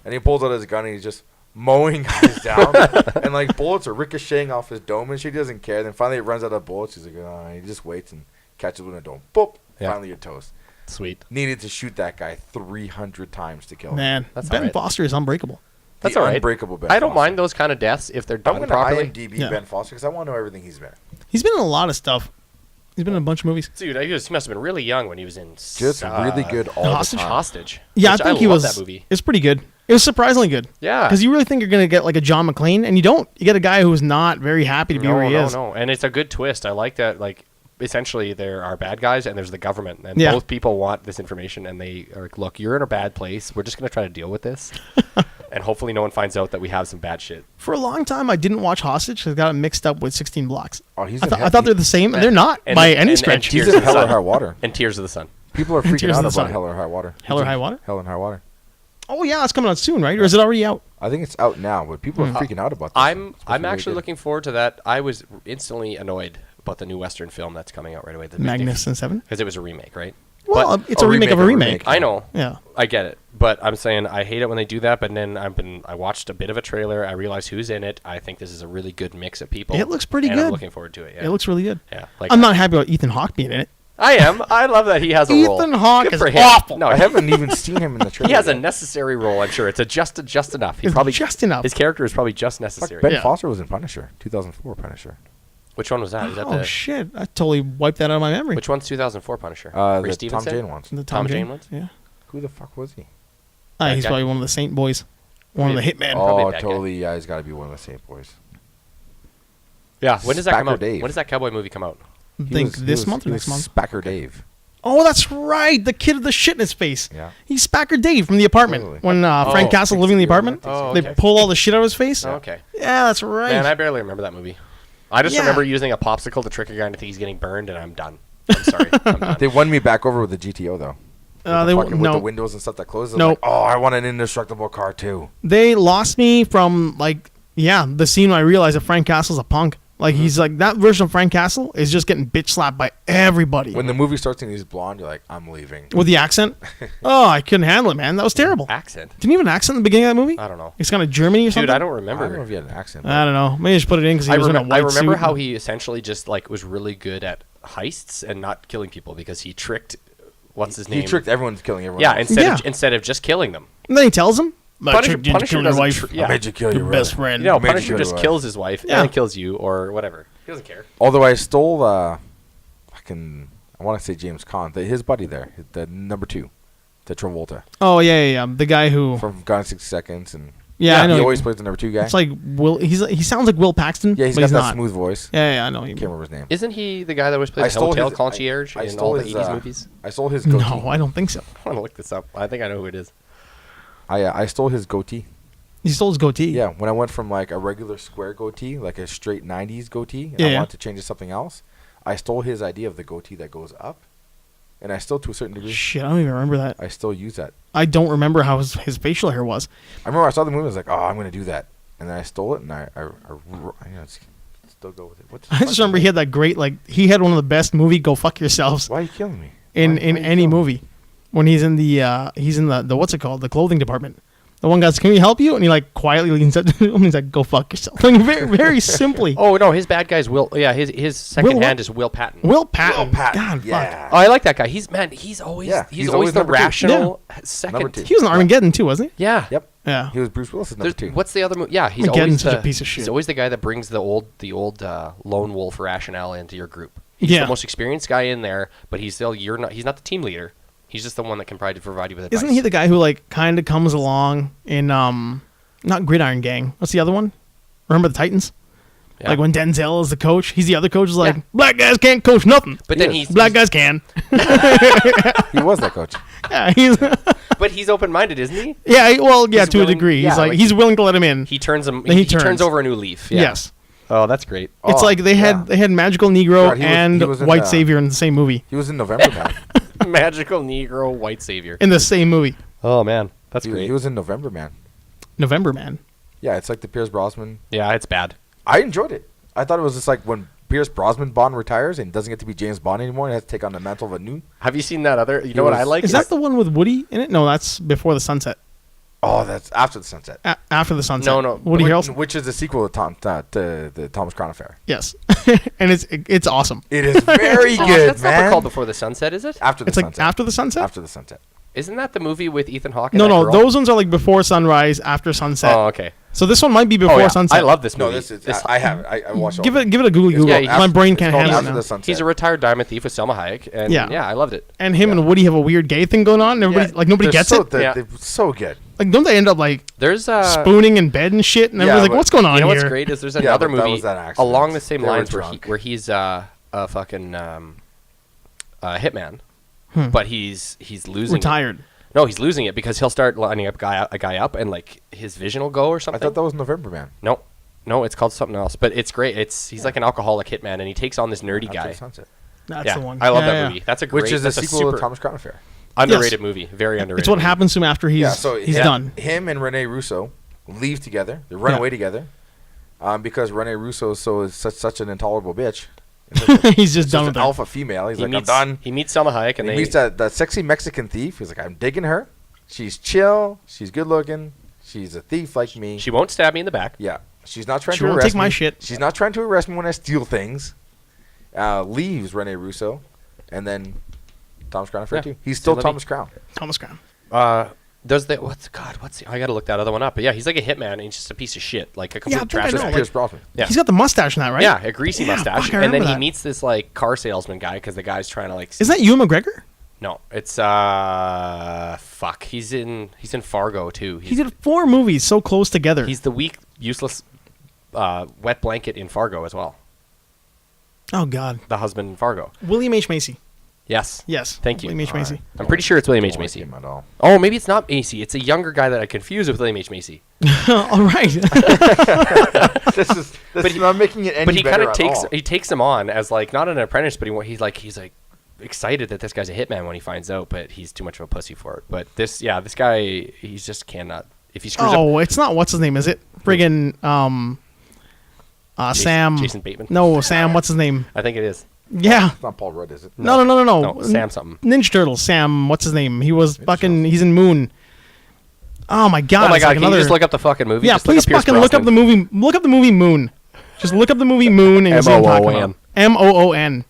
And he pulls out his gun, and he's just mowing guys down, and like bullets are ricocheting off his dome, and she doesn't care. Then finally, it runs out of bullets. He's like, he just waits and catches one in the dome. Boop! Yeah. Finally, you're toast. Sweet. Needed to shoot that guy 300 times to kill him. Man, That's Ben all right. Foster is unbreakable. That's The all right. Unbreakable Ben I don't Foster. mind those kind of deaths if they're I'm done going to properly. IMDb Yeah. Ben Foster because I want to know everything he's been. He's been in a lot of stuff. He's been in a bunch of movies. Dude, he must have been really young when he was in Just really good all Hostage? the time. Hostage. Yeah, which I think he love was. that movie. It's pretty good. It was surprisingly good. Yeah. Because you really think you're gonna get like a John McClane, and you don't. You get a guy who's not very happy to be where he is. No, and it's a good twist. I like that. Like, essentially, there are bad guys and there's the government, and Yeah. both people want this information, and they are like, "Look, you're in a bad place. We're just gonna try to deal with this, and hopefully, no one finds out that we have some bad shit." For a long time, I didn't watch Hostage because I got it mixed up with 16 Blocks. Oh, he's I, in thought hell- I thought they're the same, and they're not And- by any and stretch. Tears He's of in the Hell or Sun. High Water. And Tears of the Sun. People are freaking Tears of out the about Sun. Hell or High Water. Hell or High Water? Hell and High Water. Oh yeah, it's coming out soon, right? Or is it already out? I think it's out now, but people are freaking out about this. I'm It's supposed to be really actually good. looking forward to that. I was instantly annoyed about the new Western film that's coming out right away. Magnificent Seven. Because it was a remake, right? Well, But- it's a remake of a remake. I know. Yeah. I get it, but I'm saying I hate it when they do that. But then I watched a bit of a trailer. I realized who's in it. I think this is a really good mix of people. It looks pretty and I'm good. looking forward to it. Yeah, It looks really good. Yeah, like I'm not happy about Ethan Hawke being in it. I am. I love that he has a role. Ethan Hawke Good is for him. awful. No, I haven't even seen him in the trailer. he has a yet. necessary role. I'm sure it's just enough. He It's probably just enough. His character is probably just Fuck, necessary. Ben Yeah. Foster was in Punisher, 2004 Punisher. Which one was that? Is that Oh the shit! I totally wiped that out of my memory. which one's 2004 Punisher? The Ray Tom Stevenson? Jane ones. The Tom Jane ones? Yeah. Who the fuck was he? He's guy? probably one of the Saint boys. One of the hitmen. Probably a Oh, bad guy. totally. Yeah, he's got to be one of the Saint Boys. Yeah. When does that come Spacker out? Dave. When does that cowboy movie come out? I He think was- he this was- month or he next was month. Spacker Dave. Oh, that's right. The kid with the shit in his face. Yeah. He's Spacker Dave from The Apartment. Totally. When Frank Castle living in the apartment, Oh, they okay. pull all the shit out of his face. Oh, okay. Yeah, that's right. Man, I barely remember that movie. I just Yeah. remember using a popsicle to trick a guy into think he's getting burned, and I'm done. I'm sorry. I'm done. They won me back over with the GTO though. they With no, the windows and stuff that closes. Nope. Like, oh, I want an indestructible car too. they lost me from the scene when I realized that Frank Castle's a punk. Like he's like that version of Frank Castle is just getting bitch slapped by everybody When the movie starts and he's blonde, you're like, I'm leaving. with the accent. Oh, I couldn't handle it, man. That was terrible. Accent? Didn't he have an accent in the beginning of that movie? I don't know. It's kind of Germany or something. Dude, I don't I remember. don't know if he had an accent. I don't know. Maybe I just put it in because he was in a white I remember suit. how he essentially just was really good at heists and not killing people because he tricked what's his name? He tricked everyone into killing everyone. Yeah, else. instead of just killing them. And then he tells him, Punisher kill your wife, yeah. I made you kill your best brother. friend. You know, Made you Punisher kill just your wife. kills his wife and then kills you or whatever. He doesn't care. Although I stole, I want to say James Caan, his buddy there, the number 2, the Travolta Oh yeah. The guy who. from Gone in 60 Seconds, and I know. he always plays the number 2 guy. It's like Will. He sounds like Will Paxton. Yeah, he's but got he's that not. smooth voice. Yeah, I know. I can't remember his name. Isn't he the guy that always I plays the stole hotel his- concierge I in stole all the his, 80s movies? I stole his goatee. No, I don't think so. I want to look this up. I think I know who it is. I stole his goatee. He stole his goatee. Yeah, when I went from like a regular square goatee, like a straight 90s goatee, and Yeah, I yeah. wanted to change it to something else, I stole his idea of the goatee that goes up, and I still, to a certain degree, Shit, I don't even remember that. I still use that. I don't remember how his facial hair was. I remember I saw the movie, I was like, oh, I'm going to do that. And then I stole it, and I still go with it. What's I just remember he had that great, like, he had one of the best movie "Go Fuck Yourselves" Why are you killing me? in Why are you any killing me? movie. When he's in the what's it called, the clothing department. The one guy's, can we help you? And he like quietly leans up to him. He's like, go fuck yourself. Like, very, very simply. Oh no, his bad guy's Will. Yeah, his second Will hand what? is Will Patton. Will Patton. Will Patton, God, yeah. Oh, I like that guy. He's always Yeah, he's he's always always the number two. rational Number second. 2. He was in Armageddon too, wasn't he? Yeah. Yep. Yeah. He was Bruce Willis' number 2. What's the other movie? Yeah, he's Armageddon's always such a the, piece of He's shit. always the guy that brings the old lone wolf rationale into your group. He's Yeah. the most experienced guy in there, but he's not the team leader. He's just the one that can provide you with advice. Isn't he the guy who like kind of comes along in not Gridiron Gang? What's the other one? Remember the Titans? Yeah. Like when Denzel is the coach, he's the other coach. Is like, Yeah. black guys can't coach nothing, But then he's black guys can. He was that coach. Yeah, he's But he's open-minded, isn't he? yeah. Well, yeah, He's to a willing- degree. yeah, He's like like- he's willing to let him in. He turns him. Then he He turns turns. over a new leaf. Yeah. Yes. Oh, that's great. It's Oh, like they had yeah. Magical Negro God, he and was in, White Savior in the same movie. He was in November Man. Magical Negro white savior. In the same movie, Oh man, that's he, great. he was in November Man. November Man. Yeah, it's like the Pierce Brosnan. Yeah, it's bad. I enjoyed it. I thought it was just like when Pierce Brosnan Bond retires and doesn't get to be James Bond anymore and has to take on the mantle of a new. Have you seen that other? You know what was- I like? Is that the one with Woody in it? No, that's Before the Sunset. Oh, that's After the Sunset. After the Sunset. No. Woody Which, Harrelson. which is the sequel to the Thomas Crown Affair. Yes, and it's awesome. It is very Oh, good, that's man. not called Before the Sunset, is it? After the It's like Sunset. After the Sunset. After the Sunset. Isn't that the movie with Ethan Hawke? And No, that no, girl? those ones are like Before Sunrise, After Sunset. Oh, okay. So this one might be Before Oh, yeah. Sunset. I love this movie. No, this is. I have it. I watched all Give of it a Google. It's called My After- brain it's can't called handle After it the now. Sunset. He's a retired diamond thief with Selma Hayek, and Yeah. yeah, I loved it. And him and Woody have a weird gay thing going on. And everybody Yeah. like nobody They're gets so, it. Yeah. They're so good. Like don't they end up like There's spooning in bed and shit? And Yeah, everybody's like, but "What's going on You know here?" what's great is there's Yeah, another but that movie was that accident. along the same They were lines drunk. where he's a fucking hitman, but he's losing. Retired. It. No, he's losing it because he'll start lining up a guy up, and like his vision will go or I something. thought that was November Man. No, it's called something else, but it's great. He's like an alcoholic hitman, and he takes on this nerdy After guy. the Sunset. That's Yeah, the one. I love Yeah, that yeah. movie. That's a great. Which is the that's a sequel super to Thomas Crown Affair. underrated movie. Very underrated. It's what movie. happens to him after he's done. Him and Rene Russo leave together. They run Yeah. away together because Rene Russo is such an intolerable bitch. He's just done Such with an it. alpha female. He's He like, meets, I'm done. He meets Selma Hayek, and He they meets that sexy Mexican thief. He's like, I'm digging her. She's chill. She's good looking. She's a thief like me. she won't stab me in the back. Yeah. She's not trying She to won't arrest take my me. shit. She's not trying to arrest me when I steal things. Leaves Rene Russo. And then Thomas Crown Affair Yeah. too. He's still Still Thomas Crown. Thomas Crown. Does the what's the? I gotta look that other one up. But yeah, he's like a hitman, and he's just a piece of shit, like a complete I think I trash. know, Just like- Pierce Brosnan. Yeah. He's got the mustache in that, right? Yeah, a greasy Yeah, mustache, fuck, I and then remember he that. meets this like car salesman guy because the guy's trying to like. Is that Ewan McGregor? No, it's fuck. He's in Fargo too. He did 4 movies so close together. He's the weak, useless, wet blanket in Fargo as well. Oh God. The husband in Fargo. William H. Macy. Yes. Yes. Thank you. William H. Macy. I'm pretty sure it's William H. Don't like Macy. him at all. Oh, maybe it's not Macy. It's a younger guy that I confuse with William H. Macy. All right. This is not making it any But he better kind of at all. takes him on as like not an apprentice, but he's like excited that this guy's a hitman when he finds out, but he's too much of a pussy for it. But this guy, he's just cannot. If he screws up, Oh, it's not what's his name, is it? Friggin' Sam. Jason Bateman. No, Sam. What's his name? I think it is. Yeah. It's not Paul Rudd, is it? No. No, Sam something. Ninja Turtles. Sam. What's his name? He was fucking. He's in Moon. Oh my God. Oh my it's god! like Can another, you just look up the fucking movie? Yeah, Just look please up Pierce fucking look up the Brosnan. movie. Look up the movie Moon. Just look up the movie Moon and you'll see what I'm talking about. MOON. MOON.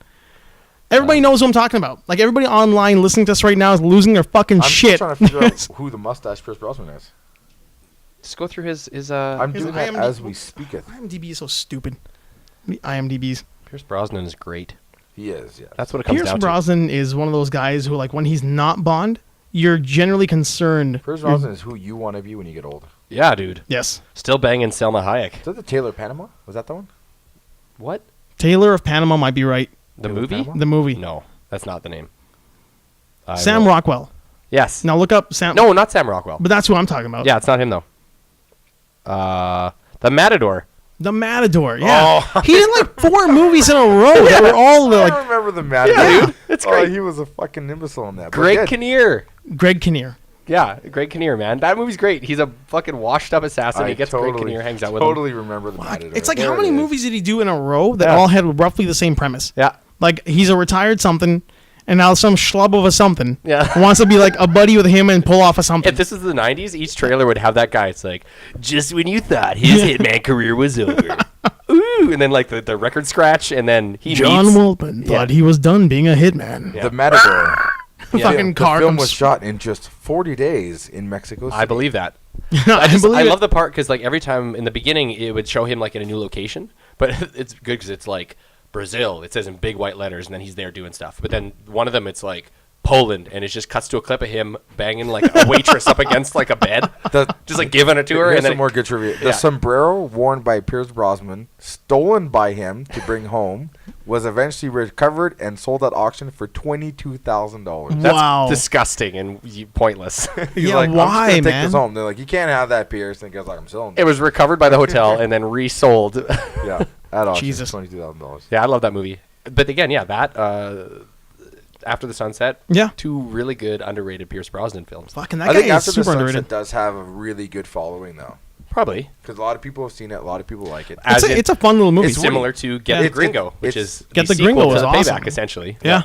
Everybody knows who I'm talking about. Like, everybody online listening to us right now is losing their fucking I'm shit. just trying to figure out who the mustache Pierce Brosnan is. Just go through his I'm His doing that IMDb as we speaketh. IMDb is so stupid. The IMDb's. Pierce Brosnan is great. He is, yeah. That's what it comes Pierce down Brosnan is one of those guys who, like, when he's not Bond, you're generally concerned. Pierce Brosnan is who you want to be when you get old. to. Yeah, dude. Yes. Still banging Selma Hayek. Is that the Taylor Panama? Was that the one? What? Taylor of Panama might be right. The Taylor movie? Panama? The movie. No, that's not the name. Sam Rockwell. Yes. Now look up Sam. No, not Sam Rockwell. But that's who I'm talking about. Yeah, it's not him though. The Matador. The Matador. Yeah. Oh. He did like 4 movies in a row that were all I like remember the Matador. Yeah, dude. It's Oh, great. he was a fucking imbecile in that. but Greg yeah, Kinnear. Greg Kinnear. Yeah, Greg Kinnear, man. That movie's great. He's a fucking washed up assassin. He gets Greg Kinnear, hangs out with him. Totally remember the Matador. It's like, There how many it is. movies did he do in a row that Yeah. all had roughly the same premise? Yeah. Like, he's a retired something, and now some schlub of a something Yeah. wants to be like a buddy with him and pull off a something. If this is the 90s, each trailer would have that guy. It's like, just when you thought his hitman career was over. Ooh. And then, like, the record scratch, and then he John meets... Wolpin Yeah. thought he was done being a hitman. Yeah. The Matador. Fucking The car film comes- was shot in just 40 days in Mexico City. I believe that. I believe I it. love the part because, like, every time in the beginning, it would show him, like, in a new location. But it's good because it's, like, Brazil. It says in big white letters, and then he's there doing stuff. But then one of them, it's, like, Poland, and it just cuts to a clip of him banging, like, a waitress up against, like, a bed. Just, like, giving it to her. Here's And then some more good trivia. The Yeah. sombrero worn by Pierce Brosnan, stolen by him to bring home, was eventually recovered and sold at auction for $22,000. That's Wow. disgusting and pointless. He's Yeah, like, I'm why, just gonna take man? this home. They're like, you can't have that, Pierce. And the guy's like, I'm selling It it. was recovered by the hotel and then resold. Yeah, at auction, Jesus. $22,000. Yeah, I love that movie. But again, yeah, that After the Sunset, Yeah. 2 really good underrated Pierce Brosnan films. Fucking that I guy think is After the super Sunset underrated. does have a really good following, though. Probably Because a lot of people have seen it. A lot of people like it. As It's a fun little movie. It's similar to Get Yeah. the Gringo, which It's- is Get the sequel Gringo to is awesome. Payback, essentially. Yeah.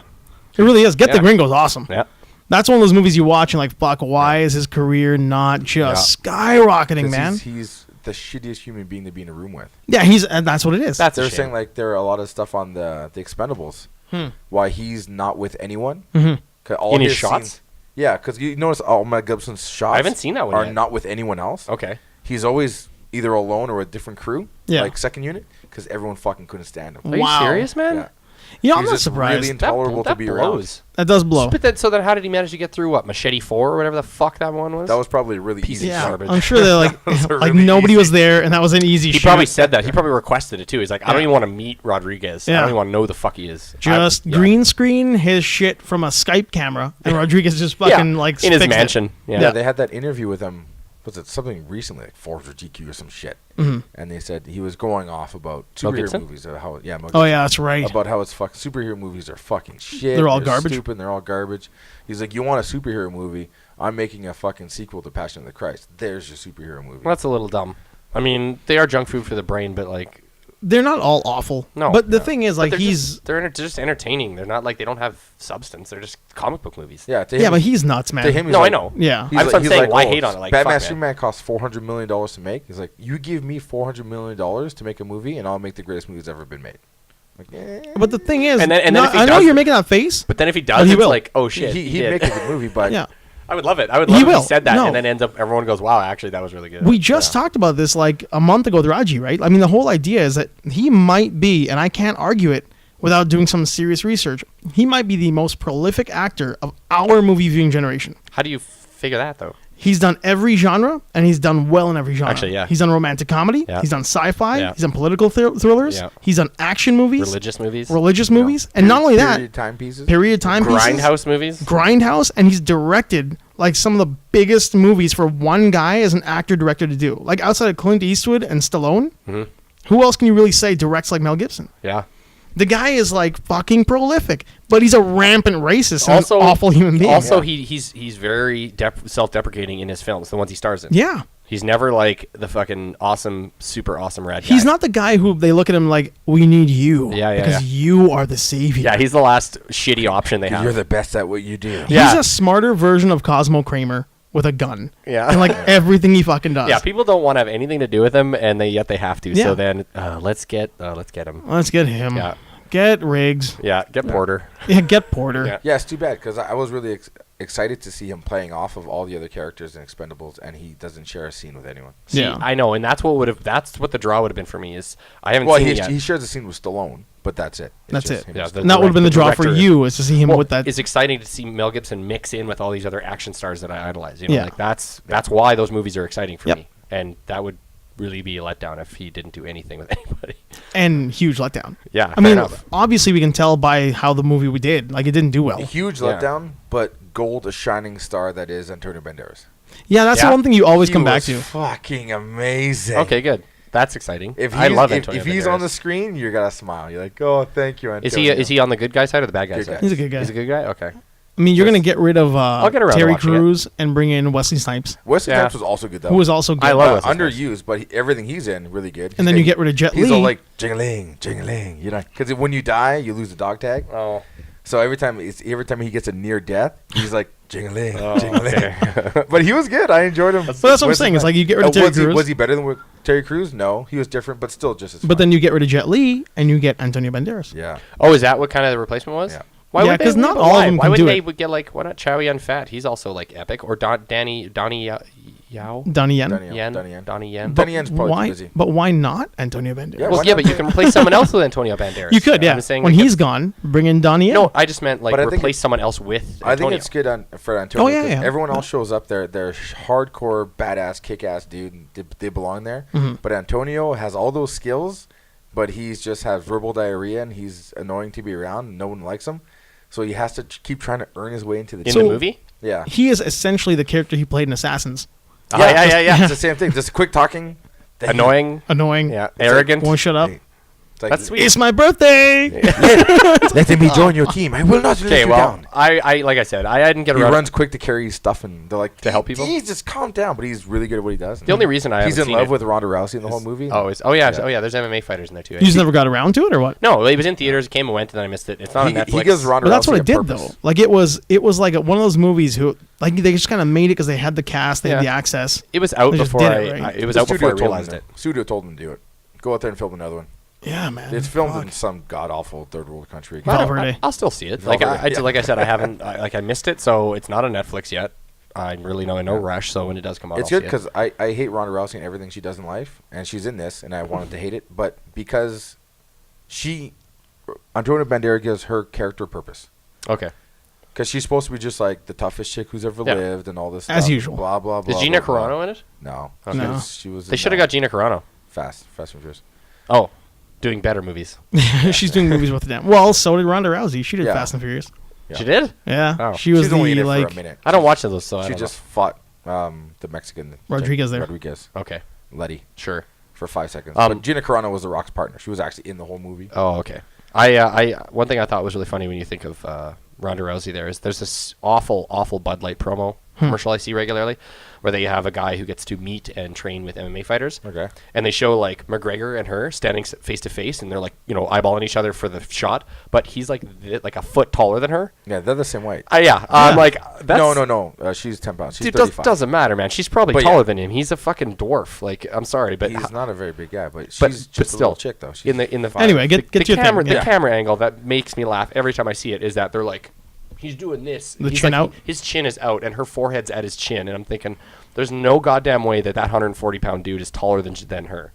It really is. Get the Yeah. Gringo is awesome. Yeah. That's one of those movies you watch and like, fuck, why is his career not just skyrocketing, 'Cause man? He's the shittiest human being to be in a room with. Yeah, and that's what it is. That's a They're shame. saying like there are a lot of stuff on the Expendables. Why he's not with anyone. Mhm. 'Cause all In his his shots? scenes- yeah, because you notice all Mel Gibson's shots. I haven't seen that one Are yet. not with anyone else. Okay. He's always either alone or a different crew. Yeah. Like second unit, because everyone fucking couldn't stand him. Are you Wow. serious, man? Yeah. You know, I'm He's not just surprised. really intolerable to that be around. blows. That does blow. But then, so then how did he manage to get through, what, Machete 4 or whatever the fuck that one was? That was probably a really Piece of easy. Yeah, garbage. I'm sure they're like, Those are like really nobody easy. was there, and that was an easy He shoot. probably said that. He probably requested it, too. He's like, I don't Yeah. even want to meet Rodriguez. I Yeah. don't even want to know who the fuck he is. Just Yeah. green screen his shit from a Skype camera, and Rodriguez just fucking like in his fixed it. mansion. Yeah. Yeah, they had that interview with him. Was it something recently, like Forbes or GQ or some shit? Mhm. And they said he was going off about Mel superhero Gibson? movies. How Mel Oh Gibson. yeah, that's right. About how it's superhero movies are fucking shit. They're all garbage. Stupid. They're all garbage. He's like, you want a superhero movie? I'm making a fucking sequel to Passion of the Christ. There's your superhero movie. Well, that's a little dumb. I mean, they are junk food for the brain, but like, They're not all awful. No. but the No. thing is, but like, they're he's they're just entertaining. They're not like they don't have substance. They're just comic book movies. yeah, to yeah, him, but he's nuts, man. to him, he's No, I like- know. Yeah, He's I'm like, he's saying, like, why oh, hate on it? Like, Batman fuck, Superman costs $400 million to make. He's like, you give me $400 million to make a movie, and I'll make the greatest movie that's ever been made. Like, but the thing is, And then no, if he I know does you're it- making that face. But then if he But does, he it's will. like, oh shit, he'd did. make a good movie, but Yeah, I would love it. I would He love if will. he said that, No. and then ends up everyone goes, "Wow, actually, that was really good." we just talked about this like a month ago with Raji, right? I mean, the whole idea is that he might be, and I can't argue it without doing some serious research. He might be the most prolific actor of our movie viewing generation. How do you figure that though? He's done every genre, and he's done well in every genre. Actually, yeah. He's done romantic comedy. Yeah. He's done sci-fi. Yeah. He's done political thrillers. Yeah. He's done action movies, Religious movies, religious movies, and not only that, period timepieces. period time pieces, grindhouse movies. Grindhouse, and he's directed like some of the biggest movies for one guy as an actor director to do. Like outside of Clint Eastwood and Stallone, who else can you really say directs like Mel Gibson? Yeah. The guy is like fucking prolific, but he's a rampant racist and Also, an awful human being. Also, Yeah. he's very self-deprecating in his films, the ones he stars in. yeah. He's never like the fucking awesome, super awesome rad guy. He's not the guy who they look at him like, we need you. Yeah, yeah, because yeah. you are the savior. Yeah, he's the last shitty option they have. You're the best at what you do. Yeah. He's a smarter version of Cosmo Kramer with a gun. Yeah. And like everything he fucking does. Yeah, people don't want to have anything to do with him, and yet they have to. Yeah. So then, let's get him. Let's get him. Yeah. Get Riggs. Yeah, get Porter. Yeah, get Porter. Yeah. Yeah, it's too bad because I was really excited to see him playing off of all the other characters in Expendables, and he doesn't share a scene with anyone. See, Yeah. I know, and that's what the draw would have been for me. Is I haven't Well, seen it yet. he shares a scene with Stallone, but that's it. It's That's just it. him Yeah, and the- And that would have been the draw for director- you, is to see him Well, with that. it's exciting to see Mel Gibson mix in with all these other action stars that I idolize. You know, Yeah. like that's why those movies are exciting for Yep. me, and that would really be a letdown if he didn't do anything with anybody. And huge letdown. Yeah, I fair mean, enough. obviously we can tell by how the movie we did. Like, it didn't do well. A huge Yeah. letdown, but gold a shining star that is Antonio Banderas. Yeah, that's Yeah. the one thing you always He come back was to. fucking amazing. Okay, good. That's exciting. If I he's, love if, Antonio if he's on Banderas. the screen, you're gonna smile. You're like, oh, thank you, Is Antonio. he on the good guy side or the bad guy Good side? guy. He's a good guy. He's a good guy. Okay. I mean, you're Yes. going to get rid of get around to Terry watching it. Crews and bring in Wesley Snipes, Wesley Yeah. Snipes was also good though. who was also good. I love Wesley Snipes. underused, but everything he's in really good. And then you get rid of Jet He's Li. all like jingling, jingling, you know, because when you die, you lose the dog tag. Oh. So every time he gets a near death, he's like jingling, Oh, jingling. okay. But he was good. I enjoyed him. But that's what I'm saying. It's like you get rid of Terry was Crews, he better than Terry Crews? No, he was different, but still just as. but fun. then you get rid of Jet Li and you get Antonio Banderas. yeah, Oh, is that what kind of the replacement was? Yeah. Why Yeah, would they 'cause not leave- all of why? them Why can wouldn't do they it. would get like why not Chow Yun Fat? He's also like epic. Or Donnie Yao. Donnie Yen. Donnie Yen. Yen. Donnie Yen. Donnie Yen's probably Why? too busy. But why not Antonio Banderas? Yeah, Well, why yeah, not? but you can replace someone else with Antonio Banderas. You could, yeah. I'm just saying When like, he's gone, bring in Donnie Yen. no, I just meant like But I think replace someone else with I think Antonio. it's good for Antonio. Oh, yeah, 'cause yeah. Everyone else shows up there. They're hardcore, badass, kick-ass dude. And they belong there. Mhm. But Antonio has all those skills, but he's just has verbal diarrhea, and he's annoying to be around. And no one likes him, so he has to keep trying to earn his way into the in So- the movie. Yeah. He is essentially the character he played in Assassins. Yeah. It's the same thing. Just quick talking. Annoying. Annoying. Yeah. Arrogant. Won't shut up. It's like, That's sweet. It's my birthday. let me join your team. I will not let Okay, you well, down. I like I said, I didn't get He around. runs quick to carry his stuff, and they're like To help people? He's just calm down, but he's really good at what he does. The only reason I he's haven't in seen love it with Ronda Rousey in the whole movie. Oh, Yeah. There's MMA fighters in there too. You just never got around to it, or what? No, it was in theaters. It came and went, and then I missed it. It's not on Netflix. he gives Ronda But that's Rousey what a it did, purpose. though. Like it was like one of those movies who, like, they just kind of made it because they had the cast, they had Yeah. the access. It was out They just before did it, I. right? It was The out before I studio told realized him it. to- Studio told him to do it. Go out there and film another one. Yeah, man. It's filmed Fuck. in some god awful third world country. Val Verde. I'll still see it. Val Like Verde, yeah. like I said, I haven't. I missed it, so it's not on Netflix yet. I'm really in no rush. So when it does come out, It's I'll good see it. because I hate Ronda Rousey and everything she does in life, and she's in this, and I wanted to hate it, but because Antonio Banderas gives her character purpose. Okay. Because she's supposed to be just like the toughest chick who's ever Yeah. lived and all this As stuff. usual. Blah, blah, blah. Is Gina blah, blah. Carano in it? No. Okay. No. She was They in, should have got Gina Carano. Fast and Furious. Oh, doing better movies. She's doing movies with them. Well, so did Ronda Rousey. She did Yeah. Fast and Furious. Yeah. She did. Yeah. Oh. She was She's only in the, it like, for a minute. I don't watch those, so I She don't just fought the Mexican. Rodriguez there. Rodriguez. know. Okay, Letty. sure. For 5 seconds. Um, But Gina Carano was The Rock's partner. She was actually in the whole movie. Oh, okay. I one thing I thought was really funny when you think of Ronda Rousey there's this awful Bud Light promo commercial I see regularly where they have a guy who gets to meet and train with MMA fighters. Okay. And they show like McGregor and her standing face to face, and they're like, eyeballing each other for the shot, but he's like a foot taller than her. Yeah, they're the same weight. I'm like, that's, No. She's 10 pounds. She's Dude, 35. doesn't matter, man. She's probably But taller yeah. than him. He's a fucking dwarf. Like, I'm sorry, but He's not a very big guy, but she's but just a still, little chick, though. She's in the fine. Anyway, get the your thing, camera yeah. the camera angle that makes me laugh every time I see it is that they're like, he's doing this. The He's chin like, out? His chin is out, and her forehead's at his chin, and I'm thinking, there's no goddamn way that 140-pound dude is taller than her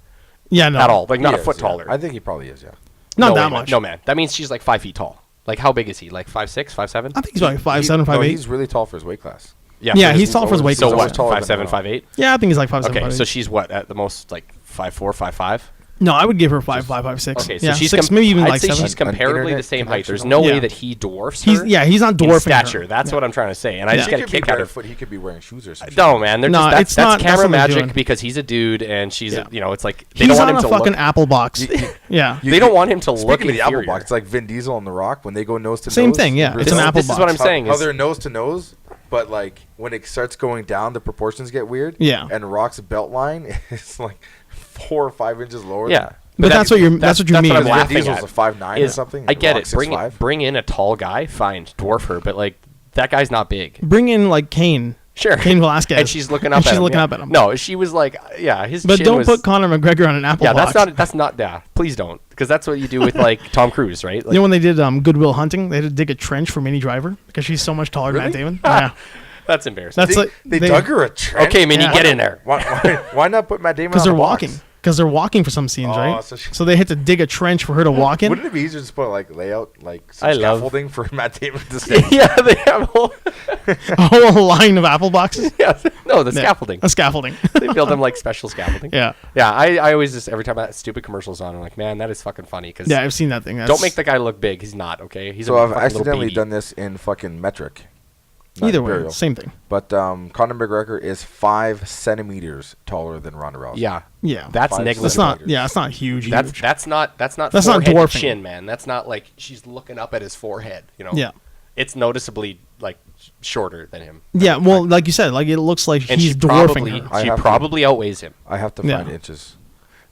Yeah, no. at all. Like, not He a is, foot yeah. taller. I think he probably is, yeah. Not No that way, man. much. No, man. That means she's like 5 feet tall. Like, how big is he? Like 5'6", 5'7"? I think he's like 5'7", No, 5'8". he's really tall for his weight class. Yeah, he's tall for his weight So He's class. always what? taller 5'7", than everyone. 5'8"? Yeah, I think he's like 5'7", Okay, 5'8". so she's what, at the most, like 5'4", 5'5"? No, I would give her 5'5", 5'6". Okay, so yeah, she's 6, maybe even I'd like say 7. she's An comparably internet the same height. connection There's no way Yeah. that he dwarfs her. He's not in dwarfing her. stature. That's Yeah. what I'm trying to say, and I Yeah. just She got a could be kick out of. barefoot. He could be wearing shoes or something. No, man, they're No, just it's that's not- that's camera what they're magic doing. because he's a dude and she's Yeah. it's like they He's don't want on him a to fucking look. apple box. Yeah. They don't want him to look Speaking of the apple inferior. box, it's like Vin Diesel and The Rock when they go nose to nose. Same thing, yeah. really It's an well. apple This is what box. I'm saying. How is- they're nose to nose, but like when it starts going down, the proportions get weird. Yeah. And Rock's belt line is like 4 or 5 inches lower. Yeah. But that's what you mean. I'm Than laughing Vin Diesel's at. a 5'9" or Is something. I get Rock's it. 6'5". Bring in a tall guy, fine, dwarf her, but like that guy's not big. Bring in like Kane. Sure. Cain Velasquez. And she's looking up And at she's him. looking yeah. up at him. No, she was like, yeah, his But chin don't was, put Conor McGregor on an apple yeah, box. that's not, yeah, please don't. Because that's what you do with like Tom Cruise, right? Like, You know when they did Goodwill Hunting, they had to dig a trench for Minnie Driver because she's so much taller than Matt Damon. Yeah, that's embarrassing. that's like They dug her a trench. Okay, Minnie, Yeah. get in there. Why not put Matt Damon because on they're the box? walking. Because they're walking for some scenes, Oh, right? so So they had to dig a trench for her to walk in. Wouldn't it be easier to just put like layout, like some I love- scaffolding for Matt Damon to stay? Yeah, they have a whole, A whole line of apple boxes. yeah, no, the Yeah. scaffolding. A scaffolding. They build them like special scaffolding. Yeah. Yeah, I always just, every time that stupid commercial's on, I'm like, man, that is fucking funny. Because Yeah, I've seen that thing. don't make the guy look big. He's not, okay? He's So a I've fucking little accidentally baby. done this in fucking metric. not Either way, imperial. same thing. But Conor McGregor is 5 centimeters taller than Ronda Rousey. Yeah. Yeah. That's Five negligible. That's not. centimeters. Yeah, it's not huge. That's huge. that's not That's not forehead to dwarfing. chin, man. That's not like she's looking up at his forehead. You know. Yeah. It's noticeably like shorter than him, Yeah. Well, like you said, like it looks like and he's she dwarfing probably her. I she have to- probably outweighs him. I have to Yeah. find inches.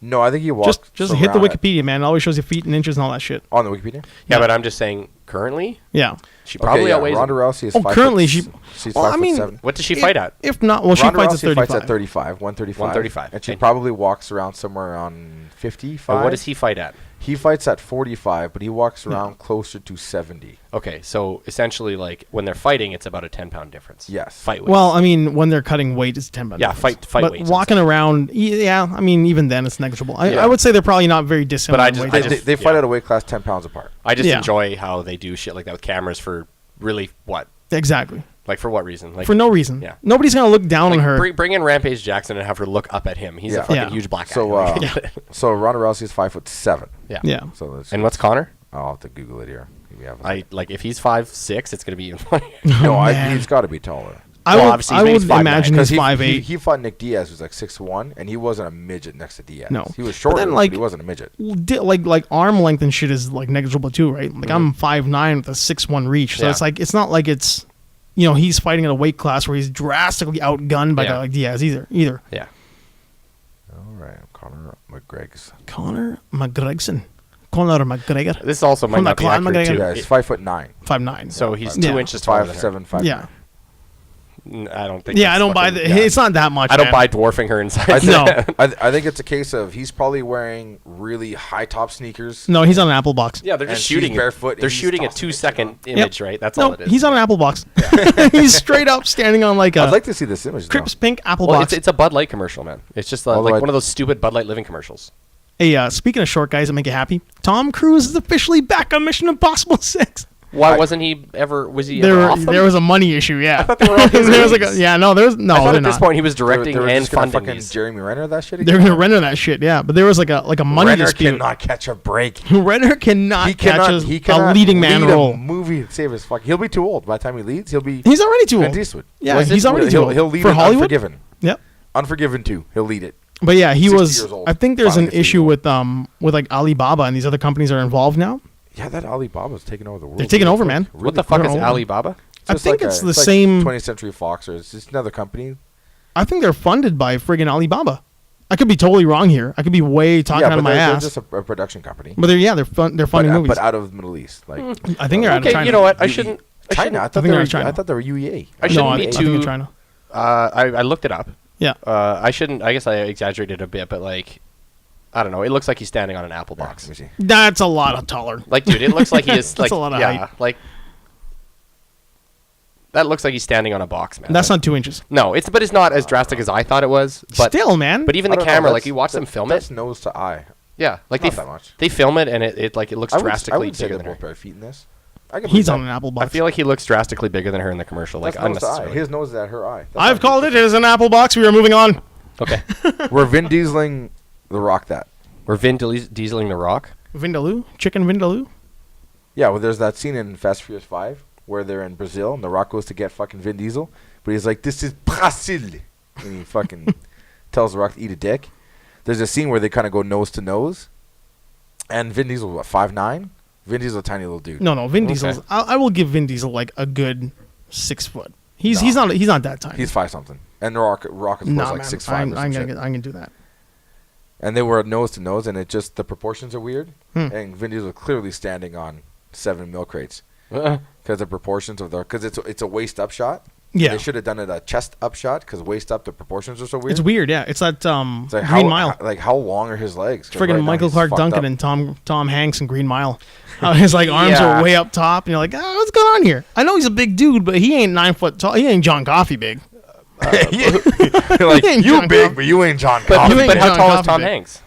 No, I think he walked. Just hit the around Wikipedia, man. It always shows you feet and inches and all that shit. on the Wikipedia. Yeah, but I'm just saying currently Yeah. she probably yeah, outweighs Ronda him. Rousey is Oh, 5 currently foot, she- she's Well, 5 I foot mean- 7. What does she fight at? If not, well, she Ronda fights Rousey at 35. fights at 35, 135. 135. And she And- probably walks around somewhere on 55. And what does he fight at? He fights at 45, but he walks around closer to 70. Okay, so essentially, like when they're fighting, it's about a 10-pound difference. Yes. Fight weight. Well, I mean, when they're cutting weight, it's 10 Yeah, fight But weights and walking around, yeah, I mean, even then, it's negligible. Yeah. I would say they're probably not very dissimilar. But I in just- weight. I They, just- they fight yeah. at a weight class 10 pounds apart. I just Yeah. enjoy how they do shit like that with cameras for really what? Exactly. Like for what reason? Like For no reason. Yeah. Nobody's gonna look down like, on her. bring in Rampage Jackson and have her look up at him. He's Yeah. a fucking Yeah. huge black guy. So, Like, Yeah. so Ronda Rousey is 5'7". yeah. Yeah. So let's, And what's Connor? I'll have to Google it here. We have I like if he's 5'6", it's gonna be even funnier. no, man. he's got to be taller. I Well, would, obviously, I maybe would he's 5'9", imagine Because he's 5'8". he fought Nick Diaz, who's like 6'1", and he wasn't a midget next to Diaz. No. He was But shorter, then, but like- he wasn't a midget. Like arm length and shit is like negligible too, right? Like I'm 5'9" with a 6'1" reach, so Yeah. it's like it's not like it's, he's fighting at a weight class where he's drastically outgunned by a Yeah. guy like Diaz either. Yeah. All right, Conor McGregor. Conor McGregor, This also might From not the be clan accurate McGregor. too. Yeah, he's 5'9". 5'9". So he's Yeah. 2 inches taller than her. 5'7", 5'9". Yeah, I don't think. yeah. that's I don't buy fucking- the. yeah. It's not that much. I don't man. buy dwarfing her in size. I think, No. I think it's a case of he's probably wearing really high top sneakers. No, he's on an apple box. Yeah, they're And just she's shooting. barefoot and They're he's shooting a tossing it 2-second Yep. image, right? That's No, all it is. he's on an apple box. He's straight up standing on like a I'd like to see this image. though. Crips pink apple Well, box. it's a Bud Light commercial, man. It's just Although like I- one of those stupid Bud Light living commercials. Hey, speaking of short guys that make you happy, Tom Cruise is officially back on Mission Impossible 6. Why wasn't he ever? Was he ever There, off them? there was a money issue, yeah. thought they were all his there was like a, movies. yeah, no, there's no. I thought they're at this not. point he was They were- directing they were and just gonna funding fucking these. Jeremy Renner that shit. They're again? gonna render that shit, yeah. But there was like a money Renner dispute. cannot catch a break. Renner cannot He catch cannot. a, He cannot a leading man lead role. a movie to save his fuck. He'll be too old by the time he leads. He'll be He's already too Clint old. Eastwood. Yeah, Was he's it- already too He'll, old. he'll lead For in Hollywood. Unforgiven. Yep. Unforgiven 2. He'll lead it. But yeah, he 60 was. years old. I think there's Finally an gets to issue be with like Alibaba and these other companies are involved now. Yeah, that Alibaba's taking over the world. They're taking really over, quick. man. Really What the quick. fuck is quick. Alibaba? I Just think like it's a- the like same. 20th Century Fox, or it's just another company. I think they're funded by friggin' Alibaba. I could be totally wrong here. I could be way talking out but of my they're ass. just a production company. But they're funding movies. But out of the Middle East, like I think they're out of Okay, China. you know what? I You- shouldn't. China. I thought think they they're were. in China. I thought they were UEA. I No, shouldn't I be think too. they're China. I looked it up. Yeah. I shouldn't. I guess I exaggerated a bit, but like, I don't know. It looks like he's standing on an apple Yeah, box. let me see. That's a lot of taller. Like, dude, it looks like he is That's like a lot of yeah, height. like that looks like he's standing on a box, man. That's not 2 inches. No, it's not as drastic as I thought it was. But Still, man. but even I the don't know, camera, that's- like you watch them film That's it. nose to eye. Yeah, like Not that much. they film it and it looks I would drastically say bigger they're than her. both bare feet in this. I can He's believe on an that. apple I box. feel like he looks drastically bigger than her in the commercial, like That's nose to eye. unnecessarily. His nose is at her eye. That's I've not called it as an apple box. We are moving on. Okay, We're Vin Dieseling the Rock that. we're Dieseling the Rock. Vindaloo? Chicken Vindaloo? Yeah, well, there's that scene in Fast and Furious 5 where they're in Brazil and The Rock goes to get fucking Vin Diesel, but he's like, "This is Brazil," and he fucking tells The Rock to eat a dick. There's a scene where they kind of go nose to nose, and Vin Diesel, what, 5'9"? Vin Diesel's a tiny little dude. No. Vin Okay. Diesel's. I will give Vin Diesel like a good 6 foot. He's No. he's not that tiny. He's 5 something, and The Rock is nah, like man. 6'5" I'm or some shit. gonna do that. And they were nose to nose, and it just the proportions are weird. Hmm. And Vin Diesel clearly standing on 7 milk crates because the proportions of because it's a waist up shot, Yeah. They should have done it a chest up shot because waist up, the proportions are so weird. It's weird, yeah. It's that It's like Green how, Mile. how long are his legs? 'Cause Friggin' right now Michael he's Clark fucked Duncan up. and Tom Hanks in Green Mile. His like arms Yeah. are way up top, and you're like, oh, what's going on here? I know he's a big dude, but he ain't 9 foot tall. He ain't John Coffey big. like He ain't you John big, Coffey. but you ain't John But, Coffey. you ain't but how John tall is Coffey Tom big. Hanks?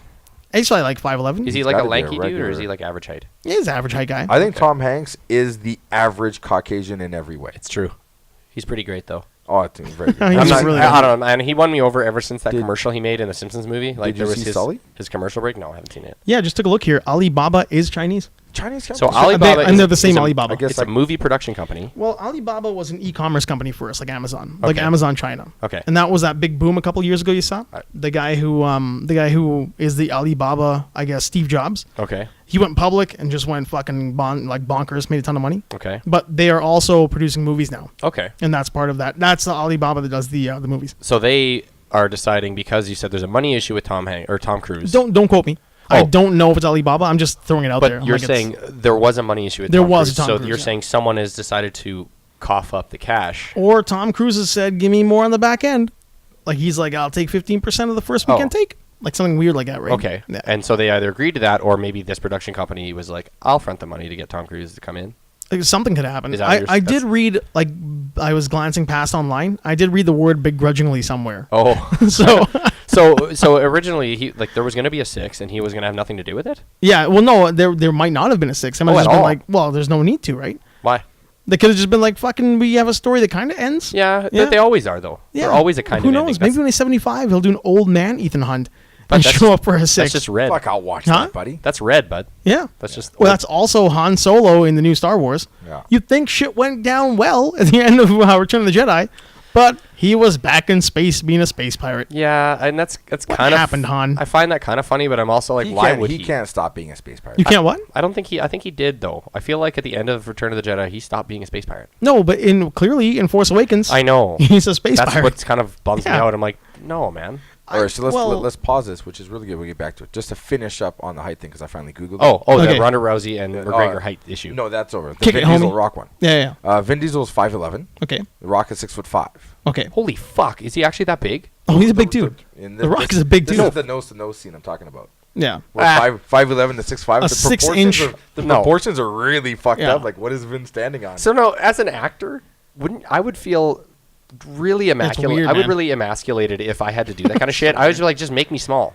He's probably like 5'11". Is he like a gotta be a lanky dude or regular- is he like average height? He's an average height guy. I think Tom Hanks is the average Caucasian in every way. It's true. He's pretty great though. Oh, I think he's very good. He's I'm not, really I good. don't know, man. He won me over ever since that Did- commercial he made in the Simpsons movie. Like Did you there was see his Sully? his commercial break. No, I haven't seen it. Yeah, just took a look here. Alibaba is Chinese. Chinese So company. Alibaba and they're is- the same is a- Alibaba. I guess It's a movie production company. Well, Alibaba was an e-commerce company first, like Amazon, like Okay. Amazon China. Okay. And that was that big boom a couple years ago. You saw the guy who is the Alibaba, I guess, Steve Jobs. Okay. He went public and just went fucking bonkers, made a ton of money. Okay. But they are also producing movies now, Okay. and that's part of that. That's the Alibaba that does the movies. So they are deciding because you said there's a money issue with Tom Cruise. Don't quote me. I Oh. don't know if it's Alibaba. I'm just throwing it out there. But I'm you're like, it's- saying there was a money issue with There Tom was Cruise. Tom So Cruise, you're yeah. saying someone has decided to cough up the cash. or Tom Cruise has said, "Give me more on the back end." Like he's like, "I'll take 15% of the first weekend take." Like something weird like that, right? Okay. Yeah. And so they either agreed to that or maybe this production company was like, I'll front the money to get Tom Cruise to come in. Like, something could happen. Is that what I you're- did that's- read, like, I was glancing past online. I did read the word begrudgingly somewhere. Oh. So, So originally there was going to be a 6 and he was going to have nothing to do with it? yeah, well, no, there might not have been a 6. I might Oh, have just at been all? like, well, there's no need to, right? Why? They could have just been like, fucking, we have a story that kind of ends. Yeah, Yeah. they always are though. Yeah. They're always a kind Who of knows? ending. Maybe That's, when he's 75, he'll do an old man Ethan Hunt But and that's- show up for a 6. that's just red. Fuck, I'll watch Huh? that, buddy. That's red, bud. Yeah. That's just Well, that's also Han Solo in the new Star Wars. Yeah. You'd think shit went down well at the end of Return of the Jedi, but he was back in space being a space pirate. yeah, and that's What kind of happened, Han? I find that kind of funny, but I'm also like, why would he? He can't stop being a space pirate. You can't what? I don't think he. I think he did though. I feel like at the end of Return of the Jedi, he stopped being a space pirate. No, but clearly in Force Awakens, I know. he's a space That's pirate. what kind of bums me Yeah. out. I'm like, no, man. All right, so well- let's pause this, which is really good. We'll get back to it. Just to finish up on the height thing, because I finally Googled Oh, it. the Okay. Ronda Rousey and McGregor uh, height issue. No, that's over. The Kick Vin it, Diesel homie. Rock one. Yeah. Vin Diesel is 5'11". Okay. The Rock is 6'5". Okay. Holy fuck! Is he actually that big? Oh, he's a big dude. In The Rock is a big This dude. is the nose-to-nose scene I'm talking about. Yeah. Where 5'11" to 6'5". A The 6 proportions inch- are- The No. proportions are really fucked Yeah. up. Like, what is Vin standing on? So no, as an actor, I would feel really emasculated. weird, I would man. really emasculated if I had to do that kind of shit. I was like, just make me small.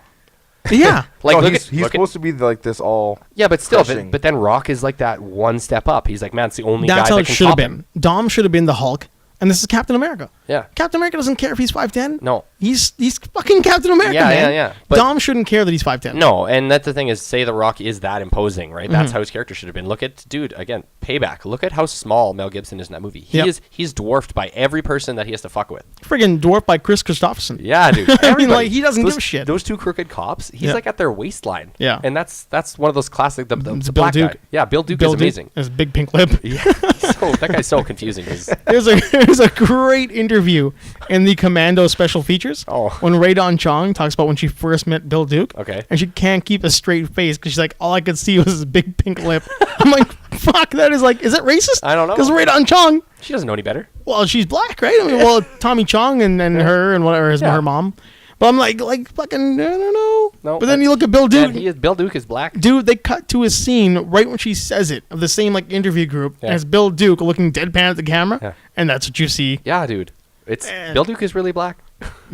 Yeah. Like, No, look he's at look supposed to be like this all. yeah, but still, crushing. but then Rock is like that one step up. He's like, man, it's the only That's guy how that it can should have top been. him. Dom should have been the Hulk, and this is Captain America. Yeah. Captain America doesn't care if he's 5'10". No. He's fucking Captain America, Yeah, man. yeah. But- Dom shouldn't care that he's 5'10". No, and that's the thing is, say The Rock is that imposing, right? Mm-hmm. That's how his character should have been. Look at, dude, again, Payback. Look at how small Mel Gibson is in that movie. Yep. He's dwarfed by every person that he has to fuck with. Friggin' dwarfed by Chris Christopherson. Yeah, dude. I mean, Everybody. like, he doesn't Those- give a shit. Those two crooked cops, he's Yeah. like at their waistline. Yeah. And that's one of those classic, the It's the Bill black Duke. guy. Yeah, Bill Duke Bill is amazing. His big pink lip. Yeah, that guy's so confusing. 'Cause- There's a great interview in the Commando special features Oh. when Ray Don Chong talks about when she first met Bill Duke. Okay. And she can't keep a straight face because she's like, all I could see was his big pink lip. I'm like, fuck, that is like, is it racist? I don't know. Because Ray Don Chong, she doesn't know any better. well, she's black, right? I mean, well, Tommy Chong and her and whatever, Yeah. her mom. But I'm like fucking, I don't know. No, But then you look at Bill Duke. And Bill Duke is black. Dude, they cut to his scene right when she says it of the same like interview group, Yeah. and it's Bill Duke looking deadpan at the camera, Yeah. and that's what you see. Yeah, dude. It's Man. Bill Duke is really black.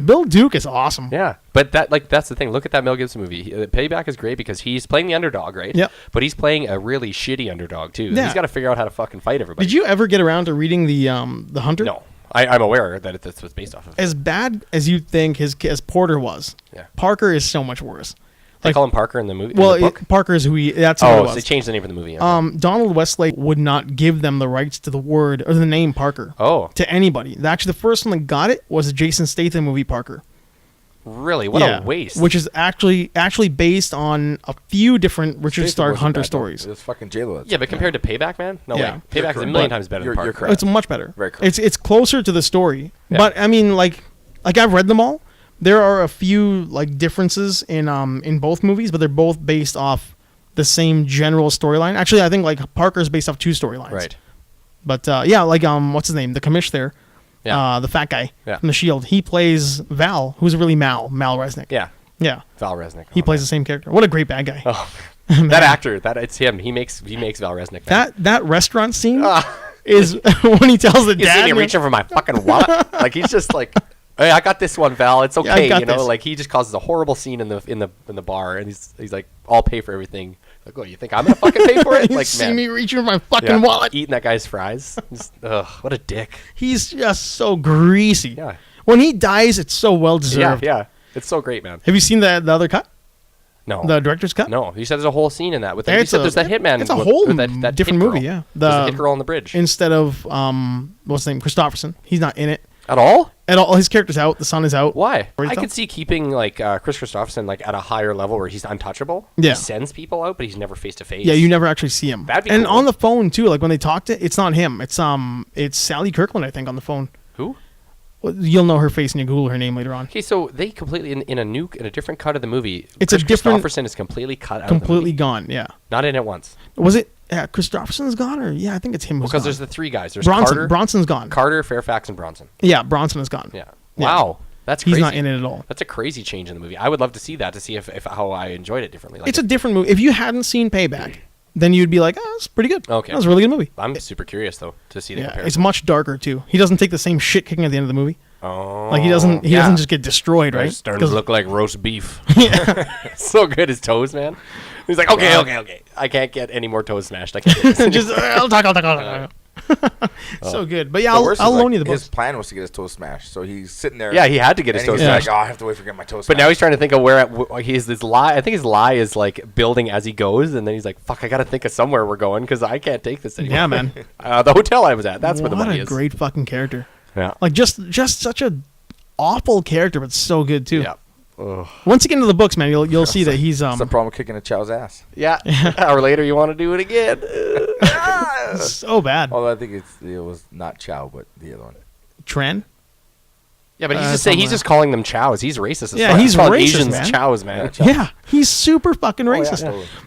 Bill Duke is awesome. Yeah, but that's the thing. Look at that Mel Gibson movie. Payback is great because he's playing the underdog, right? Yep. But he's playing a really shitty underdog too. Yeah. He's got to figure out how to fucking fight everybody. Did you ever get around to reading the Hunter? No, I'm aware that that's what's based off of. As bad as you think as Porter was, Yeah. Parker is so much worse. They like- call him Parker in the movie. Well, in the book? Parker is who he. That's who it Oh, was. so they changed the name of the movie. Yeah. Donald Westlake would not give them the rights to the word or the name Parker. Oh. To anybody. Actually, the first one that got it was the Jason Statham movie Parker. Really? What a waste. Which is actually Oh, based on a few different Richard Statham Stark wasn't Hunter bad, though. stories. It's fucking J-Lo. yeah, but compared to Payback, man, no Yeah. way. You're Payback is a correct. million times better You're- than you're Parker. correct. It's much better. Very correct. It's closer to the story. Yeah. But I mean, like I've read them all. There are a few like differences in both movies, but they're both based off the same general storyline. Actually, I think like Parker's based off two storylines. Right. But yeah, like what's his name? The commish there. Yeah. The fat guy Yeah. from The Shield. He plays Val, who's really Mal Resnick. Yeah. Yeah. Val Resnick. He plays the same character. What a great bad guy. Oh, that actor, it's him. He makes Val Resnick. That restaurant scene is when he tells the He's dad. sitting here reaching for my fucking wallet. Like he's just like, hey, I got this one, Val. It's Yeah, I okay, got you know. this. Like he just causes a horrible scene in the bar, and he's like, I'll pay for everything. Like, oh, you think I'm gonna fucking pay for it? You Like, see man, me reaching for my fucking yeah, wallet. eating that guy's fries. Just, ugh, what a dick. He's just so greasy. Yeah. When he dies, it's so well deserved. Yeah. It's so great, man. Have you seen the other cut? No. The director's cut? No, you said there's a whole scene in that. With you It's said there's that hitman. It's a with whole that different hit movie, girl. yeah. There's a hit girl on the bridge. Instead of what's his name? Christopherson. He's not in it At all? at all. His character's out. The son is out. Why? Where he's I out. could see keeping like Chris Christopherson like at a higher level where he's untouchable. Yeah. He sends people out, but he's never face to face. Yeah, you never actually see him. That'd be and cool. on the phone too. Like when they talked to, it's not him. It's Sally Kirkland, I think, on the phone. Who? Well, you'll know her face and you Google her name later on. Okay, so they completely in a different cut of the movie. It's Chris a different- Christopherson is completely cut out. Completely of the movie. gone. Yeah. Not in it once. Was it Christopherson's gone or I think it's him who's Because gone. there's the three guys. There's Bronson. Bronson's gone. Carter, Fairfax, and Bronson. Yeah, Bronson is gone. Yeah. Yeah. Wow. That's He's crazy. not in it at all. That's a crazy change in the movie. I would love to see that to see if how I enjoyed it differently. Like It's a different movie. If you hadn't seen Payback, then you'd be like, it's pretty good. Okay. That was a really good movie. I'm super curious though to see the Yeah, comparison. it's much darker too. He doesn't take the same shit kicking at the end of the movie. Oh, Like he doesn't just get destroyed, right? It's starting to 'Cause- look like roast beef. So good, his toes, man. He's like, okay. I can't get any more toes smashed. I can't. Get this just I'll talk. So good, but yeah, The I'll worst is, loan like, you the his books. plan was to get his toes smashed, so he's sitting there. Yeah, he had to get his and toes he's smashed. like, oh, I have to wait for get my toes. But now smashed. he's trying to think of where he's this lie. I think his lie is like building as he goes, and then he's like, "Fuck, I got to think of somewhere we're going because I can't take this anymore." Yeah, man. The hotel I was at. That's where the What money a is. great fucking character. Yeah. Like just such a awful character, but so good too. Yeah. Ugh. Once you get into the books, man, you'll see that he's What's the problem with kicking a chow's ass? Yeah. An hour later, you want to do it again. so bad. Although I think it was not chow, but the other one. Tren. Yeah, but something he's like just calling them chows. He's racist. As Yeah, fuck. he's calling racist, Asians man. chows, man. Yeah, he's super fucking racist.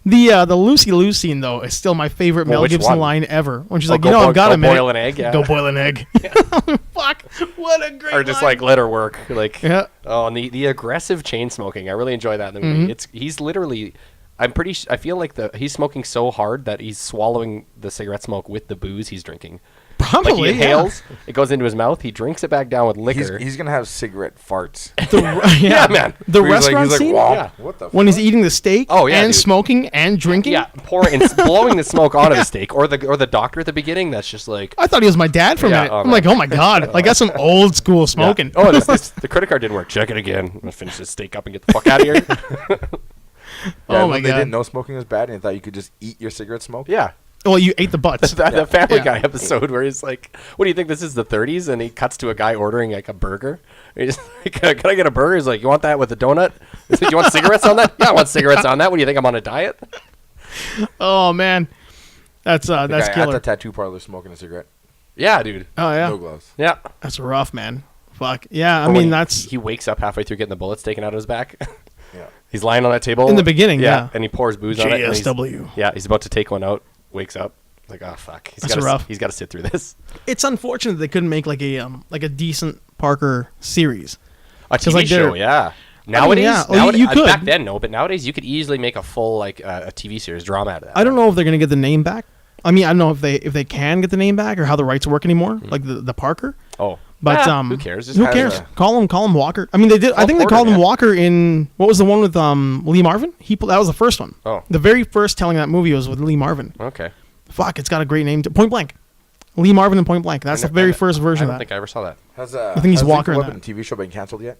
The Lucy Liu scene though is still my favorite Well, Mel which Gibson one? line ever. When she's Oh, like, go I've got go a minute. boil an egg. Yeah. Go boil an egg. Fuck! What a great. Or just line. like let her work. Like Yeah. oh, and the aggressive chain smoking. I really enjoy that in the movie. He's literally. I feel like he's smoking so hard that he's swallowing the cigarette smoke with the booze he's drinking. Probably. Like he inhales, it goes into his mouth. He drinks it back down with liquor. He's gonna have cigarette farts. Yeah, man. The He's like- restaurant he's like, scene "Womp." Yeah. What the? when he's eating the steak. Oh, yeah, and dude. smoking and drinking. Yeah, pouring and blowing the smoke onto the steak, or the doctor at the beginning. That's just like I thought he was my dad for a Yeah, minute. oh, I'm man. like, oh my god, like that's some old school smoking. Yeah. Oh, the credit card didn't work. Check it again. I'm gonna finish this steak up and get the fuck out of here. Yeah, Oh my when they God. didn't know smoking was bad, and they thought you could just eat your cigarette smoke. Yeah. Well, you ate the butts. The Family Yeah. Guy episode where he's like, "What do you think this is? The 30s?" And he cuts to a guy ordering like a burger. And he's like, "Can I get a burger?" He's like, "You want that with a donut?" He's like, "You want cigarettes on that?" "Yeah, I want cigarettes on that." "What do you think? I'm on a diet?" Oh man, that's The guy at killer. the tattoo parlor smoking a cigarette. Yeah, dude. Oh yeah, No gloves. Yeah. that's rough, man. Fuck yeah. I Or when mean, he- that's he wakes up halfway through getting the bullets taken out of his back. Yeah. He's lying on that table In the beginning, yeah. and he pours booze on it. and he's- JSW. Yeah, he's about to take one out. Wakes up. He's like, oh fuck. That's rough. He's got to sit through this. It's unfortunate they couldn't make like a decent Parker series. A 'Cause, TV like, show, they're- yeah. Nowadays, yeah. Well, you could. back then no, but nowadays you could easily make a full like a TV series drama out of that. I don't know if they're gonna get the name back. I mean, I don't know if they can get the name back or how the rights work anymore, like the Parker. Oh, But who cares? Just Who have cares? a- Call him Walker. I mean, they did. I think they Porter, called him man. Walker in what was the one with Lee Marvin? That was the first one. Oh. The very first telling of that movie was with Lee Marvin. Okay. Fuck, it's got a great name. Point Blank. Lee Marvin and Point Blank. That's the very first I version don't of think that. I ever saw that. Has think he's has Walker in Lethal Weapon that. TV show been canceled yet?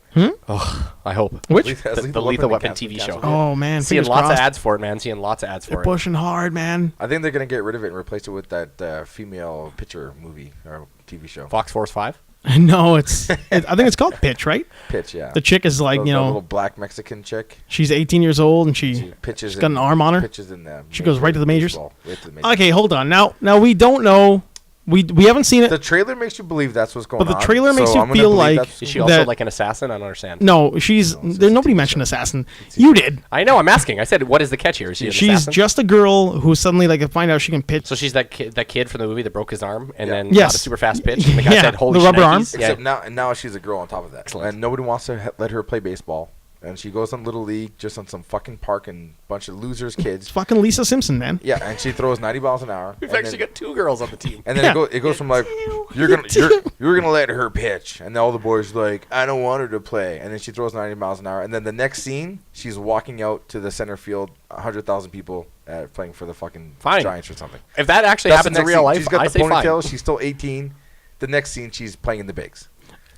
I hope. Which? Has The Lethal been Weapon canceled- TV show. canceled yet? Oh man, Seeing fingers lots crossed. of ads for it, man. Seeing lots of ads They're for it. pushing hard, man. I think they're gonna get rid of it and replace it with that female pitcher movie or TV show. Fox Force 5. No, I think it's called Pitch, right? Pitch, yeah. The chick is like, The little know, black Mexican chick. she's 18 years old and She pitches. she's got an arm on her. Pitches in the. She goes right to the majors? baseball, right to the majors. Okay, hold on. Now we don't know We haven't seen it. The trailer makes you believe that's what's going on. But the trailer makes you I'm gonna feel believe like that's- Is she also that- like an assassin? I don't understand. No, she's. There, nobody mentioned assassin. You did. I know. I'm asking. I said, what is the catch here? Is she an She's assassin? just a girl who suddenly like find out she can pitch. So she's that kid from the movie that broke his arm and Yeah. then Yes. got a super fast pitch. And the guy Yeah, said, "Holy the rubber arm. shnikes." Yeah. Except now she's a girl on top of that. Excellent. And nobody wants to let her play baseball. And she goes on Little League just on some fucking park and bunch of losers kids. It's fucking Lisa Simpson, man. Yeah, and she throws 90 miles an hour. We've and actually then- got 2 girls on the team. And then Yeah. it goes from like you're gonna let her pitch, and then all the boys are like, I don't want her to play, and then she throws 90 miles an hour, and then the next scene she's walking out to the center field, 100,000 people playing for the fucking Fine. Giants or something. If that actually That's the happens in next real scene. life, She's got I the say fine. ponytail. She's still 18. The next scene she's playing in the bigs.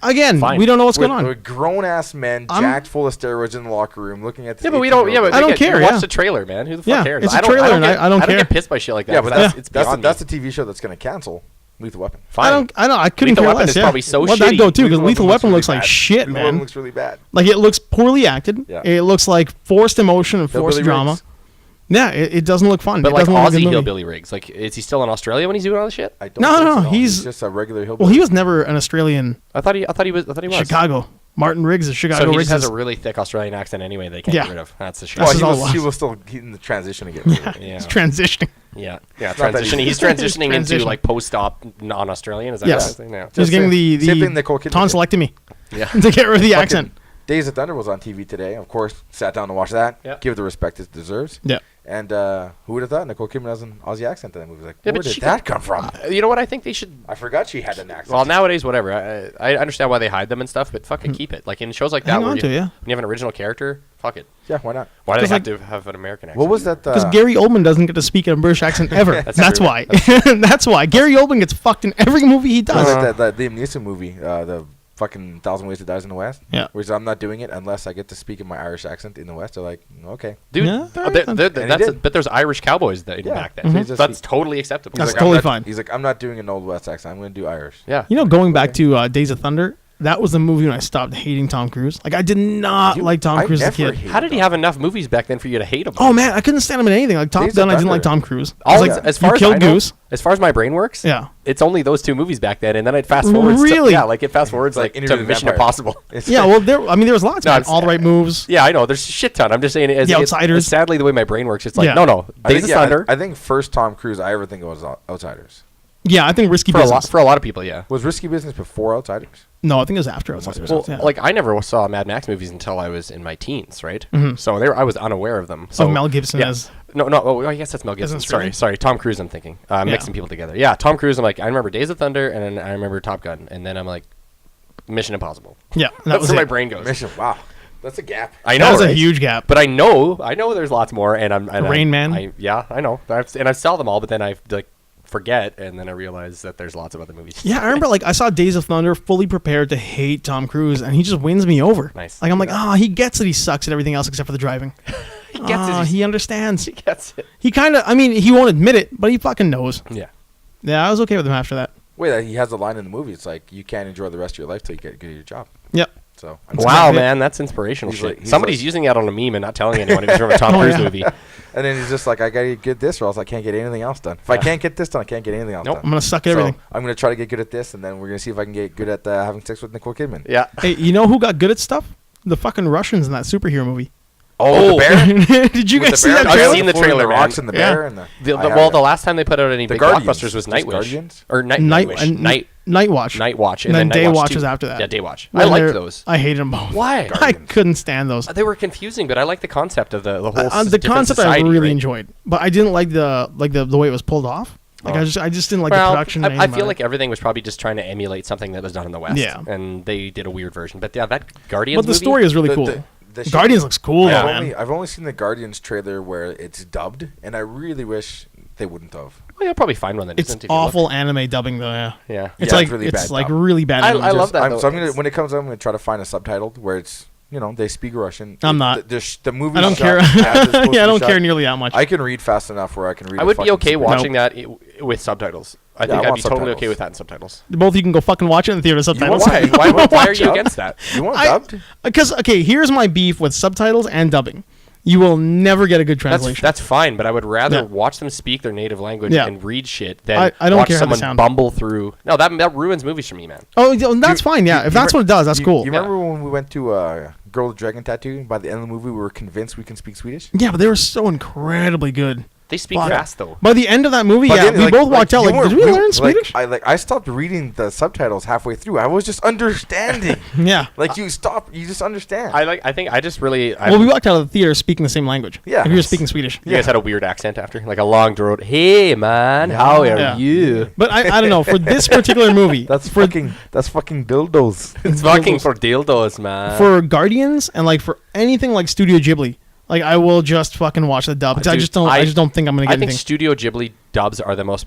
Again, Fine. we don't know what's with, going on. with grown ass men jacked full of steroids in the locker room, looking at this. Yeah, but we don't. Yeah, but I don't again, care, you Watch yeah. the trailer, man. Who the fuck Yeah, cares? it's a I don't- trailer, and I don't care. get pissed by shit like that. Yeah, but that's, Yeah. it's that's beyond that's me. the TV show that's gonna cancel Lethal Weapon. Fine. I couldn't Lethal care Weapon less. is Yeah. probably so What'd that shitty. go too? Because Lethal Weapon really looks like bad. shit, Lethal Weapon man. looks really bad. Like it looks poorly acted. Yeah. It looks like forced emotion and forced Hillbilly drama. Riggs. Yeah, it doesn't look fun. But it like doesn't look like a Aussie movie. hillbilly rigs. Like, is he still in Australia when he's doing all this shit? I don't No, think no, so, he's- just a regular hillbilly. Well, he was never an Australian. I thought he was. Chicago. Martin Riggs is Chicago So he Riggs. just has is- a really thick Australian accent anyway. They can't Yeah. get rid of. That's a shame. Well, Well, This is all he it was still in the transition again. Yeah. He's transitioning. Yeah, not that transitioning. easy. He's transitioning into Transition. like post-op non-Australian. Is that Yes. what I'm saying? Yeah. He's Just getting the same thing Nicole Kidman did. tonsillectomy Yeah. to get rid of the Fucking accent. Days of Thunder was on TV today. Of course, sat down to watch that. Yeah. Give it the respect it deserves. Yeah. And who would have thought Nicole Kidman has an Aussie accent in that movie? Like, Yeah, where but did she that come from? You know what? I think they should. I forgot she had an accent. Well, nowadays, whatever. I understand why they hide them and stuff, but fucking keep it. Like in shows like that, Hang where on you, to it, yeah. when you have an original character, fuck it. yeah, why not? Why do they 'Cause, have like- to have an American accent? What was that? Because Gary Oldman doesn't get to speak a British accent ever. That's true. why. That's why. Gary Oldman gets fucked in every movie he does. like that Liam Neeson movie, the fucking 1,000 Ways to Die in the West. Yeah. Where he's, I'm not doing it unless I get to speak in my Irish accent in the West. They're like, okay. Dude, Yeah, but there's Irish cowboys that Yeah. back then. Mhm. So that's totally acceptable. That's He's like, totally I'm not- fine. He's like, I'm not doing an Old West accent. I'm going to do Irish. Yeah. You know, going back to Days of Thunder, that was the movie when I stopped hating Tom Cruise. Like, I did not like Tom I Cruise as a never kid. hated How did he Tom. have enough movies back then for you to hate him? Oh, man, I couldn't stand him in anything. Like, Top Days of Gun, I didn't like Thunder. Tom Cruise. I was All like, as far you as killed I know, Goose. as far as my brain works, Yeah. it's only those 2 movies back then, and then it fast forwards. Really? Yeah, like it fast forwards like like Interview to with the Mission Vampire. Impossible. It's Yeah, well, there was lots, No, man. I'm All the right moves. Yeah, I know. There's a shit ton. I'm just saying, The Outsiders. Sadly, the way my brain works, it's like Yeah. no. I Days think, of Thunder I think first Tom Cruise I ever think it was Outsiders. Yeah, I think Risky for Business. a lot of people. Yeah. Was Risky Business before Outsiders? No, I think it was after Outsiders. Well, yeah. like I never saw Mad Max movies until I was in my teens, right? Mhm. So I was unaware of them. So Mel Gibson yeah. as- No. Oh, I guess that's Mel Gibson. Australian? Sorry, Tom Cruise. I'm thinking mixing people together. Yeah, Tom Cruise. I'm like, I remember Days of Thunder, and then I remember Top Gun, and then I'm like, Mission Impossible. Yeah, that That's was where my it. brain goes. Mission. Wow. That's a gap. I know, That was a right? huge gap. But I know there's lots more, and Rain Man. I know, and I saw them all, but then I like forget, and then I realize that there's lots of other movies. Yeah, I remember like I saw Days of Thunder fully prepared to hate Tom Cruise, and he just wins me over. Nice. Like I'm like, he gets that he sucks at everything else except for the driving. He gets it. He understands. He gets it. He kind of, I mean, he won't admit it, but he fucking knows. Yeah. Yeah, I was okay with him after that. Wait, he has a line in the movie. It's like, you can't enjoy the rest of your life till you get good at your job. Yep. So Wow, exactly it. man, that's inspirational He's shit. like- he's Somebody's like- using that on a meme and not telling anyone it's from a Tom Oh, Cruise yeah. movie. And then he's just like, I gotta get this, or else I can't get anything else done. If I can't get this done, I can't get anything else Nope. done. I'm gonna suck at So everything. I'm gonna try to get good at this, and then we're gonna see if I can get good at having sex with Nicole Kidman. Yeah. Hey, you know who got good at stuff? The fucking Russians in that superhero movie. Oh, the bear. Did you With guys the see bear that I've trailer? seen the floating trailer, man. rocks and the Yeah. bear and the. The I have well, it. the last time they put out any The big Guardians. blockbusters was Just Night Wish. Guardians? Or Night Night Wish. and Night Watch. Night Watch. And then Night Day Watch Watch 2. was after that. Yeah, Day Watch. When I liked they're- those. I hated them both. Why? I couldn't stand those. They were confusing, but I like the concept of the whole The different concept society, I really right? enjoyed, but I didn't like the way it was pulled off. Like Oh. I just didn't like Well, the production. I feel like everything was probably just trying to emulate something that was done in the West. Yeah. And they did a weird version. But yeah, that Guardians but the movie, story is really The- cool. the shit- Guardians looks cool, Yeah. though, man. I've only seen the Guardians trailer where it's dubbed, and I really wish they wouldn't have. Well, you'll probably find one that It's isn't if you look. awful anime dubbing, though. Yeah, Yeah. it's Yeah, like it's really it's bad like dub. really bad. I dubbing. love that. So I'm though. gonna when it comes out, I'm gonna try to find a subtitled where it's they speak Russian. I'm not. The movie. I don't care. Yeah, I don't care nearly that much. I can read fast enough where I can read. I a would be fucking okay super- watching that with subtitles. I think I I'd want be totally subtitles. okay with that in subtitles. Both you can go fucking watch it in the theater subtitles. Why? Why are you against that? You want I- dubbed? Because okay, here's my beef with subtitles and dubbing. You will never get a good translation. That's fine, but I would rather Yeah. watch them speak their native language Yeah. and read shit than I don't watch care how they someone sound. bumble through. No, that ruins movies for me, man. Oh, yeah, that's fine. Yeah, if that's what it does, that's cool. You remember when we went to Girl with Dragon Tattoo? By the end of the movie, we were convinced we can speak Swedish. Yeah, but they were so incredibly good. They speak Fuck. fast though. By the end of that movie, But yeah, then, we both walked out you like, weren't- did we learn Swedish? I stopped reading the subtitles halfway through. I was just understanding. Yeah. you just understand. I think I just really. Well, we walked out of the theater speaking the same language. Yeah. Like, we were speaking Swedish. You guys had a weird accent after, like a long throat. Hey man, Yeah. how are Yeah. you? But I don't know, for this particular movie, that's for fucking dildos. It's fucking for dildos, man. for Guardians and like for anything like Studio Ghibli, like I will just fucking watch the dub. 'Cause I Dude, just don't think I'm gonna I get think anything. Studio Ghibli dubs are the most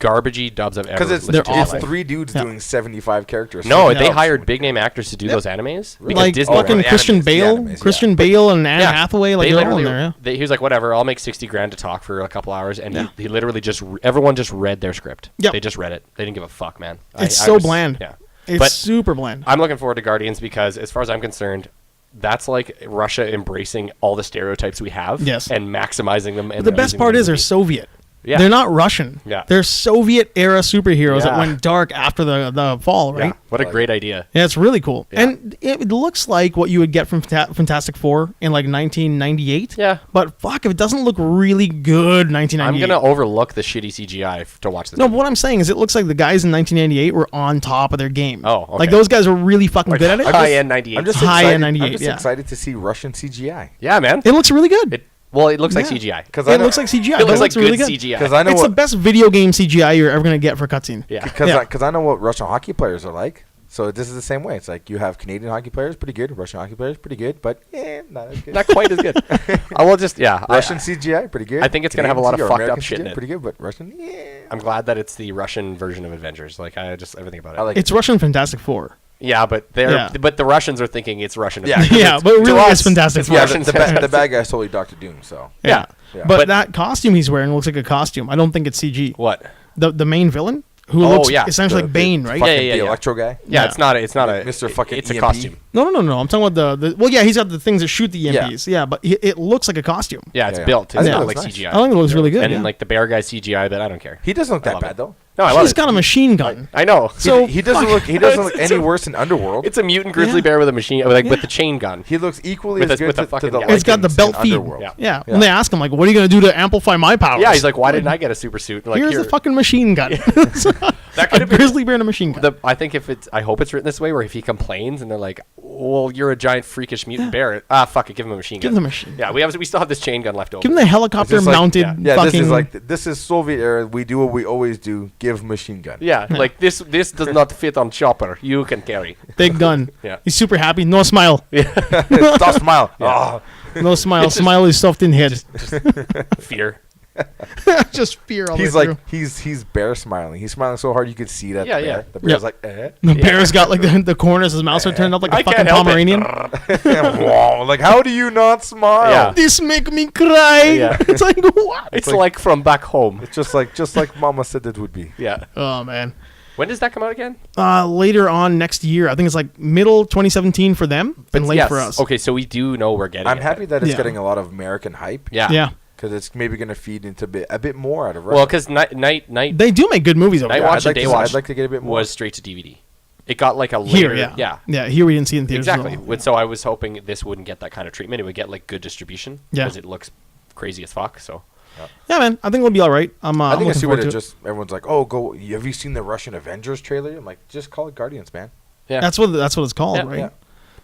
garbagey dubs I've ever. Because it's, listened to in my awful. life. three dudes Yeah. doing 75 characters. No, Yeah. they hired big name actors to do those animes. Really? Because Like Disney fucking the Christian animes, the Bale, animes, yeah. Christian Bale and Anne Hathaway, like they they're all in literally- there. Yeah. He was like, whatever, I'll make 60 grand to talk for a couple hours, and he literally everyone just read their script. Yep. They just read it. They didn't give a fuck, man. It's so bland. Yeah, It's but super bland. I'm looking forward to Guardians because, as far as I'm concerned, that's like Russia embracing all the stereotypes we have, Yes. and maximizing them. And But the best using part them is in they're the Soviet. Yeah. They're not Russian. Yeah. They're Soviet era superheroes that Yeah. went dark after the fall, movie. right? Yeah. What a great idea. Yeah, it's really cool. Yeah. And it looks like what you would get from Fantastic Four in like 1998. Yeah. But fuck, if it doesn't look really good, I'm 1998. gonna overlook the shitty CGI to watch this. No, movie. but what I'm saying is it looks like the guys in 1998 were on top of their game. Oh, okay. Like those guys are really fucking good at it. High-end 98. I'm just High excited, end 98, I'm just yeah. excited to see Russian CGI. Yeah, man. It looks really good. It looks like Yeah. CGI. Because It looks like CGI. It looks like really good good. CGI. Because I know It's the what best video game CGI you're ever going to get for a cutscene. Yeah. because I know what Russian hockey players are like. So this is the same way. It's like you have Canadian hockey players, pretty good. Russian hockey players, pretty good, but not as good. Not quite as good. I will just Russian CGI, pretty good. I think it's gonna have a Canadian lot of CGI or fucked up American shit in CGI, it. pretty good, but Russian, I'm glad that it's the Russian version of Avengers. Like everything about it. I like It's Russian Fantastic Four. Yeah, but but the Russians are thinking it's Russian. Yeah. Avengers. Yeah, but it To really us, is Fantastic it's Four. Yeah, Russian the bad guy's totally Doctor Doom. So Yeah. Yeah. But But- that costume he's wearing looks like a costume. I don't think it's CG. What? The main villain, who Oh, looks yeah. essentially like Bane, right? Fucking Yeah, the yeah. Electro guy. Yeah, Yeah. it's not a Mr. fucking It's a EMP. costume. No. I'm talking about the well, yeah, he's got the things that shoot the Yeah. EMPs. Yeah, but it looks like a costume. Yeah, it's Yeah. built. I It's think not it like looks nice. CGI. I think it looks really good. And yeah. like the bear guy CGI, but I don't care. He doesn't look I that love bad it. though. No, I love He's it. got a machine gun. I know. So He doesn't look. He doesn't look It's any a- worse than Underworld. It's a mutant grizzly Yeah. bear with a machine, with Yeah. the chain gun. He looks equally With as a- good with a to fucking the gun. It's got the Lycans belt in feed. Underworld. Yeah. Yeah. Yeah. When they ask him like, "What are you gonna do to amplify my powers?" Yeah, he's like, why didn't I get a super suit? Like, "Here's here, the fucking machine gun." that A could have been. grizzly bear and a machine gun. I think I hope it's written this way, where if he complains and they're like, "Well, you're a giant freakish mutant bear," fuck it, give him a machine gun. Give him a machine. Yeah, we still have this chain gun left over. Give him the helicopter It's just like- mounted Yeah, fucking. this is Soviet era. We do what we always do. Give machine gun. Yeah, like this does not fit on chopper. You can carry. Big gun. Yeah. He's super happy. No smile. Stop smile. Yeah. Oh. No smile. Smile is soft in head. Fear. Just fear all the He's way like through. he's bear smiling. He's smiling so hard you could see that. Yeah, the bear. yeah. The bear's Yeah. like, The bear's got like the corners. His mouth are turned up like a I fucking can't help it. Pomeranian. Wow, like how do you not smile? Yeah. This make me cry. Yeah. It's like what? It's like- like from back home. It's just like Mama said it would be. Yeah. Oh man. When does that come out again? Later on next year, I think it's like middle 2017 for them, and late yes. for us. Okay, so we do know we're getting. I'm it, happy but- that it's Yeah. getting a lot of American hype. Yeah. Yeah, Because it's maybe going to feed into a bit more out of Russia. Well, because night they do make good movies over Night there. Watch and Day Watch I'd like to get a bit more. was straight to DVD. It got like a later. Here, yeah, Here we didn't see it in theaters. at Exactly. all. So I was hoping this wouldn't get that kind of treatment. It would get like good distribution. Yeah. Because it looks crazy as fuck. So Yeah, man. I think it'll be all right. I'm I think I looking see what forward it to it. just. Everyone's like, "Oh, go! Have you seen the Russian Avengers trailer?" I'm like, "Just call it Guardians, man." yeah. That's what it's called, Yeah, right? yeah.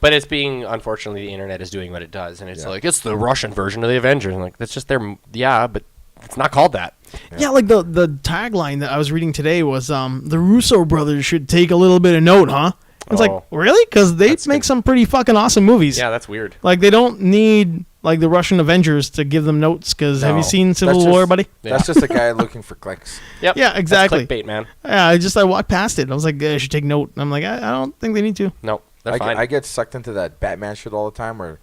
But it's being, unfortunately, the internet is doing what it does, and it's Yeah. like it's the Russian version of the Avengers. And like that's just their but it's not called that. Yeah, like the tagline that I was reading today was the Russo brothers should take a little bit of note, huh? It's like, Oh. really? Because they That's make good. some pretty fucking awesome movies. Yeah, that's weird. Like they don't need like the Russian Avengers to give them notes. Because have No. you seen Civil That's War, just- buddy? That's just a guy looking for clicks. Yep. Yeah, That's exactly. clickbait, man. Yeah, I walked past it. I was like, I should take note. And I'm like, I don't think they need to. No, they're fine. I get sucked into that Batman shit all the time, where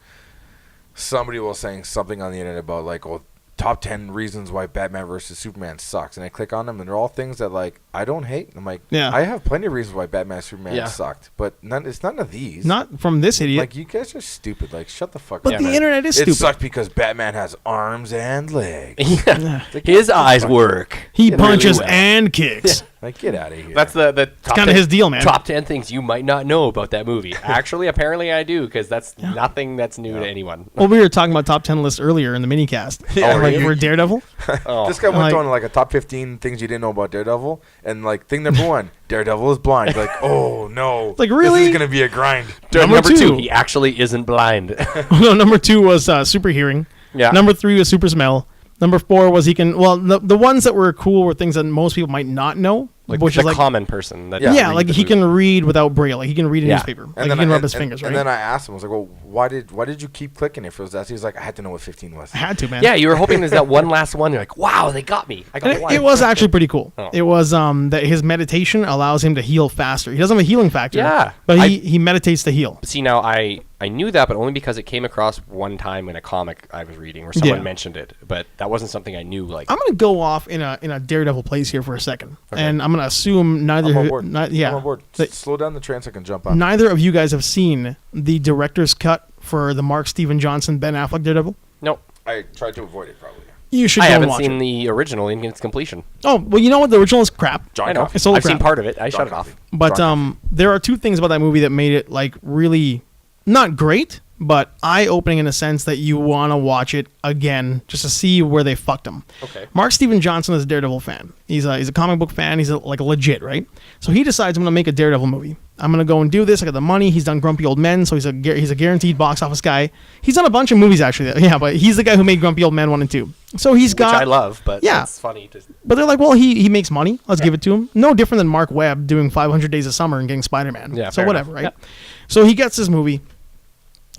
somebody will saying something on the internet about like, "Oh, top 10 reasons why Batman versus Superman sucks, and I click on them, and they're all things that like I don't hate. I'm like, Yeah. I have plenty of reasons why Batman Superman Yeah. sucked, but it's none of these. Not from this idiot. like, you guys are stupid. Like, shut the fuck but up. the man. internet is It stupid. sucked because Batman has arms and legs. Yeah. His eyes work. He really punches well. and kicks. Like, get out of here. That's the top kinda 10 his deal, man. Top 10 things you might not know about that movie. Actually, apparently I do, because that's nothing that's new to anyone. Well, we were talking about top 10 lists earlier in the minicast. Yeah, like you- for Daredevil. Oh. This guy went Like- on like a top 15 things you didn't know about Daredevil, and like thing number 1, Daredevil is blind. Like, oh no, Like, really? This is gonna be a grind. Number Number two. 2, he actually isn't blind. No, number 2 was super hearing. Yeah. Number 3 was super smell. Number 4 was he can. Well, the ones that were cool were things that most people might not know, Like which the is like common person. That Yeah, yeah, read like the he movie. can read without braille. Like he can read a Yeah. newspaper. Like he can rub his fingers, right? And then I asked him, I was like, well, why did you keep clicking if it was that? He's like, I had to know what 15 was. I had to, man. Yeah, you were hoping there's that one last one. You're like, wow, they got me. I got And one. it was actually pretty cool. Oh. It was that his meditation allows him to heal faster. He doesn't have a healing factor. Yeah. But he meditates to heal. See, now I knew that, but only because it came across one time in a comic I was reading where someone Yeah. mentioned it. But that wasn't something I knew. Like, I'm gonna go off in a Daredevil place here for a second, and I'm gonna assume I'm on board. yeah, I'm on board. that Slow down the train so I can jump up. neither of you guys have seen the director's cut for the Mark Steven Johnson Ben Affleck Daredevil. no, I tried to avoid it probably. You should I go and haven't watch seen it. the original in its completion. Oh well, you know what? The original is crap. John I know. Coffey. It's all I've seen crap. part of it. I shut it Coffey. off. But John there are two things about that movie that made it like really not great, but eye-opening in a sense that you want to watch it again just to see where they fucked him. Okay. Mark Steven Johnson is a Daredevil fan. He's a comic book fan. He's like legit, right? So he decides I'm going to make a Daredevil movie. I'm going to go and do this. I got the money. He's done Grumpy Old Men, so he's a guaranteed box office guy. He's done a bunch of movies actually. Yeah, but he's the guy who made Grumpy Old Men 1 and 2. So he's got Which I love, but Yeah. it's funny. But they're like, well, he makes money. Let's give it to him. No different than Mark Webb doing 500 Days of Summer and getting Spider-Man. Yeah, So fair whatever, enough. right? So he gets his movie,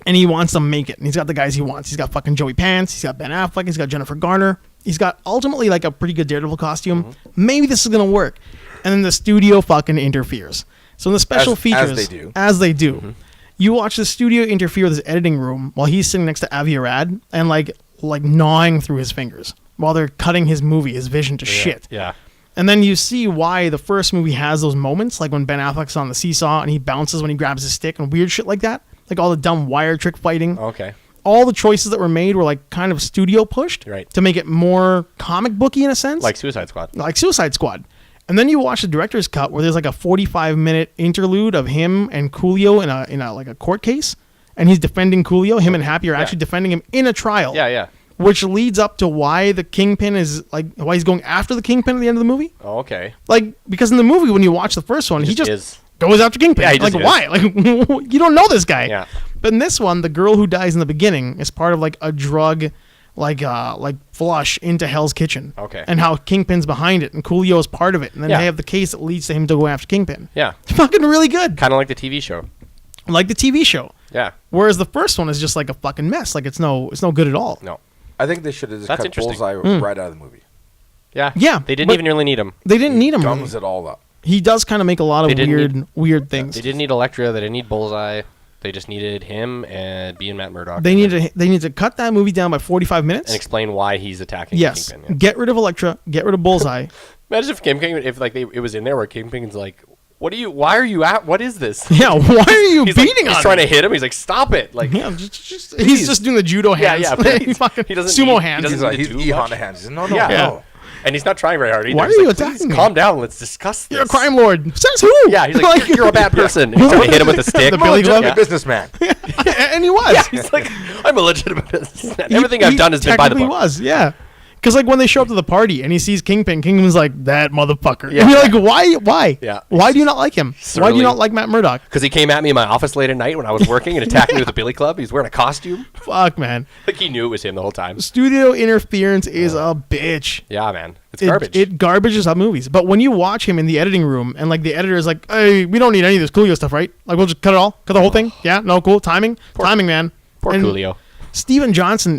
and he wants to make it. And he's got the guys he wants. He's got fucking Joey Pants. He's got Ben Affleck. He's got Jennifer Garner. He's got ultimately like a pretty good Daredevil costume. Mm-hmm. Maybe this is going to work. And then the studio fucking interferes. So in the special As features, they do. Mm-hmm. you watch the studio interfere with his editing room while he's sitting next to Avi Arad and like gnawing through his fingers while they're cutting his movie, his vision to shit. Yeah. And then you see why the first movie has those moments, like when Ben Affleck's on the seesaw and he bounces when he grabs his stick and weird shit like that. Like all the dumb wire trick fighting. Okay. All the choices that were made were like kind of studio pushed Right. to make it more comic booky in a sense. Like Suicide Squad. Like Suicide Squad. And then you watch the director's cut where there's like a 45-minute interlude of him and Coolio in a like a court case. And he's defending Coolio. Him and Happy are actually defending him in a trial. Yeah, yeah. Which leads up to why the Kingpin is like why he's going after the Kingpin at the end of the movie. Oh, okay. Like because in the movie when you watch the first one, he just is. goes after Kingpin. Yeah, he like just why? Like you don't know this guy. Yeah. But in this one, the girl who dies in the beginning is part of like a drug like flush into Hell's Kitchen. Okay. And how Kingpin's behind it and Coolio is part of it. And then Yeah. they have the case that leads to him to go after Kingpin. Yeah. It's fucking really good. Kind of like the TV show. Like the TV show. Yeah. Whereas the first one is just like a fucking mess. Like it's no good at all. No. I think they should have just That's cut interesting. Bullseye Mm. right out of the movie. Yeah. Yeah, They didn't but- even really need him. They didn't need him. Gums Really. it all up. He does kind of make a lot of They didn't weird things. They didn't need Elektra. They didn't need Bullseye. They just needed him and being Matt Murdock. They need to cut that movie down by 45 minutes. and explain why he's attacking Yes. Kingpin. Yeah. Get rid of Elektra. Get rid of Bullseye. Imagine if Kingpin, if like it was in there where Kingpin's like, why are you at? What is this? Yeah. Why are you He's like, beating he's on trying me? to hit him. He's like, stop it! Like, Yeah, he's just doing the judo hands. yeah, He fucking he doesn't sumo need- hands. he He's doesn't like, need he's to do E much. Honda hands. He's, no, Yeah. no. and he's not trying very hard either. Why are He's you like, attacking "Please me? calm down. Let's discuss this. You're a crime lord. Says who? Yeah, he's like, you're a bad person. And he's trying to hit him with a stick. The Billy Glove? I'm a businessman. And he was. Yeah, he's like, I'm a legitimate businessman. He- Everything I've he done has been by the technically book. was, yeah. Because like when they show up to the party and he sees Kingpin, Kingpin's like that motherfucker. Yeah. And you're like, why? Yeah. Why do you not like him? Why do Surly. you not like Matt Murdock? Because he came at me in my office late at night when I was working and attacked me with a billy club. He's wearing a costume. Fuck, man. Like he knew it was him the whole time. Studio interference is a bitch. Yeah, man. It's garbage. It garbages up movies. But when you watch him in the editing room and like the editor is like, hey, we don't need any of this Coolio stuff, right? Like we'll just cut it all, cut the whole thing. Yeah, no, cool. Timing, man. Poor And Coolio.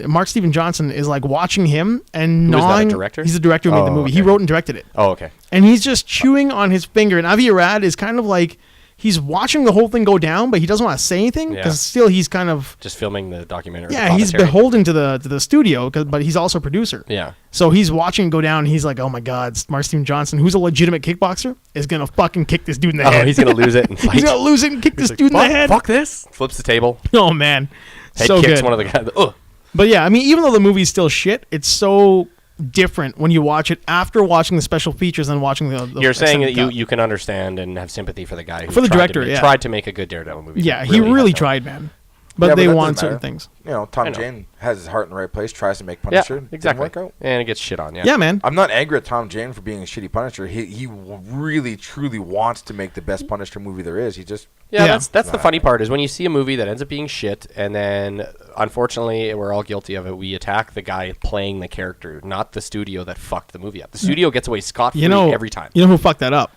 Mark Steven Johnson is like watching him and Who is that, a gnawing. director? He's the director who made the Oh, movie. okay. He wrote and directed it. Oh, okay. And he's just chewing on his finger. And Avi Arad is kind of like, he's watching the whole thing go down, but he doesn't want to say anything because still he's kind of just filming the documentary. Yeah, he's beholden to the studio, but he's also a producer. Yeah. So he's watching it go down, and he's like, oh my God, Mark Steven Johnson, who's a legitimate kickboxer, is going to fucking kick this dude in the head. Oh, he's going to lose it and fight. He's going to lose it and kick this dude in the head. Fuck this. Flips the table. Oh, man. Head so kicks good. one of the guys. Ugh. But yeah, I mean, even though the movie's still shit, it's so different when you watch it after watching the special features and watching the You're saying that cut. you can understand and have sympathy for the guy who For the director, tried to make a good Daredevil movie. Yeah, he really tried, man. But they that want doesn't certain matter. things. You know, Tom Jane has his heart in the right place, tries to make Punisher. Yeah, Didn't exactly. work out. And it gets shit on, Yeah, man. I'm not angry at Tom Jane for being a shitty Punisher. He really, truly wants to make the best Punisher movie there is. He just... Yeah, that's the funny part is when you see a movie that ends up being shit, and then, unfortunately, we're all guilty of it, we attack the guy playing the character, not the studio that fucked the movie up. The studio gets away scot-free every time. You know who fucked that up?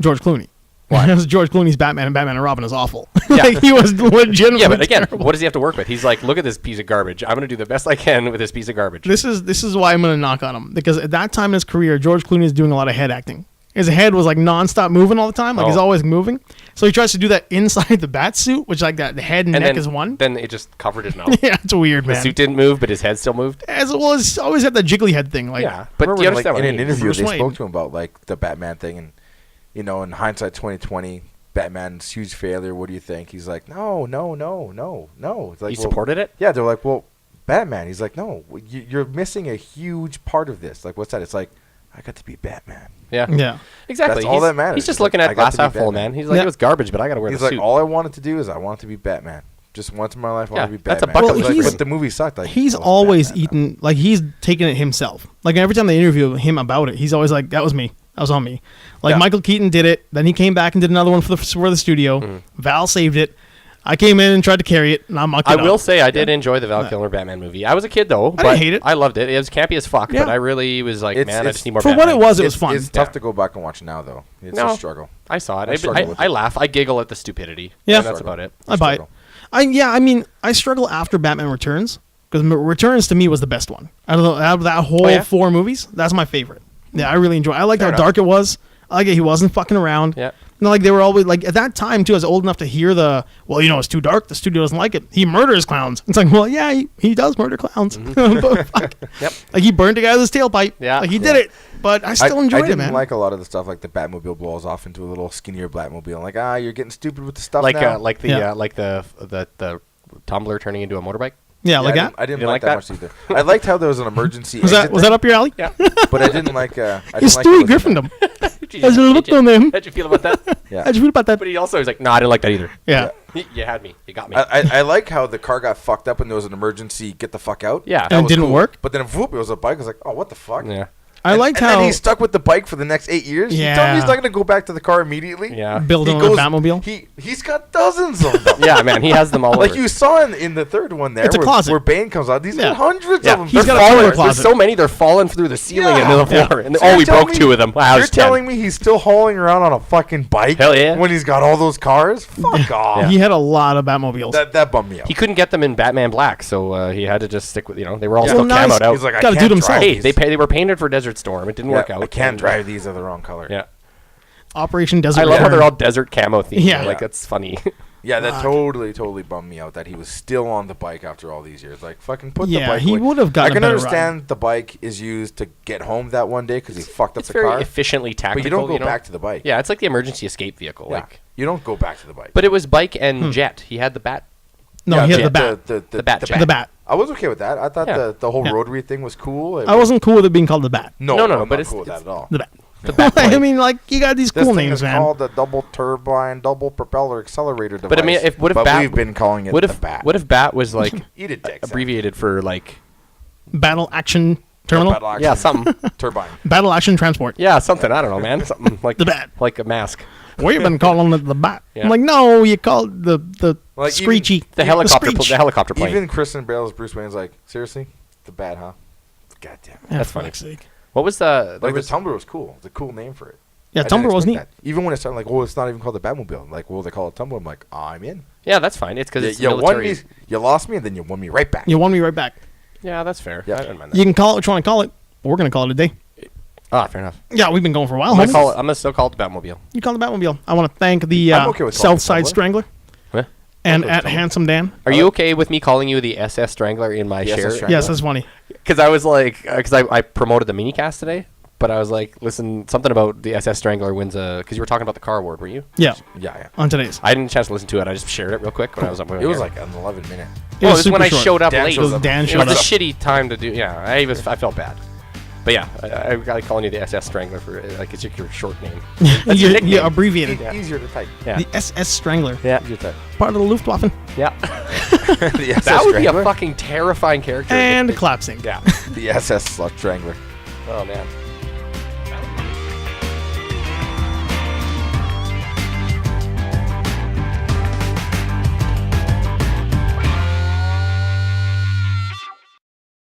George Clooney. Why? Because George Clooney's Batman and Batman and Robin is awful. Yeah. Like, he was legitimately Yeah, but again, terrible. what does he have to work with? He's like, look at this piece of garbage. I'm going to do the best I can with this piece of garbage. This is why I'm going to knock on him. Because at that time in his career, George Clooney is doing a lot of head acting. His head was like nonstop moving all the time. Like he's always moving. So he tries to do that inside the bat suit, which like that the head and neck then, is one. Then it just covered his mouth. Yeah, it's weird, The man. suit didn't move, but his head still moved. As well as always had that jiggly head thing. Like, Yeah, but Remember do you when, understand what I in an mean? interview, Bruce they Wayne. spoke to him about like the Batman thing, and you know, in hindsight, 2020, Batman's huge failure. What do you think? He's like, no. It's like, He supported it? Yeah, they're like, well, Batman. He's like, no, you're missing a huge part of this. Like, what's that? It's like, I got to be Batman. Yeah. yeah. Exactly. That's all that matters. He's just He's like, looking I at got glass to be half full, Batman. man. He's like, Yeah. it was garbage, but I got to wear He's the like, suit. all I wanted to do is I wanted to be Batman. Just once in my life, I want to be that's a Batman. bucket list Like, item. but the movie sucked. Like, He's I was always Batman. eaten, like he's taken it himself. Like every time they interview him about it, he's always like, that was me. That was on me. Like Yeah. Michael Keaton did it. Then he came back and did another one for the studio. Mm-hmm. Val saved it. I came in and tried to carry it, and I mucked it I up. will say I did enjoy the Val Kilmer Batman movie. I was a kid though, but didn't hate it. I loved it. It was campy as fuck, Yeah. but I really was like, It's- man, I it's- just need more. For what Batman. it was fun. It's tough Yeah. to go back and watch now, though. It's No. a struggle. I saw it. I struggle with I it. laugh. I giggle at the stupidity. Yeah. And that's about it. I buy it. I mean, I struggle after Batman Returns because Returns to me was the best one out of that whole Oh, yeah? 4 movies. That's my favorite. Yeah, I really enjoy. I liked Fair how enough. dark it was. I like it. He wasn't fucking around. Yeah. You know, like they were always like at that time too. I was old enough to hear it's too dark. The studio doesn't like it. He murders clowns. It's like, well, yeah, he does murder clowns. But fuck. Yep. Like he burned a guy with his tailpipe. Yeah. Like he did it. But I still enjoyed I it, didn't man. like a lot of the stuff, like the Batmobile blows off into a little skinnier Batmobile. I'm like, you're getting stupid with the stuff Like now. the tumbler turning into a motorbike. yeah, like I that. didn't, I didn't You like like that much either. I liked how there was an emergency. Was exit that thing, up your alley? Yeah. But I didn't like. I It's didn't like Stewie it Griffin was- him. How'd you look on him? How'd you feel about that? Yeah. How'd you feel about that? But he also was like, no, I didn't like that either. Yeah. You had me. You got me. I like how the car got fucked up and there was an emergency. Get the fuck out. Yeah. That And it was didn't cool. work? But then whoop, it was a bike. I was like, oh, what the fuck? Yeah. I liked and how then he's stuck with the bike for the next 8 years. You tell me he's Yeah. not going to go back to the car immediately. Yeah. build He on a goes- Batmobile. He's got dozens of them. Yeah, man. He has them all Like over. you saw in the third one there, It's a closet. where Bane comes out. These Yeah. are hundreds Yeah. of them. He's They're got a falling. toilet There's closet. so many. They're falling through the ceiling Yeah. into the Yeah. floor. And So oh, you're we telling broke me- 2 of them. Wow, You're telling me he's still hauling around on a fucking bike? Hell yeah. When he's got all those cars? Fuck off. He had a lot of Batmobiles. That bummed me out. he couldn't get them in Batman Black, so he had to just stick with they were all Yeah. still Well, nice. camoed out. He's like, I Gotta do can't them drive himself. hey, these. they were painted for Desert Storm. It didn't work out. I can't And, drive these. Are the wrong color. Yeah. Operation Desert I love how Return. they're all desert camo themed. Yeah. Like that's funny. Yeah, that totally bummed me out that he was still on the bike after all these years. Like, fucking put the Yeah, bike he away. would have gotten I can a better understand the bike is used to get home that one day because he fucked up It's the very car. efficiently tactical. But you don't go back to the bike. Yeah, it's like the emergency escape vehicle. Yeah. Like, You don't go back to the bike. but it was bike and jet. He had the bat. No, Yeah, he had jet. the bat. The bat jet. The bat. I was okay with that. I thought Yeah. the whole Yeah. rotary thing was cool. I wasn't cool with it being called the bat. No, No, I'm but not it's- cool with that at all. The bat. The bat I plane. mean, like you got these This cool thing names, is man. called the double turbine, double propeller accelerator device. But I mean, what if but bat? we've been calling it what the if bat. What if bat was like Eat it, dick. abbreviated for like Battle Action Terminal. Battle action yeah something turbine. Battle Action Transport. yeah something I don't know man something like The bat. like a mask We've been calling it the bat. Yeah. I'm like, no, you call it the Like, screechy. the helicopter screech. the helicopter plane. Even Kristen Bale's Bruce Wayne's like, seriously, the bat, huh? God damn it. Yeah, That's for funny. fuck's sake. What was the Like was, the Tumbler was cool. It's a cool name for it. Yeah, I didn't Tumblr was expect neat. that. Even when it started, like, oh, it's not even called the Batmobile. Like, well, they call it Tumbler. I'm like, I'm in. yeah that's fine it's because it's You won military. me, you lost me, and then you won me right back. You won me right back. Yeah, that's fair. Yeah. I don't mind that. You can call it what you want to call it. But we're gonna call it a day. Ah, fair enough. Yeah, we've been going for a while. I'm homie. gonna still call it the Batmobile. You call the Batmobile. I want to thank the I'm okay with calling it Southside Tumblr. Strangler What? and Okay, at Tumblr. Handsome Dan. Are you okay with me calling you the SS Strangler in my The SS share? Strangler? Yes, that's funny. Because I was like, I promoted the minicast today, but I was like, listen, something about the SS Strangler wins a. Because you were talking about the car award, were you? Yeah, Yeah. on today's. I didn't have a chance to listen to it. I just shared it real quick when I was up. It was like an 11-minute. It Well, was it was when super I short. showed up Dan late. shows up. Dan It showed was up. a shitty time to do. Yeah, I felt bad. But yeah, I got calling you the SS Strangler for like it's your short name. That's your nickname. You abbreviated. Easier to type. Yeah. The SS Strangler. Yeah. Easier to type. Part of the Luftwaffe. Yeah. The SS That would be a Strangler. fucking terrifying character. And clap sync. Yeah. The SS Strangler. Oh man.